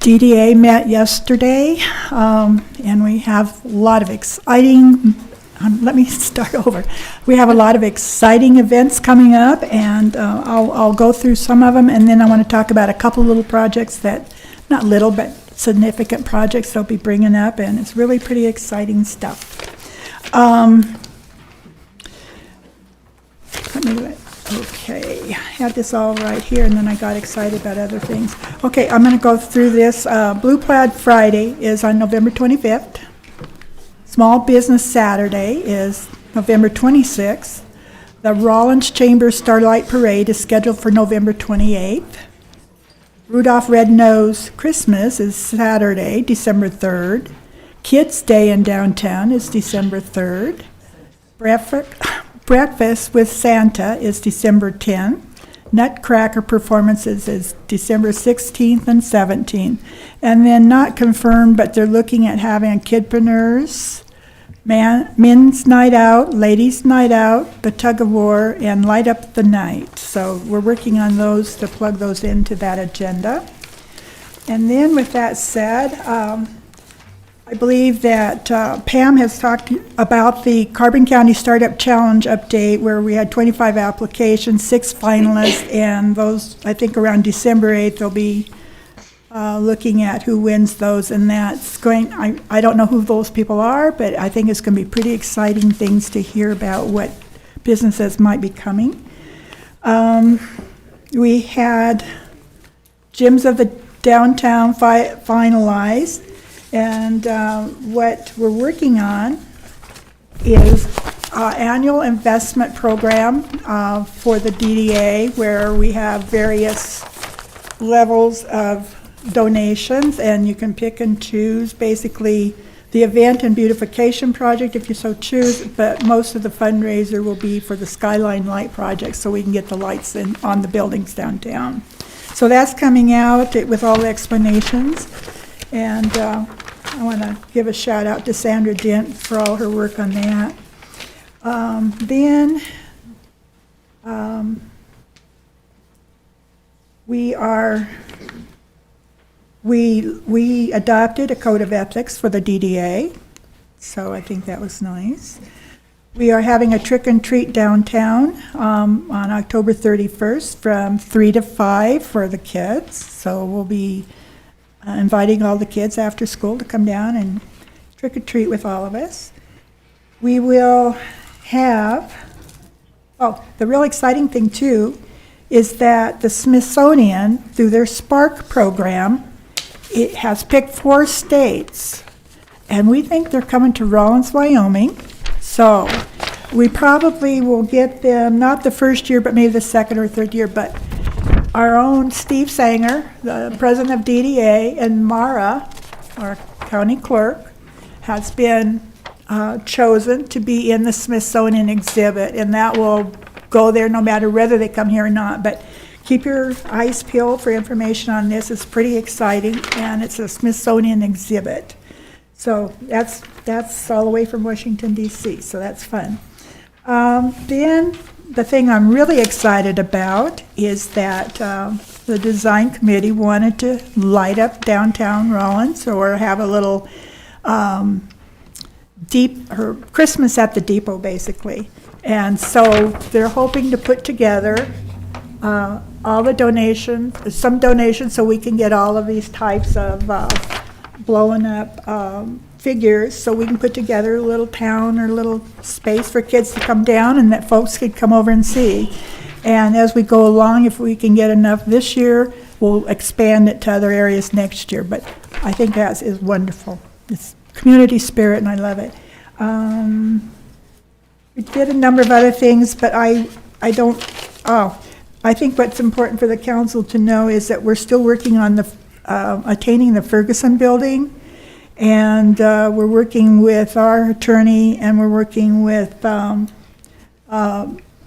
DDA met yesterday, and we have a lot of exciting, let me start over. We have a lot of exciting events coming up, and I'll go through some of them, and then I want to talk about a couple little projects that, not little, but significant projects they'll be bringing up, and it's really pretty exciting stuff. Okay, I had this all right here, and then I got excited about other things. Okay, I'm going to go through this. Blue Plaid Friday is on November 25th. Small Business Saturday is November 26th. The Rawlins Chamber Starlight Parade is scheduled for November 28th. Rudolph Red-Nosed Christmas is Saturday, December 3rd. Kids Day in downtown is December 3rd. Breakfast with Santa is December 10th. Nutcracker performances is December 16th and 17th. And then not confirmed, but they're looking at having a kidpreneurs, men's night out, ladies' night out, the tug of war, and light up the night. So we're working on those to plug those into that agenda. And then with that said, I believe that Pam has talked about the Carbon County Startup Challenge update where we had 25 applications, 6 finalists, and those, I think around December 8th, they'll be looking at who wins those, and that's going, I don't know who those people are, but I think it's going to be pretty exciting things to hear about what businesses might be coming. We had Gyms of the Downtown finalized, and what we're working on is annual investment program for the DDA, where we have various levels of donations, and you can pick and choose basically the event and beautification project if you so choose, but most of the fundraiser will be for the Skyline Light project so we can get the lights in on the buildings downtown. So that's coming out with all the explanations, and I want to give a shout out to Sandra Dent for all her work on that. We adopted a code of ethics for the DDA, so I think that was nice. We are having a trick and treat downtown on October 31st from 3 to 5 for the kids. So we'll be inviting all the kids after school to come down and trick or treat with all of us. We will have, the real exciting thing too is that the Smithsonian, through their Spark program, it has picked 4 states, and we think they're coming to Rawlins, Wyoming. So we probably will get them, not the first year, but maybe the second or third year, but our own Steve Sanger, the president of DDA, and Mara, our county clerk, has been chosen to be in the Smithsonian exhibit, and that will go there no matter whether they come here or not. But keep your eyes peeled for information on this. It's pretty exciting, and it's a Smithsonian exhibit. So that's all the way from Washington, D.C., so that's fun. Then the thing I'm really excited about is that the design committee wanted to light up downtown Rawlins, or have a little Christmas at the Depot, basically. And so they're hoping to put together all the donations, some donations, so we can get all of these types of blowing up figures, so we can put together a little town or a little space for kids to come down and that folks could come over and see. And as we go along, if we can get enough this year, we'll expand it to other areas next year. But I think that is wonderful. It's community spirit, and I love it. We did a number of other things, but I think what's important for the council to know is that we're still working on the attaining the Ferguson building, and we're working with our attorney, and we're working with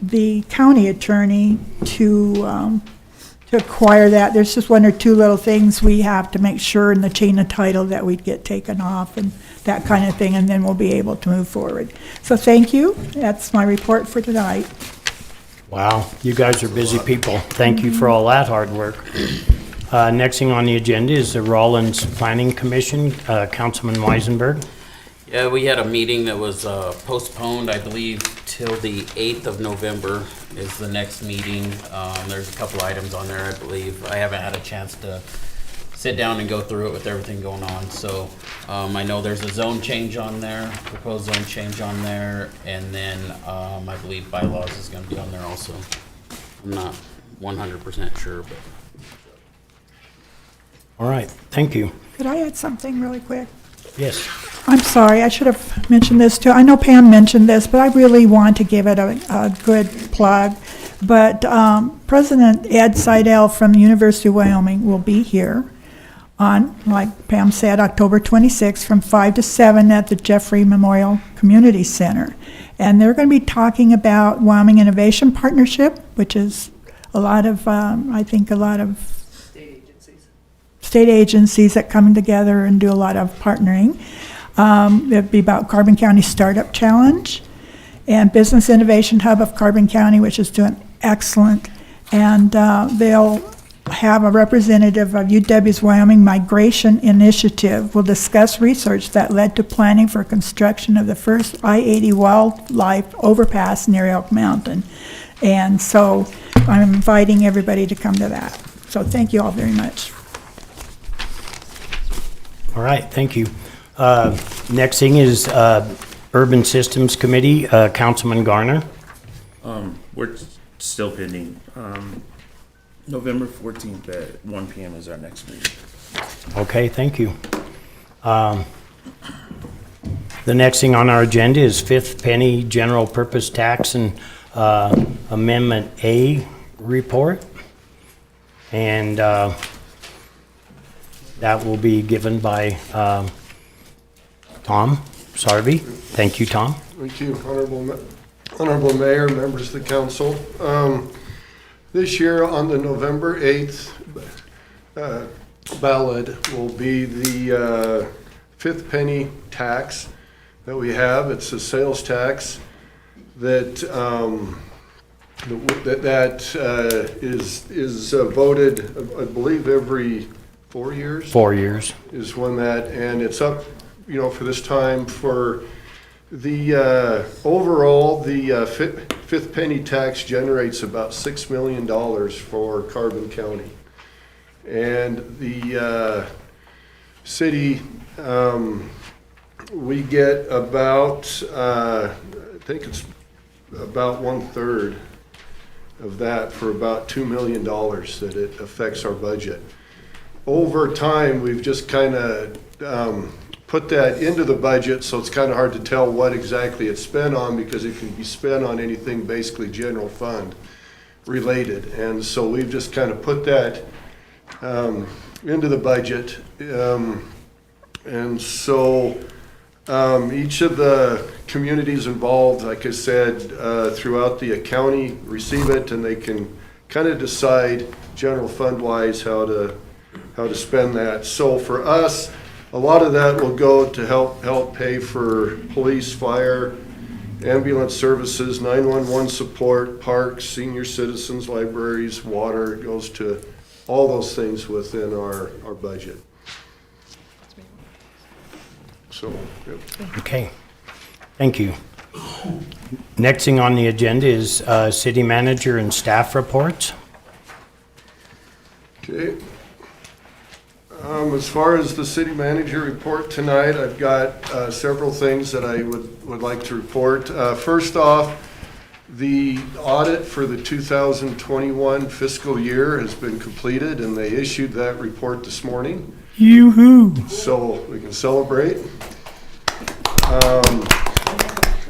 the county attorney to acquire that. There's just one or two little things we have to make sure in the chain of title that we'd get taken off and that kind of thing, and then we'll be able to move forward. So thank you. That's my report for tonight. Wow, you guys are busy people. Thank you for all that hard work. Next thing on the agenda is the Rawlins Planning Commission, Councilman Weisenberg. Yeah, we had a meeting that was postponed, I believe, till the 8th of November is the next meeting. There's a couple items on there, I believe. I haven't had a chance to sit down and go through it with everything going on. So I know there's a zone change on there, proposed zone change on there, and then I believe bylaws is going to be on there also. I'm not 100% sure, but. All right, thank you. Could I add something really quick? Yes. I'm sorry, I should have mentioned this too. I know Pam mentioned this, but I really want to give it a good plug. But President Ed Seidel from the University of Wyoming will be here on, like Pam said, October 26th from 5 to 7 at the Jeffrey Memorial Community Center. And they're going to be talking about Wyoming Innovation Partnership, which is a lot of, I think a lot of state agencies that come together and do a lot of partnering. It'd be about Carbon County Startup Challenge and Business Innovation Hub of Carbon County, which is doing excellent. And they'll have a representative of UW's Wyoming Migration Initiative will discuss research that led to planning for construction of the first I-80 wildlife overpass near Elk Mountain. And so I'm inviting everybody to come to that. So thank you all very much. All right, thank you. Next thing is Urban Systems Committee, Councilman Garner. We're still pending. November 14th at 1 p.m. is our next meeting. Okay, thank you. The next thing on our agenda is Fifth Penny General Purpose Tax and Amendment A report. And that will be given by Tom Sarvey. Thank you, Tom. Thank you, Honorable Mayor, members of the council. This year on the November 8th ballot will be the fifth penny tax that we have. It's a sales tax that is voted, I believe, every 4 years. 4 years. Is when that, and it's up, for this time for the overall, the fifth penny tax generates about $6 million for Carbon County. And the city, we get about, I think it's about 1/3 of that for about $2 million that it affects our budget. Over time, we've just kind of put that into the budget, so it's kind of hard to tell what exactly it's spent on because it can be spent on anything basically general fund related. And so we've just kind of put that into the budget. And so each of the communities involved, like I said, throughout the county receive it, and they can kind of decide general fund wise how to spend that. So for us, a lot of that will go to help pay for police, fire, ambulance services, 911 support, parks, senior citizens, libraries, water. It goes to all those things within our budget. So, yep. Okay, thank you. Next thing on the agenda is city manager and staff reports. Okay. As far as the city manager report tonight, I've got several things that I would like to report. First off, the audit for the 2021 fiscal year has been completed, and they issued that report this morning. Yoo-hoo. So we can celebrate.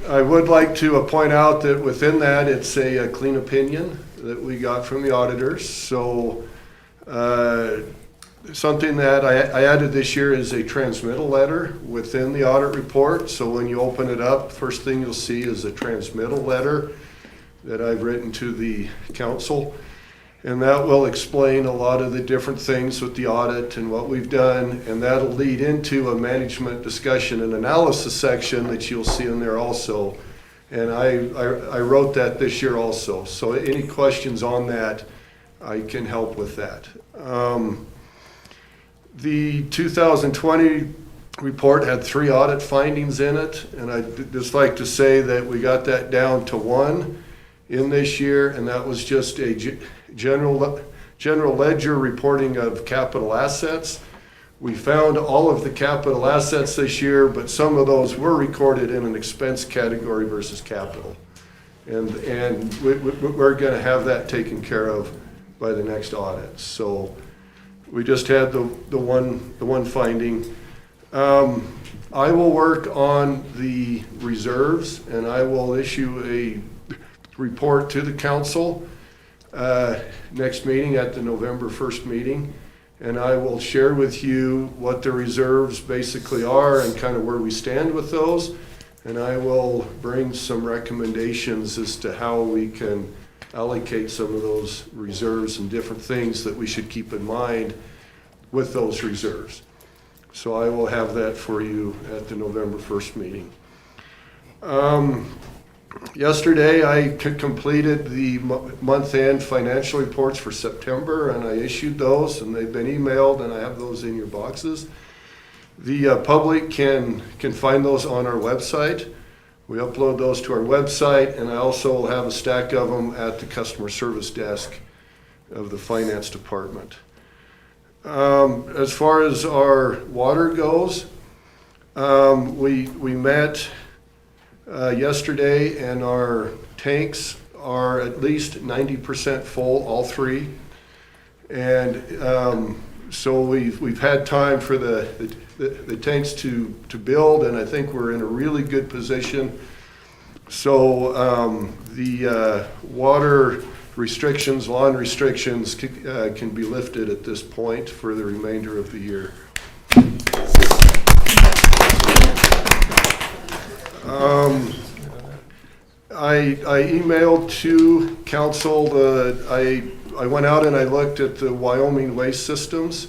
I would like to point out that within that, it's a clean opinion that we got from the auditors. So something that I added this year is a transmittal letter within the audit report. So when you open it up, first thing you'll see is a transmittal letter that I've written to the council. And that will explain a lot of the different things with the audit and what we've done. And that'll lead into a management discussion and analysis section that you'll see in there also. And I wrote that this year also. So any questions on that, I can help with that. The 2020 report had 3 audit findings in it. And I'd just like to say that we got that down to 1 in this year. And that was just a general ledger reporting of capital assets. We found all of the capital assets this year, but some of those were recorded in an expense category versus capital. And we're going to have that taken care of by the next audit. So we just had the one finding. I will work on the reserves, and I will issue a report to the council next meeting at the November 1st meeting, and I will share with you what the reserves basically are and kind of where we stand with those, and I will bring some recommendations as to how we can allocate some of those reserves and different things that we should keep in mind with those reserves. So I will have that for you at the November 1st meeting. Yesterday, I completed the month-end financial reports for September, and I issued those, and they've been emailed, and I have those in your boxes. The public can find those on our website. We upload those to our website, and I also will have a stack of them at the customer service desk of the finance department. As far as our water goes, we met yesterday, and our tanks are at least 90% full, all 3. And so we've had time for the tanks to build, and I think we're in a really good position. So the water restrictions, lawn restrictions can be lifted at this point for the remainder of the year. I emailed to council, I went out and I looked at the Wyoming waste systems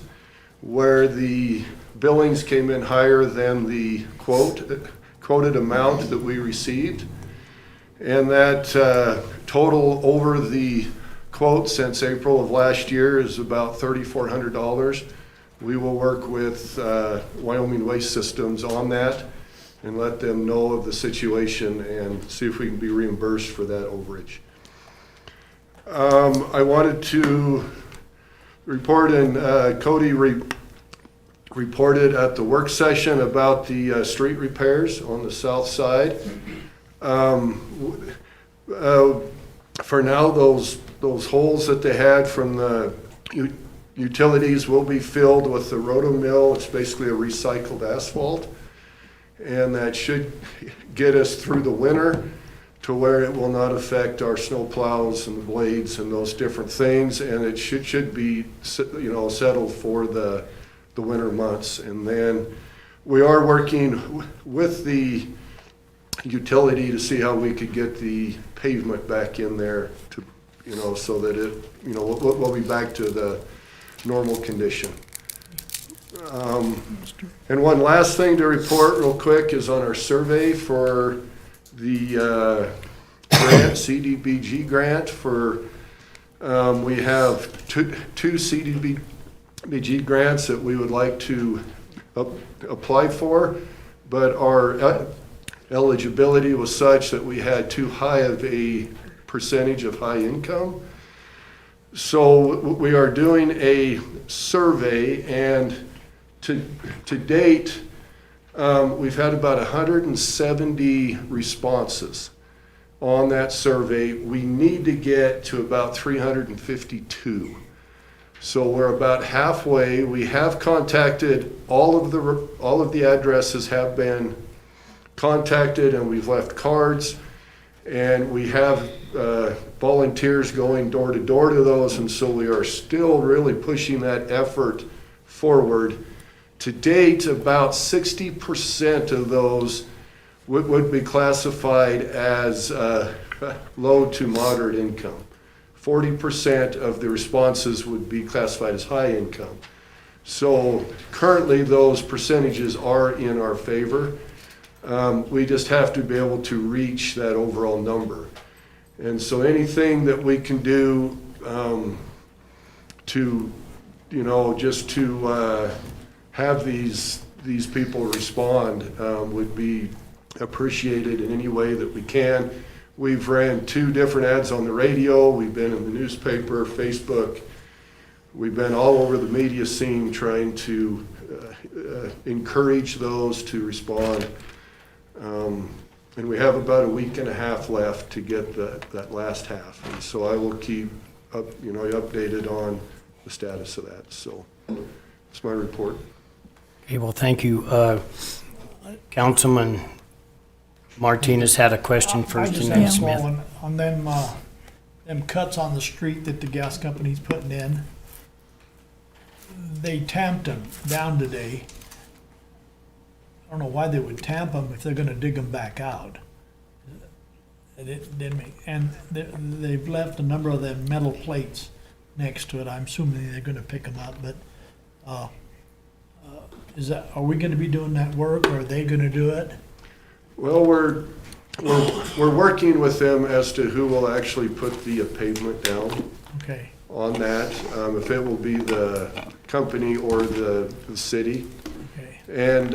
where the billings came in higher than the quoted amount that we received. And that total over the quote since April of last year is about $3,400. We will work with Wyoming Waste Systems on that and let them know of the situation and see if we can be reimbursed for that overage. I wanted to report, and Cody reported at the work session about the street repairs on the south side. For now, those holes that they had from the utilities will be filled with the rotomill. It's basically a recycled asphalt, and that should get us through the winter to where it will not affect our snow plows and the blades and those different things, and it should be settled for the winter months. And then we are working with the utility to see how we could get the pavement back in there to, so that it, we'll be back to the normal condition. And one last thing to report real quick is on our survey for the grant, CDBG grant for, we have two CDBG grants that we would like to apply for, but our eligibility was such that we had too high of a percentage of high income. So we are doing a survey, and to date, we've had about 170 responses on that survey. We need to get to about 352. So we're about halfway. We have contacted all of the addresses have been contacted, and we've left cards, and we have volunteers going door to door to those, and so we are still really pushing that effort forward. To date, about 60% of those would be classified as low to moderate income. 40% of the responses would be classified as high income. So currently those percentages are in our favor. We just have to be able to reach that overall number. And so anything that we can do to, just to have these people respond would be appreciated in any way that we can. We've ran 2 different ads on the radio. We've been in the newspaper, Facebook. We've been all over the media scene trying to encourage those to respond. And we have about a week and a half left to get that last half. And so I will keep you updated on the status of that. So that's my report. Okay, well, thank you. Councilman Martinez had a question I first, just and then have a small Smith. one on them cuts on the street that the gas company's putting in. They tamped them down today. I don't know why they would tamp them if they're gonna dig them back out. It didn't make, and they've left a number of them metal plates next to it. I'm assuming they're gonna pick them up, but, are we gonna be doing that work, or are they gonna do it? Well, we're working with them as to who will actually put the pavement down. Okay. On that, if it will be the company or the city. Okay. And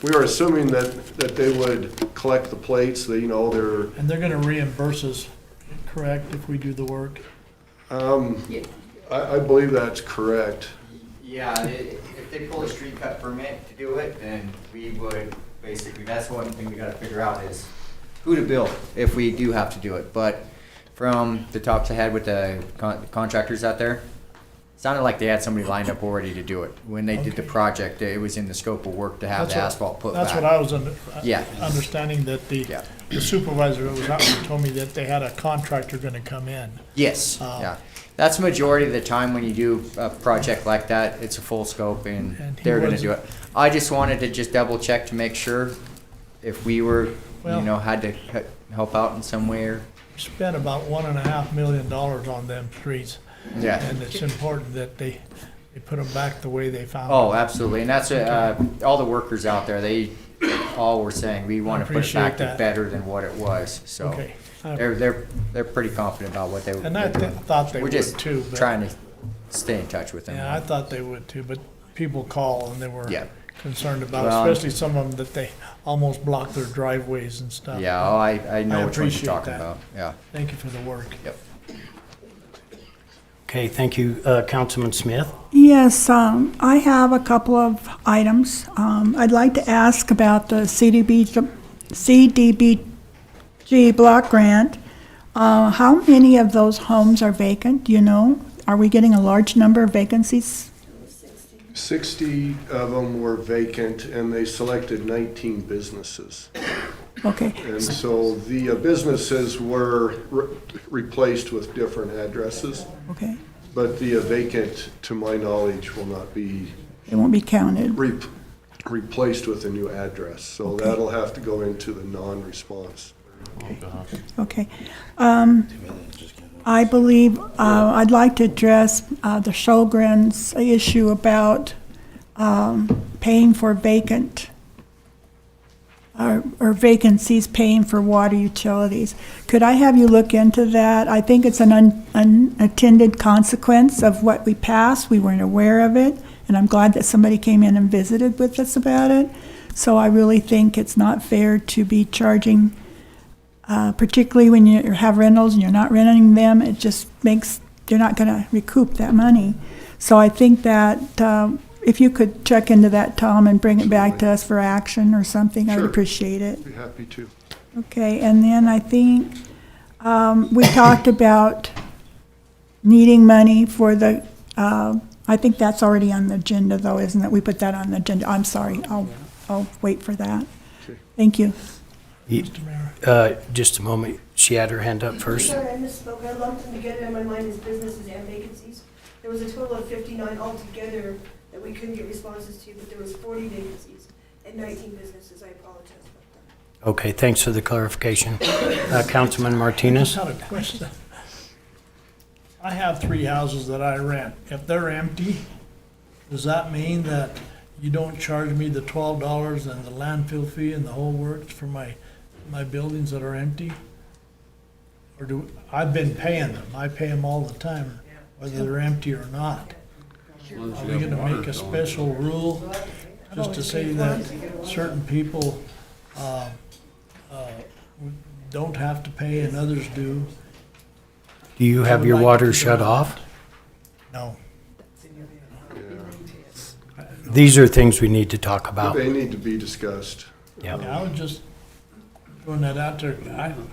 we are assuming that they would collect the plates, they're. And they're gonna reimburse us, correct, if we do the work? I believe that's correct. Yeah, if they pull a street cut permit to do it, then we would, basically, that's one thing we gotta figure out is who to bill if we do have to do it. But from the talks I had with the contractors out there, it sounded like they had somebody lined up already to do it. When they did the project, it was in the scope of work to have the asphalt put back. That's what I was Yeah. understanding, that the supervisor that was out there told me that they had a contractor gonna come in. Yes, yeah. That's the majority of the time when you do a project like that, it's a full scope and And he they're gonna wasn't- do it. I just wanted to just double check to make sure if we were, Well- had to help out in some way or. Spent about $1.5 million on them streets. Yeah. And it's important that they put them back the way they found them. Oh, absolutely, and that's, all the workers out there, they all were saying, we wanna put it back appreciate to that. better than what it was, so. Okay. They're pretty confident about what they were. And I thought they We're would just too, but- trying to stay in touch with them. Yeah, I thought they would too, but people call and they were Yeah. concerned about, Well, especially some of them that they almost block their driveways and stuff. Yeah, I know which ones appreciate you're talking that. about, yeah. Thank you for the work. Yep. Okay, thank you, Councilman Smith. Yes, I have a couple of items. I'd like to ask about the CDBG block grant. How many of those homes are vacant, do you know? Are we getting a large number of vacancies? 60 of them were vacant, and they selected 19 businesses. Okay. And so the businesses were replaced with different addresses. Okay. But the vacant, to my knowledge, will not be It won't be counted. replaced with a new address. So Okay. that'll have to go into the non-response. Okay. I believe, I'd like to address the Sjogren's issue about paying for vacant, or vacancies paying for water utilities. Could I have you look into that? I think it's an unintended consequence of what we passed. We weren't aware of it, and I'm glad that somebody came in and visited with us about it. So I really think it's not fair to be charging, particularly when you have rentals and you're not renting them. It just makes, you're not going to recoup that money. So I think that if you could check into that, Tom, and bring it back to us for action or something, I would Sure. appreciate it. Be happy to. Okay, and then I think we talked about needing money for the, I think that's already on the agenda though, isn't it? We put that on the agenda. I'm sorry. I'll wait for that. Thank you. Just a moment. She had her hand up first. Sorry, I misspoke. I lumped them together in my mind as businesses and vacancies. There was a total of 59 altogether that we couldn't get responses to, but there was 40 vacancies and 19 businesses. I apologize about that. Okay, thanks for the clarification. Councilman Martinez? I just had a question. I have 3 houses that I rent. If they're empty, does that mean that you don't charge me the $12 and the landfill fee and the whole works for my buildings that are empty? Or I've been paying them. I pay them all the time, whether they're empty or not. Are we gonna make a special rule just to say that certain people don't have to pay and others do? Do you have your water shut off? No. These are things we need to talk about. They need to be discussed. Yeah. I was just throwing that out there.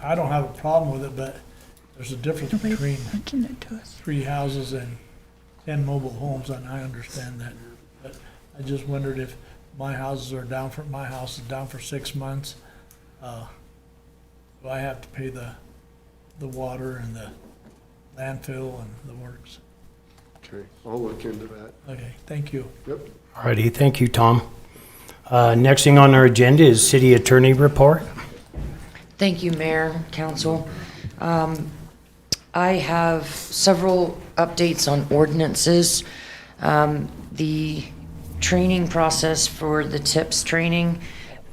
I don't have a problem with it, but there's a difference between 3 houses and 10 mobile homes, and I understand that. But I just wondered if my house is down for 6 months, do I have to pay the water and the landfill and the works? Okay, I'll look into that. Okay, thank you. Yep. Alrighty, thank you, Tom. Next thing on our agenda is city attorney report. Thank you, Mayor, Council. I have several updates on ordinances. The training process for the TIPS training,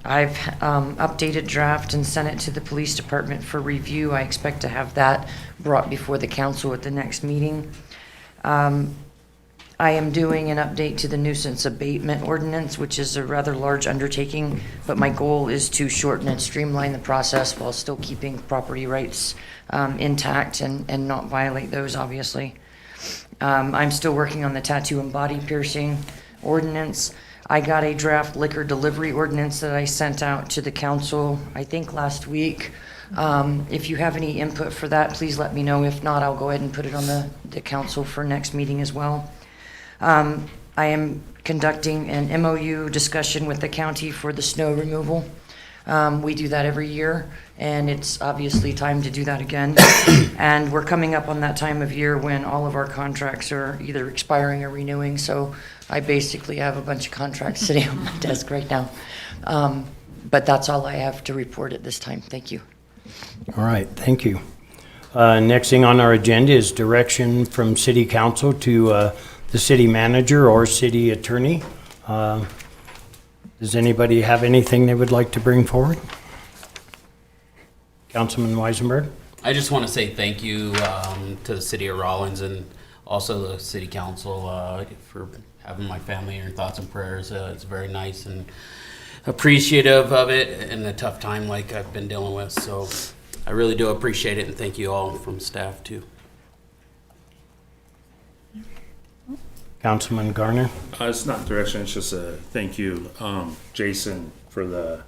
I've updated draft and sent it to the police department for review. I expect to have that brought before the council at the next meeting. I am doing an update to the nuisance abatement ordinance, which is a rather large undertaking, but my goal is to shorten and streamline the process while still keeping property rights intact and not violate those, obviously. I'm still working on the tattoo and body piercing ordinance. I got a draft liquor delivery ordinance that I sent out to the council, I think last week. If you have any input for that, please let me know. If not, I'll go ahead and put it on the council for next meeting as well. I am conducting an MOU discussion with the county for the snow removal. We do that every year, and it's obviously time to do that again. And we're coming up on that time of year when all of our contracts are either expiring or renewing, so I basically have a bunch of contracts sitting on my desk right now. But that's all I have to report at this time. Thank you. All right, thank you. Next thing on our agenda is direction from city council to the city manager or city attorney. Does anybody have anything they would like to bring forward? Councilman Weisenberg? I just want to say thank you to the city of Rawlins and also the city council for having my family in your thoughts and prayers. It's very nice and appreciative of it in a tough time like I've been dealing with. So I really do appreciate it, and thank you all from staff too. Councilman Garner? It's not direction, it's just a thank you, Jason, for the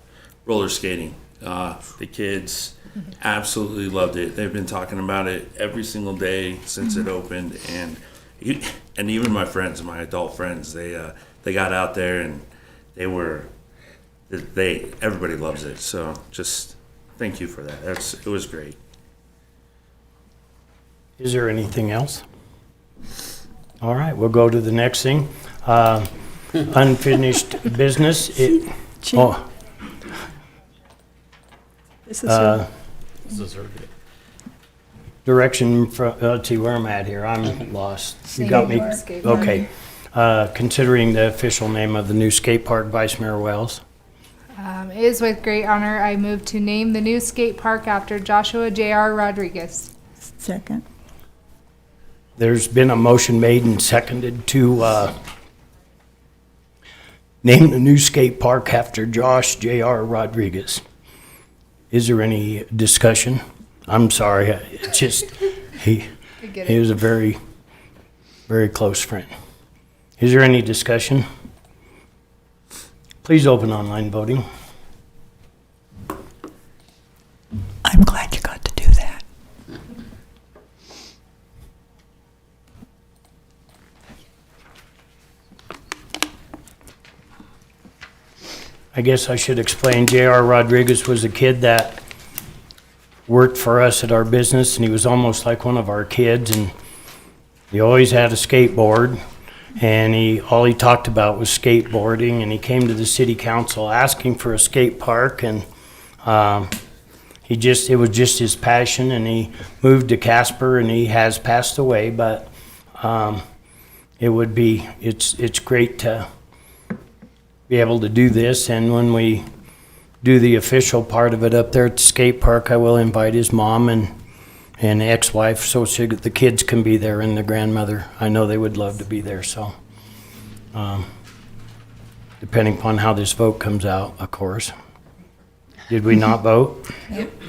roller skating. The kids absolutely loved it. They've been talking about it every single day since it opened, and even my friends, my adult friends, they got out there and everybody loves it. So just thank you for that. It was great. Is there anything else? All right, we'll go to the next thing. Unfinished business. This is Direction from, let's see where I'm at here. I'm lost. You got me? Skate park. Okay. Considering the official name of the new skate park, Vice Mayor Wells. It is with great honor I move to name the new skate park after Joshua J.R. Rodriguez. Second. There's been a motion made and seconded to name the new skate park after Josh J.R. Rodriguez. Is there any discussion? I'm sorry, it's just, he was a very, very close friend. Is there any discussion? Please open online voting. I'm glad you got to do that. I guess I should explain, J.R. Rodriguez was a kid that worked for us at our business, and he was almost like one of our kids, and he always had a skateboard, and all he talked about was skateboarding, and he came to the city council asking for a skate park, and it was just his passion, and he moved to Casper, and he has passed away, but it's great to be able to do this, and when we do the official part of it up there at the skate park, I will invite his mom and ex-wife so the kids can be there, and the grandmother. I know they would love to be there, so depending upon how this vote comes out, of course. Did we not vote?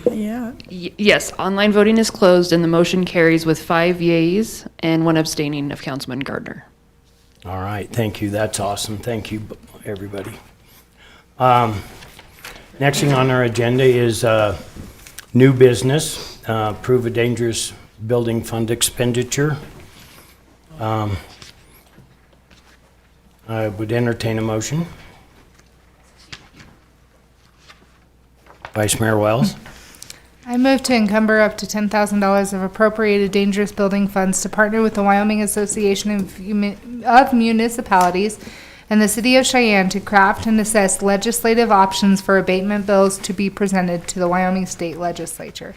Yeah. Yes, online voting is closed and the motion carries with 5 yeas and 1 abstaining of Councilman Gardner. All right, thank you. That's awesome. Thank you, everybody. Next thing on our agenda is new business, approve a dangerous building fund expenditure. I would entertain a motion. Vice Mayor Wells. I move to encumber up to $10,000 of appropriated dangerous building funds to partner with the Wyoming Association of Municipalities and the City of Cheyenne to craft and assess legislative options for abatement bills to be presented to the Wyoming State Legislature.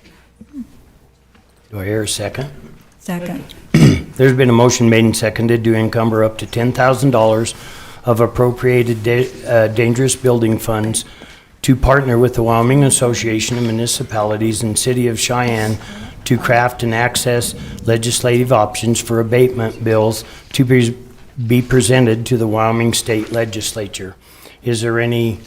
Do I hear a second? Second. There's been a motion made and seconded to encumber up to $10,000 of appropriated dangerous building funds to partner with the Wyoming Association of Municipalities and City of Cheyenne to craft and access legislative options for abatement bills to be presented to the Wyoming State Legislature. Is there any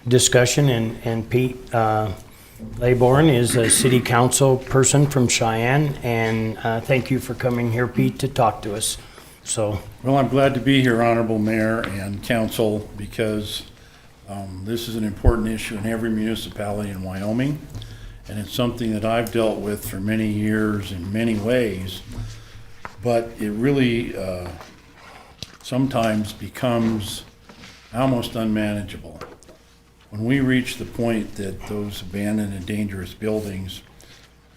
discussion? And Pete Laybourne is a city council person from Cheyenne, and thank you for coming here, Pete, to talk to us. Well, I'm glad to be here, Honorable Mayor and Council, because this is an important issue in every municipality in Wyoming, and it's something that I've dealt with for many years in many ways, but it really sometimes becomes almost unmanageable. When we reach the point that those abandoned and dangerous buildings,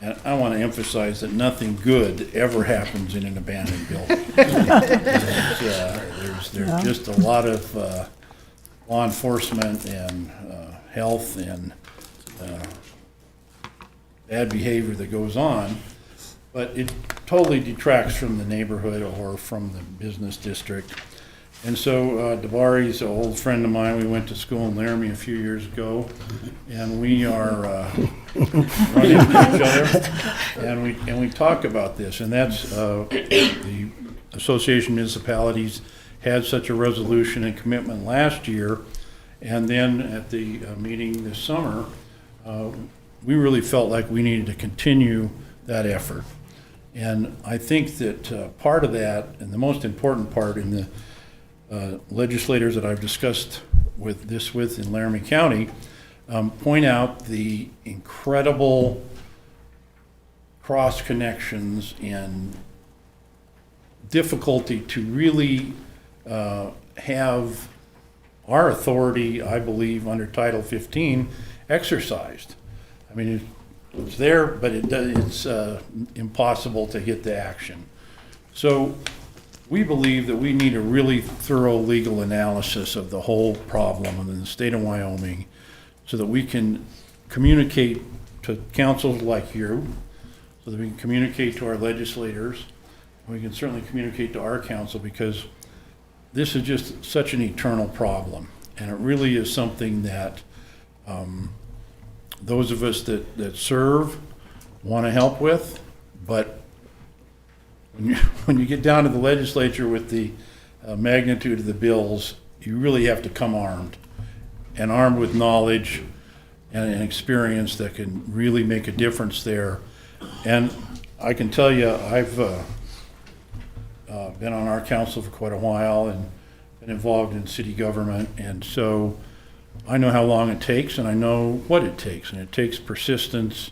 and I want to emphasize that nothing good ever happens in an abandoned building. There's just a lot of law enforcement and health and bad behavior that goes on, but it totally detracts from the neighborhood or from the business district. And so DeBari's an old friend of mine. We went to school in Laramie a few years ago, and we are running into each other, and we talk about this. And that's the Association of Municipalities had such a resolution and commitment last year, and then at the meeting this summer, we really felt like we needed to continue that effort. And I think that part of that, and the most important part in the legislators that I've discussed with in Laramie County, point out the incredible cross connections and difficulty to really have our authority, I believe, under Title 15 exercised. I mean, it's there, but it's impossible to get the action. So we believe that we need a really thorough legal analysis of the whole problem in the state of Wyoming so that we can communicate to councils like you, so that we can communicate to our legislators, and we can certainly communicate to our council, because this is just such an eternal problem. And it really is something that those of us that serve want to help with, but when you get down to the legislature with the magnitude of the bills, you really have to come armed, and armed with knowledge and experience that can really make a difference there. And I can tell you, I've been on our council for quite a while and been involved in city government, and so I know how long it takes, and I know what it takes, and it takes persistence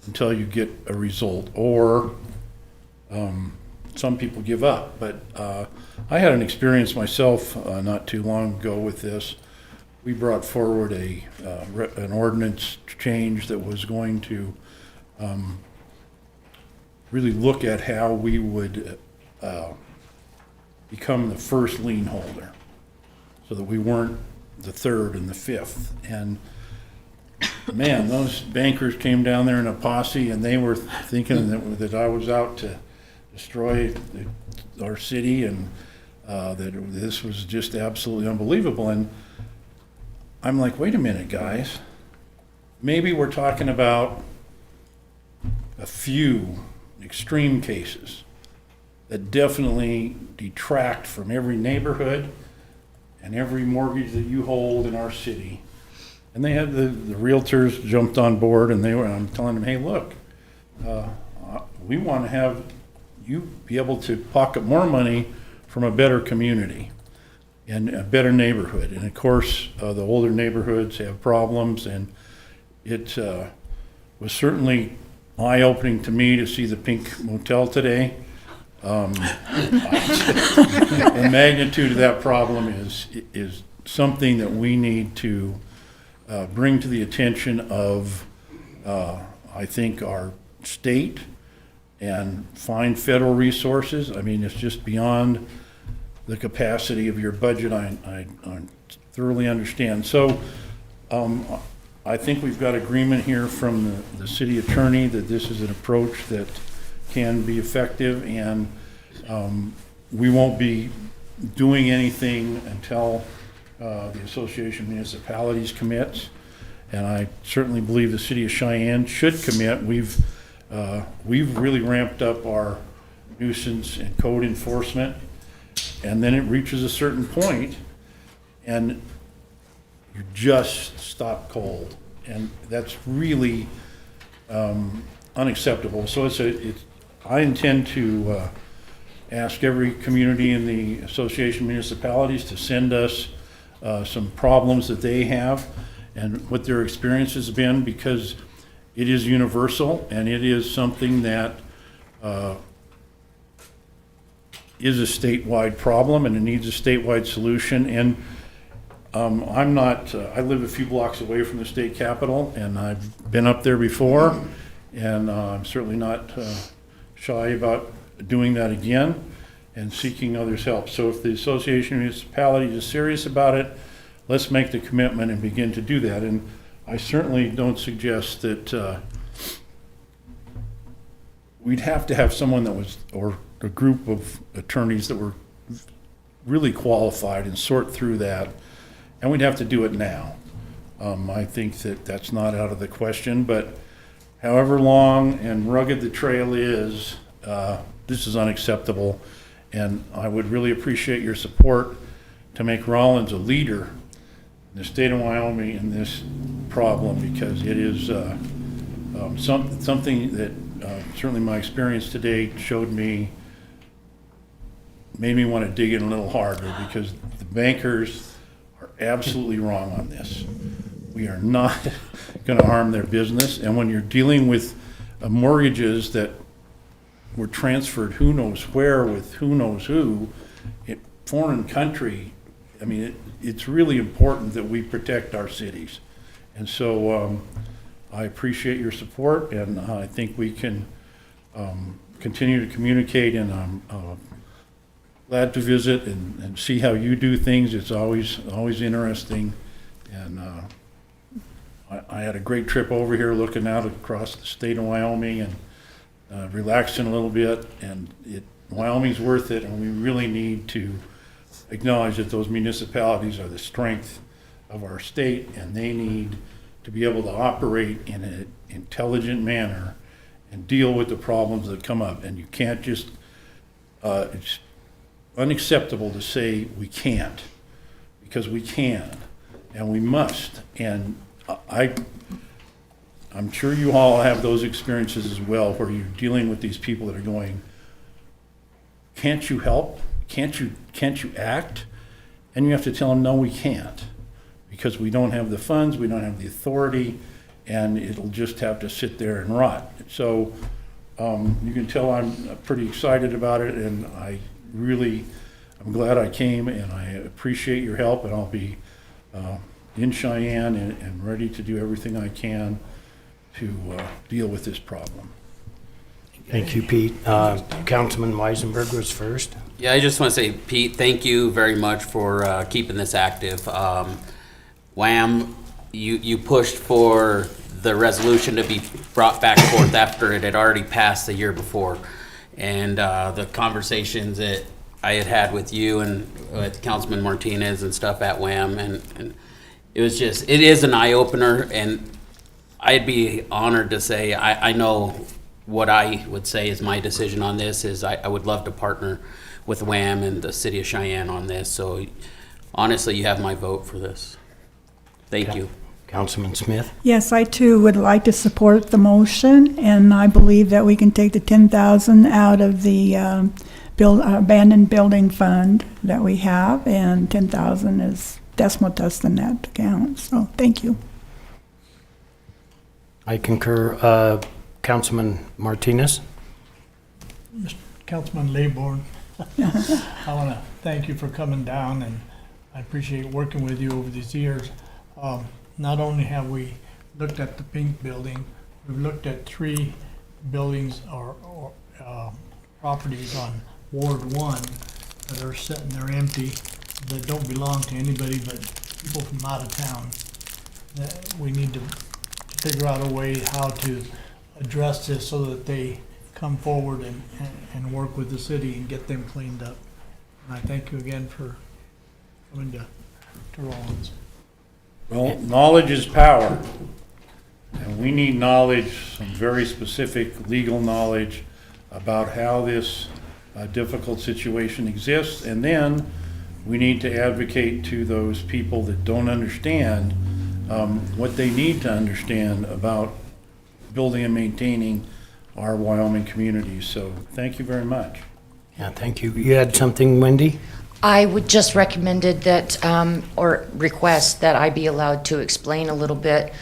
until you get a result, or some people give up. But I had an experience myself not too long ago with this, we brought forward an ordinance change that was going to really look at how we would become the first lien holder, so that we weren't the third and the fifth. And man, those bankers came down there in a posse, and they were thinking that I was out to destroy our city, and that this was just absolutely unbelievable. And I'm like, wait a minute, guys. Maybe we're talking about a few extreme cases that definitely detract from every neighborhood and every mortgage that you hold in our city. And they had the realtors jumped on board, and I'm telling them, hey, look, we want to have you be able to pocket more money from a better community and a better neighborhood. And of course, the older neighborhoods have problems, and it was certainly eye-opening to me to see the Pink Motel today. The magnitude of that problem is something that we need to bring to the attention of, I think, our state, and find federal resources. I mean, it's just beyond the capacity of your budget. I thoroughly understand. So I think we've got agreement here from the city attorney that this is an approach that can be effective, and we won't be doing anything until the Association of Municipalities commits. And I certainly believe the city of Cheyenne should commit. We've really ramped up our nuisance and code enforcement, and then it reaches a certain point and you just stop cold, and that's really unacceptable. So I intend to ask every community in the Association of Municipalities to send us some problems that they have and what their experience has been, because it is universal, and it is something that is a statewide problem, and it needs a statewide solution. And I'm not, I live a few blocks away from the state capitol, and I've been up there before, and I'm certainly not shy about doing that again and seeking others' help. So if the Association of Municipalities is serious about it, let's make the commitment and begin to do that. And I certainly don't suggest that we'd have to have someone that was, or a group of attorneys that were really qualified and sort through that, and we'd have to do it now. I think that that's not out of the question, but however long and rugged the trail is, this is unacceptable, and I would really appreciate your support to make Rawlins a leader in the state of Wyoming in this problem, because it is something that certainly my experience today showed me, made me want to dig in a little harder, because the bankers are absolutely wrong on this. We are not going to harm their business, and when you're dealing with mortgages that were transferred who knows where with who knows who, in foreign country, I mean, it's really important that we protect our cities. And so I appreciate your support, and I think we can continue to communicate, and I'm glad to visit and see how you do things. It's always interesting. And I had a great trip over here looking out across the state of Wyoming and relaxing a little bit, and Wyoming's worth it, and we really need to acknowledge that those municipalities are the strength of our state, and they need to be able to operate in an intelligent manner and deal with the problems that come up. And you can't just, it's unacceptable to say we can't, because we can, and we must. And I'm sure you all have those experiences as well, where you're dealing with these people that are going, can't you help? Can't you act? And you have to tell them, no, we can't, because we don't have the funds, we don't have the authority, and it'll just have to sit there and rot. So you can tell I'm pretty excited about it, and I'm glad I came, and I appreciate your help, and I'll be in Cheyenne and ready to do everything I can to deal with this problem. Thank you, Pete. Councilman Weisenberg was first. Yeah, I just want to say, Pete, thank you very much for keeping this active. Wham, you pushed for the resolution to be brought back forth after it had already passed the year before. And the conversations that I had with you and with Councilman Martinez and stuff at Wham, and it is an eye-opener, and I'd be honored to say, I know what I would say is my decision on this is I would love to partner with Wham and the city of Cheyenne on this. So honestly, you have my vote for this. Thank you. Councilman Smith? Yes, I too would like to support the motion, and I believe that we can take the 10,000 out of the abandoned building fund that we have, and 10,000 is decimal dust in that account. So thank you. I concur. Councilman Martinez? Councilman Laybourne, I want to thank you for coming down, and I appreciate working with you over these years. Not only have we looked at the pink building, we've looked at 3 buildings or properties on Ward 1 that are sitting there empty, that don't belong to anybody but people from out of town. That we need to figure out a way how to address this so that they come forward and work with the city and get them cleaned up. And I thank you again for coming to Rawlins. Well, knowledge is power, and we need knowledge, some very specific legal knowledge about how this difficult situation exists, and then we need to advocate to those people that don't understand what they need to understand about building and maintaining our Wyoming communities. So thank you very much. Yeah, thank you. You had something, Wendy? I would just recommended that, or request that I be allowed to explain a little bit,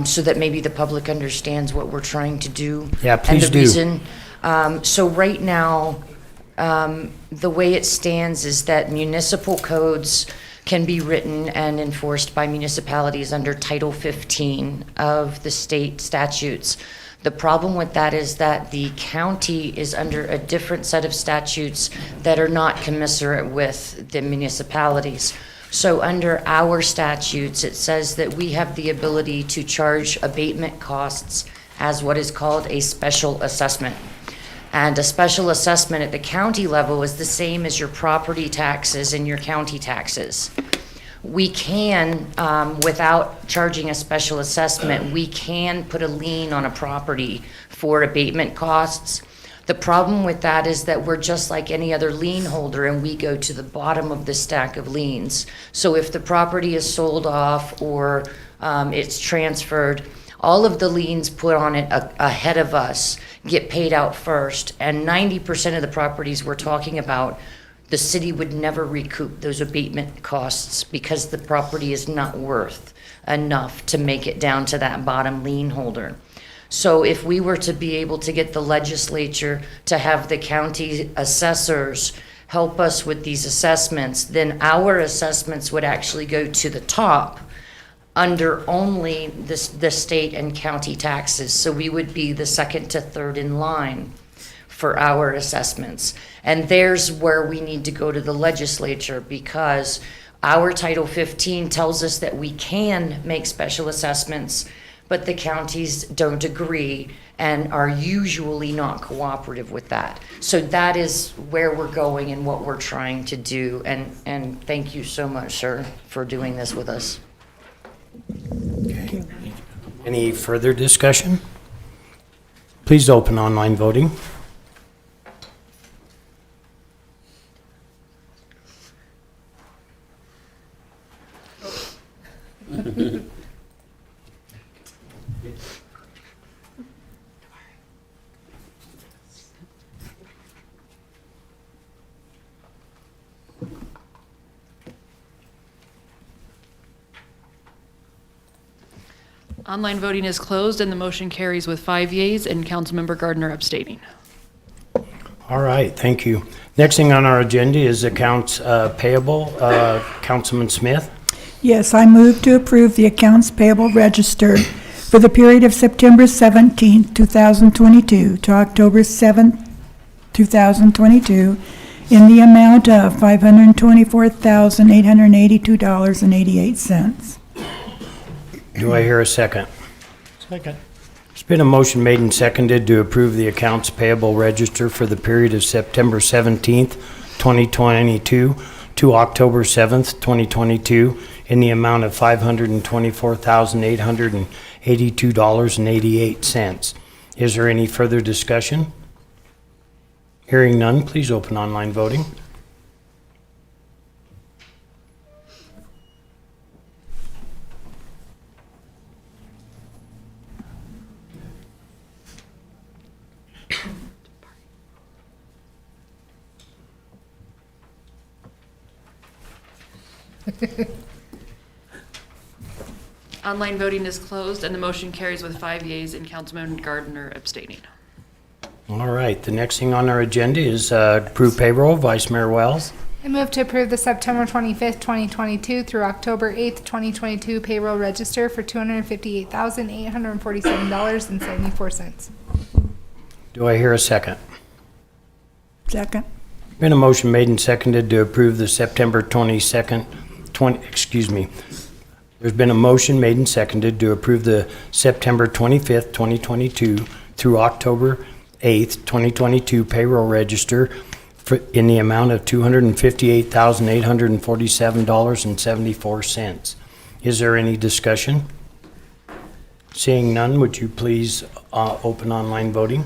so that maybe the public understands what we're trying to do. Yeah, please and the do. Reason. So right now, the way it stands is that municipal codes can be written and enforced by municipalities under Title 15 of the state statutes. The problem with that is that the county is under a different set of statutes that are not commensurate with the municipalities. So under our statutes, it says that we have the ability to charge abatement costs as what is called a special assessment. And a special assessment at the county level is the same as your property taxes and your county taxes. We can, without charging a special assessment, we can put a lien on a property for abatement costs. The problem with that is that we're just like any other lien holder, and we go to the bottom of the stack of liens. So if the property is sold off or it's transferred, all of the liens put on it ahead of us get paid out first, and 90% of the properties we're talking about, the city would never recoup those abatement costs because the property is not worth enough to make it down to that bottom lien holder. So if we were to be able to get the legislature to have the county assessors help us with these assessments, then our assessments would actually go to the top under only the state and county taxes. So we would be the second to third in line for our assessments. And there's where we need to go to the legislature, because our Title 15 tells us that we can make special assessments, but the counties don't agree and are usually not cooperative with that. So that is where we're going and what we're trying to do. And thank you so much, sir, for doing this with us. Okay. Any further discussion? Please open online voting. Online voting is closed and the motion carries with 5 yeas and Councilmember Gardner abstaining. All right, thank you. Next thing on our agenda is accounts payable. Councilman Smith. Yes, I move to approve the accounts payable register for the period of September 17th, 2022 to October 7th, 2022 in the amount of $524,882.88. Do I hear a second? Second. There's been a motion made and seconded to approve the accounts payable register for the period of September 17th, 2022 to October 7th, 2022 in the amount of $524,882.88. Is there any further discussion? Hearing none, please open online voting. Online voting is closed and the motion carries with 5 yeas and Councilman Gardner abstaining. All right, the next thing on our agenda is approve payroll. Vice Mayor Wells. I move to approve the September 25th, 2022 through October 8th, 2022 payroll register for $258,847.74. Do I hear a second? Second. Been a motion made and seconded to approve the September 22nd, There's been a motion made and seconded to approve the September 25th, 2022 through October 8th, 2022 payroll register in the amount of $258,847.74. Is there any discussion? Seeing none, would you please open online voting?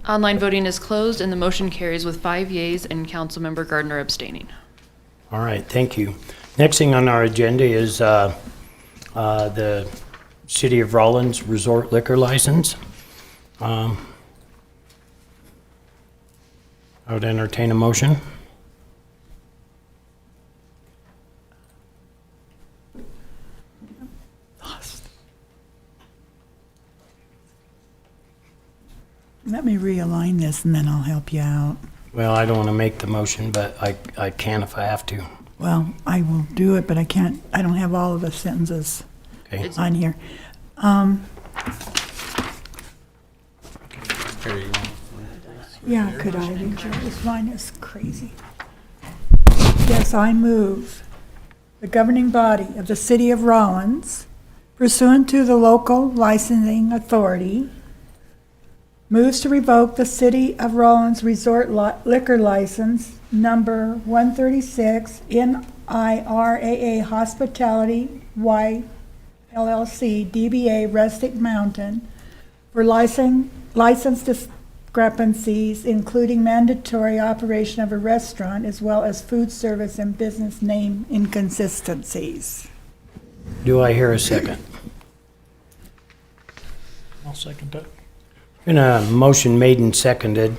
Online voting is closed and the motion carries with 5 yeas and Councilmember Gardner abstaining. All right, thank you. Next thing on our agenda is the City of Rawlins Resort Liquor License. I would entertain a motion. Let me realign this and then I'll help you out. Well, I don't want to make the motion, but I can if I have to. Well, I will do it, but I can't, I don't have all of the sentences Okay. on here. Yeah, could I read yours? Mine is crazy. Yes, I move the governing body of the City of Rawlins, pursuant to the local licensing authority, moves to revoke the City of Rawlins Resort Liquor License number 136 NIRAA Hospitality Y LLC DBA Rustic Mountain for license discrepancies, including mandatory operation of a restaurant as well as food service and business name inconsistencies. Do I hear a second? I'll second that. Been a motion made and seconded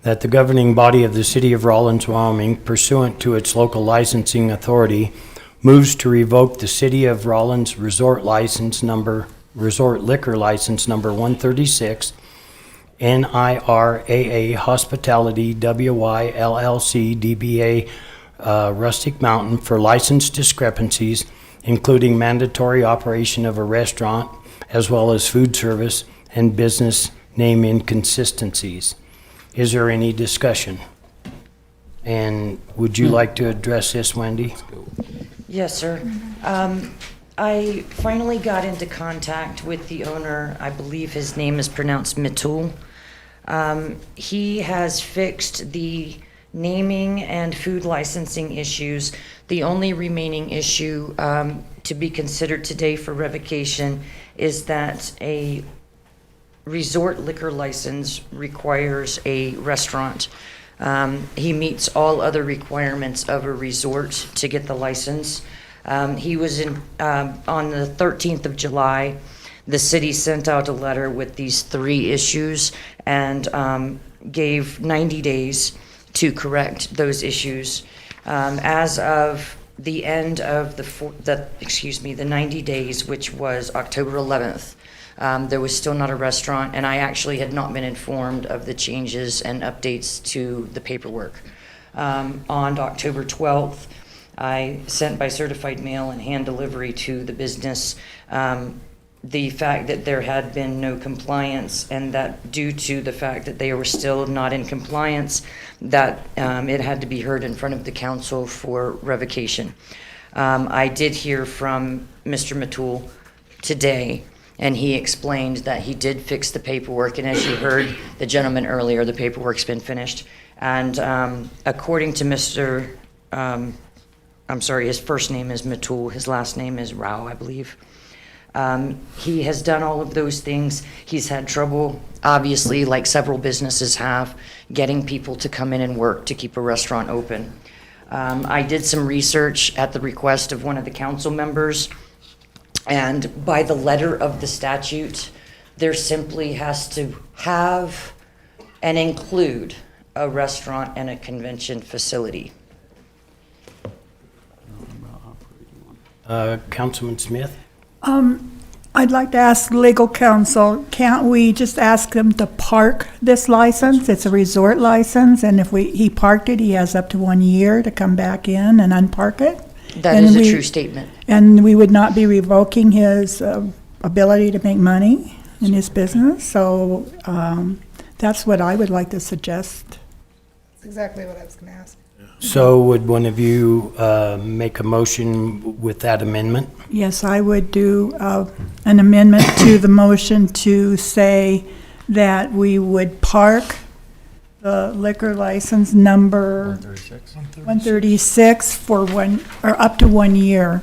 that the governing body of the City of Rawlins, Wyoming, pursuant to its local licensing authority, moves to revoke the City of Rawlins Resort Liquor License number 136, NIRAA Hospitality WY LLC DBA Rustic Mountain for license discrepancies, including mandatory operation of a restaurant, as well as food service and business name inconsistencies. Is there any discussion? And would you like to address this, Wendy? Yes, sir. I finally got into contact with the owner. I believe his name is pronounced Mitul. He has fixed the naming and food licensing issues. The only remaining issue to be considered today for revocation is that a resort liquor license requires a restaurant. He meets all other requirements of a resort to get the license. He was in, on the 13th of July, the city sent out a letter with these 3 issues and gave 90 days to correct those issues. As of the end of the 90 days, which was October 11th, there was still not a restaurant, and I actually had not been informed of the changes and updates to the paperwork. On October 12th, I sent by certified mail and hand delivery to the business the fact that there had been no compliance, and that due to the fact that they were still not in compliance, that it had to be heard in front of the council for revocation. I did hear from Mr. Matul today, and he explained that he did fix the paperwork, and as you heard the gentleman earlier, the paperwork's been finished. And according to Mr. I'm sorry, his first name is Matul, his last name is Rao, I believe. He has done all of those things. He's had trouble, obviously, like several businesses have, getting people to come in and work to keep a restaurant open. I did some research at the request of one of the council members, and by the letter of the statute, there simply has to have and include a restaurant and a convention facility. Councilman Smith? I'd like to ask legal counsel, can't we just ask them to park this license? It's a resort license, and if he parked it, he has up to 1 year to come back in and unpark it? That is a true statement. And we would not be revoking his ability to make money in his business, so that's what I would like to suggest. That's exactly what I was gonna ask. So would one of you make a motion with that amendment? Yes, I would do an amendment to the motion to say that we would park the liquor license number 136 for up to 1 year.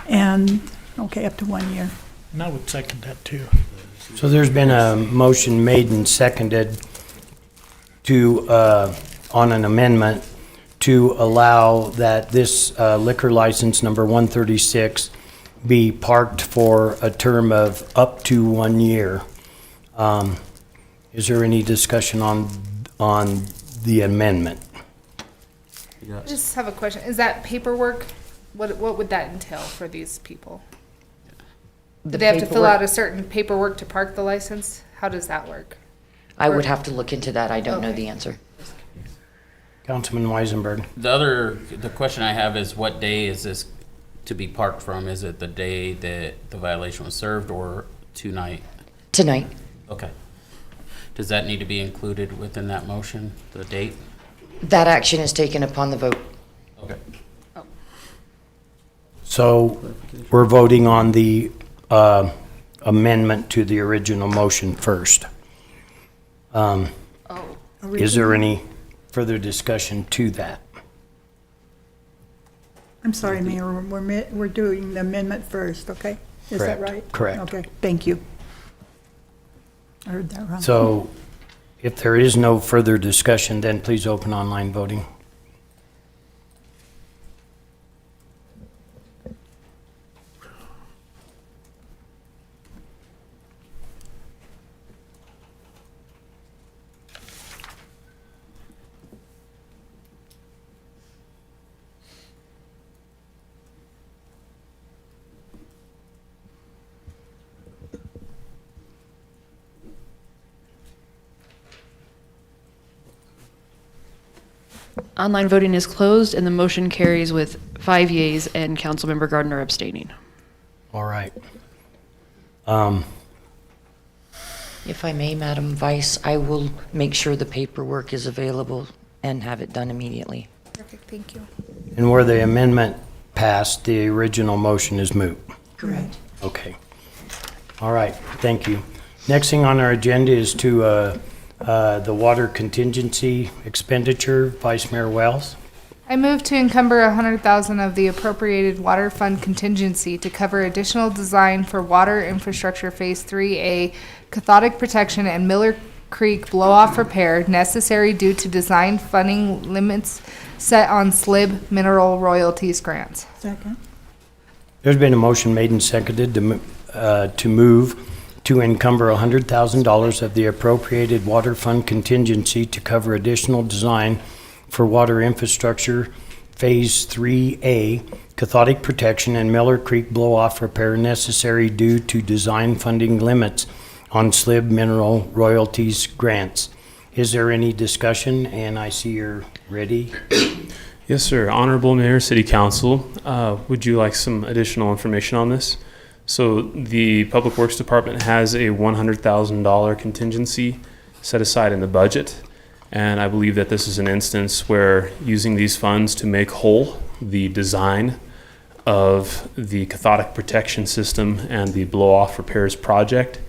And, okay, up to 1 year. And I would second that too. So there's been a motion made and seconded to, on an amendment to allow that this liquor license number 136 be parked for a term of up to 1 year. Is there any discussion on the amendment? I just have a question. Is that paperwork? What would that entail for these people? Do they have to fill out a certain paperwork to park the license? How does that work? I would have to look into that. I don't know the answer. Councilman Weisenberg. The question I have is, what day is this to be parked from? Is it the day that the violation was served, or tonight? Tonight. Okay. Does that need to be included within that motion, the date? That action is taken upon the vote. Okay. So we're voting on the amendment to the original motion first. Is there any further discussion to that? I'm sorry, Mayor, we're doing the amendment first, okay? Is that Correct. right? Correct. Okay, thank you. I heard that wrong. So if there is no further discussion, then please open online voting. Online voting is closed, and the motion carries with 5 yeas and Councilmember Gardner abstaining. All right. If I may, Madam Vice, I will make sure the paperwork is available and have it done immediately. Perfect, thank you. And where the amendment passed, the original motion is moot. Correct. Okay. All right, thank you. Next thing on our agenda is to the water contingency expenditure. Vice Mayor Wells. I move to encumber $100,000 of the appropriated water fund contingency to cover additional design for water infrastructure Phase 3A, cathodic protection and Miller Creek blow-off repair necessary due to design funding limits set on SLIB mineral royalties grants. Second. There's been a motion made and seconded to move to encumber $100,000 of the appropriated water fund contingency to cover additional design for water infrastructure Phase 3A, cathodic protection and Miller Creek blow-off repair necessary due to design funding limits on SLIB mineral royalties grants. Is there any discussion? And I see you're ready. Yes, sir. Honorable Mayor, City Council, would you like some additional information on this? So the Public Works Department has a $100,000 contingency set aside in the budget. And I believe that this is an instance where using these funds to make whole the design of the cathodic protection system and the blow-off repairs project,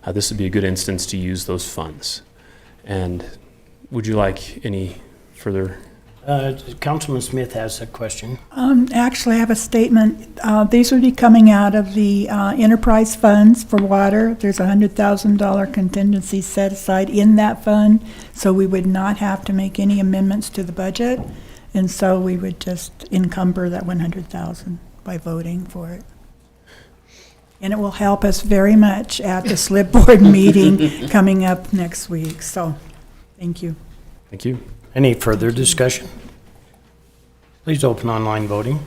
this would be a good instance to use those funds. And would you like any further? Councilman Smith has a question. Actually, I have a statement. These would be coming out of the enterprise funds for water. There's a $100,000 contingency set aside in that fund, so we would not have to make any amendments to the budget, and so we would just encumber that $100,000 by voting for it. And it will help us very much at the SLIB board meeting coming up next week. So, thank you. Thank you. Any further discussion? Please open online voting.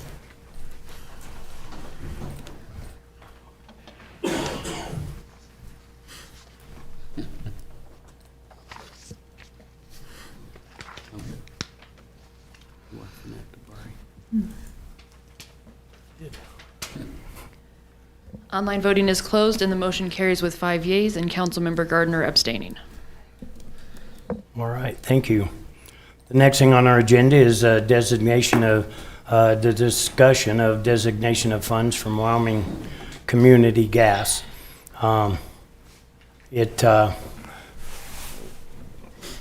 Online voting is closed and the motion carries with 5 yeas and Councilmember Gardner abstaining. All right, thank you. The next thing on our agenda is designation of the discussion of designation of funds from Wyoming Community Gas. It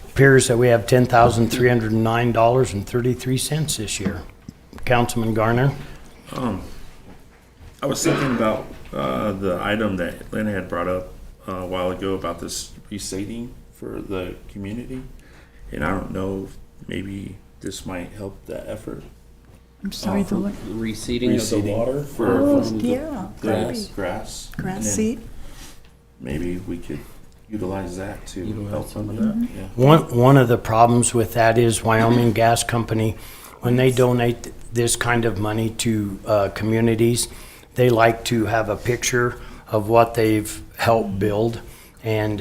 appears that we have $10,309.33 this year. Councilman Garner? I was thinking about the item that Lynn had brought up a while ago about this resading for the community. And I don't know if maybe this might help that effort. I'm sorry, the what? Reseeding of the water Oh, from yeah, grass. grass And then seed. Maybe we could utilize that to Utilize help some some of of that. that. Yeah. One of the problems with that is Wyoming Gas Company, when they donate this kind of money to communities, they like to have a picture of what they've helped build, and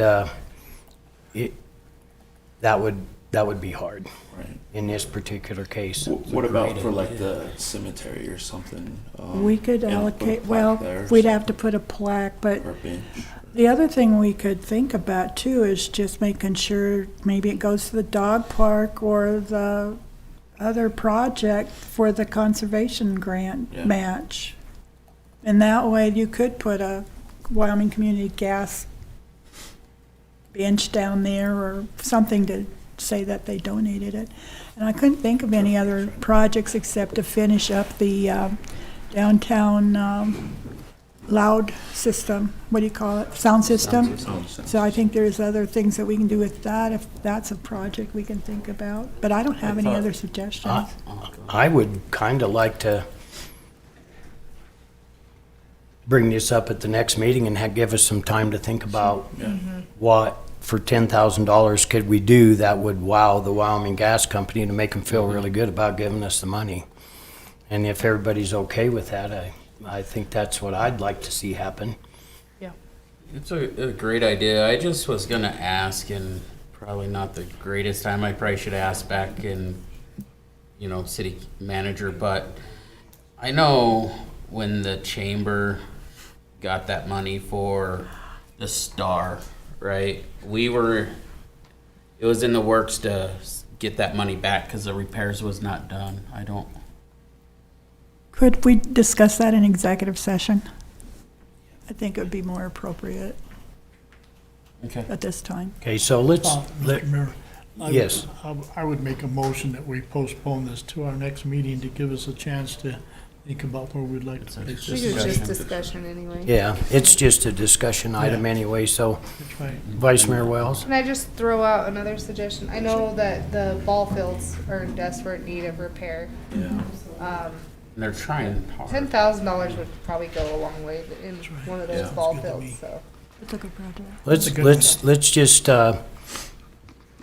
that would be hard Right. in this particular case. What about for like the cemetery or something? We could and put a allocate, plaque well, there or we'd have to put a plaque, but Or a bench. the other thing we could think about too is just making sure maybe it goes to the dog park or the other project for the conservation grant Yeah. match. And that way you could put a Wyoming Community Gas bench down there or something to say that they donated it. And I couldn't think of any other projects except to finish up the downtown loud system, what do you call it, sound system? Sound system. So I think there's other things that we can do with that if that's a project we can think about. But I don't have any other suggestions. I would kind of like to bring this up at the next meeting and give us some time to think about what, for $10,000, could we do that would wow the Wyoming Gas Company to make them feel really good about giving us the money. And if everybody's okay with that, I think that's what I'd like to see happen. It's a great idea. I just was gonna ask, and probably not the greatest time, I probably should ask back in, city manager, but I know when the chamber got that money for the Star, right? It was in the works to get that money back because the repairs was not done. Could we discuss that in executive session? I think it would be more appropriate at this time. Okay, so let's, Mr. Mayor, yes. I would make a motion that we postpone this to our next meeting to give us a chance to think about where we'd like to take I this. think it's just discussion anyway. Yeah, it's just a discussion item anyway, so That's right. Vice Mayor Wells? Can I just throw out another suggestion? I know that the ball fields are in desperate need of repair. Yeah. And they're trying hard. $10,000 would probably go a long way in one of those Yeah. ball fields, so. It's a good project. Let's just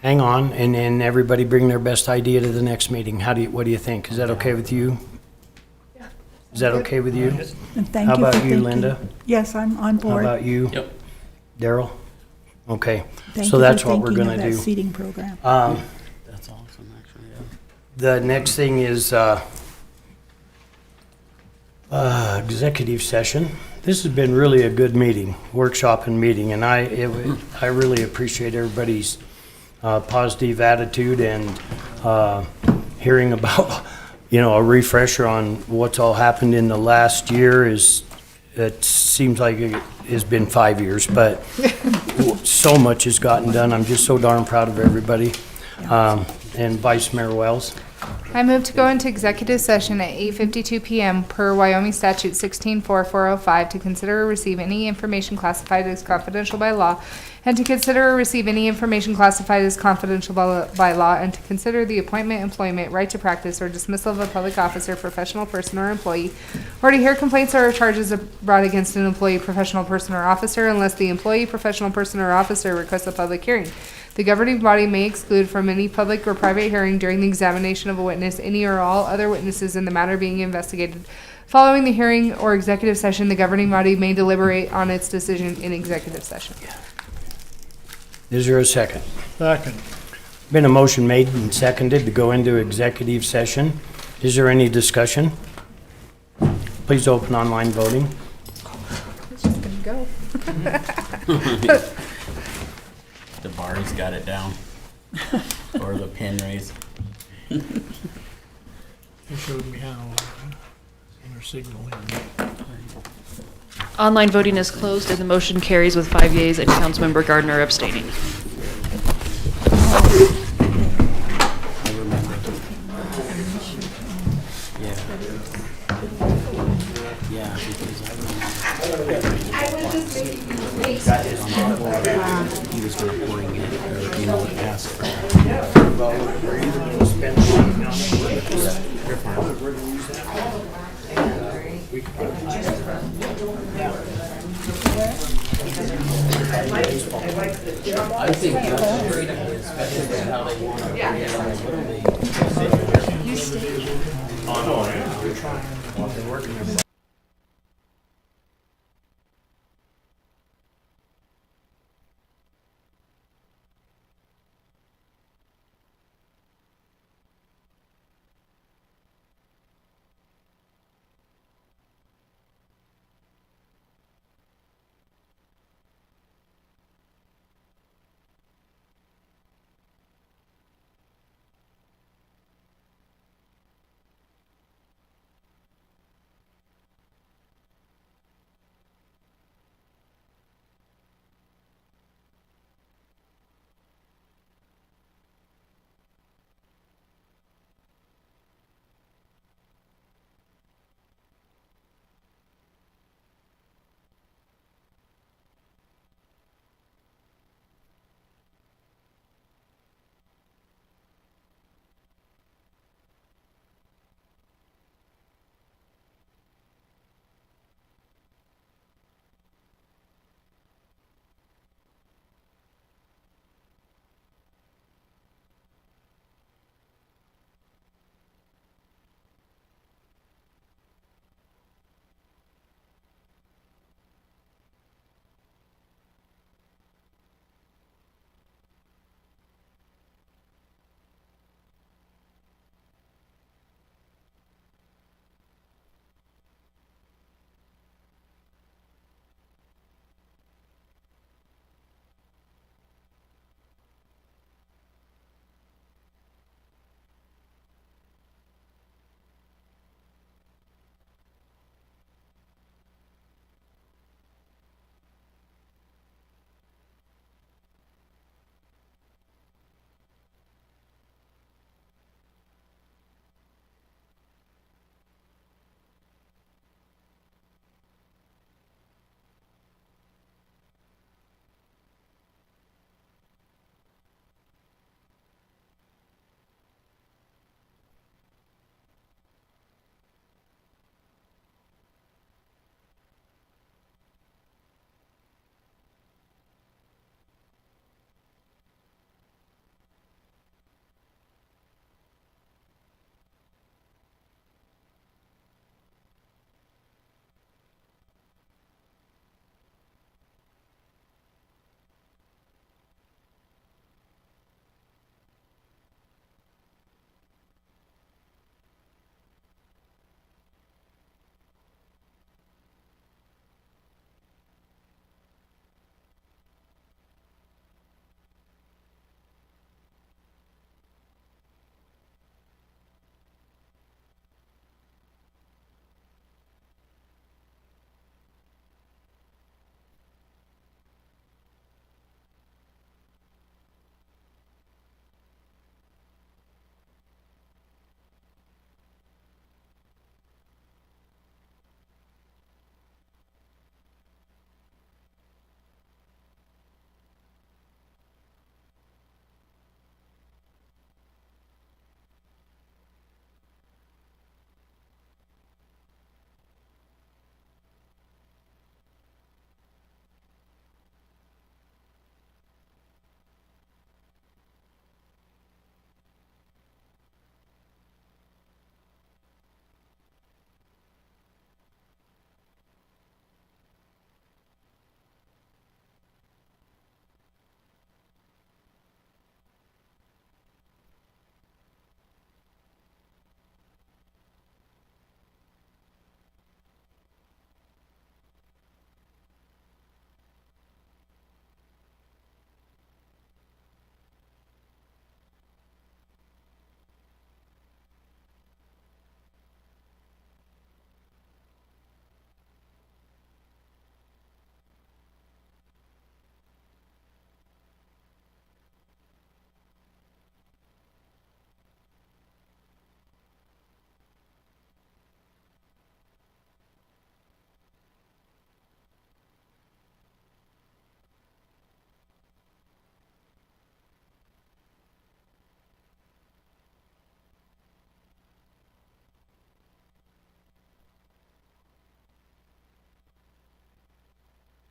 hang on, and then everybody bring their best idea to the next meeting. What do you think? Is that okay with you? Is that okay with you? And thank How you for about you, thinking. Linda? Yes, I'm on How board. about you? Yep. Daryl? Okay, Thank so you that's for what we're thinking gonna of that do. seating program. That's awesome, actually, yeah. The next thing is executive session. This has been really a good meeting, workshop and meeting, and I really appreciate everybody's positive attitude and hearing about, a refresher on what's all happened in the last year. It seems like it has been 5 years, but so much has gotten done. I'm just so darn proud of everybody. And Vice Mayor Wells. I move to go into executive session at 8:52 PM per Wyoming Statute 16-4405 to consider or receive any information classified as confidential by law, and to consider or receive any information classified as confidential by law, and to consider the appointment, employment, right to practice, or dismissal of a public officer, professional person, or employee, or to hear complaints or charges brought against an employee, professional person, or officer, unless the employee, professional person, or officer requests a public hearing. The governing body may exclude from any public or private hearing during the examination of a witness any or all other witnesses in the matter being investigated. Following the hearing or executive session, the governing body may deliberate on its decision in executive session. Is there a second? Second. Been a motion made and seconded to go into executive session. Is there any discussion? Please open online voting. It's just gonna go. Dabari's got it down. Or the pin raise. He showed me how inner signal here. Online voting is closed and the motion carries with 5 yeas and Councilmember Gardner abstaining. Yeah, because he was gonna bring it, or, ask for it. Well, we're either going to spend the money on it. You're fine. We're going to use that. We could put it I think that's a great idea, especially how they want to bring it on a little league. You stay. Oh, no, you're trying. They're working.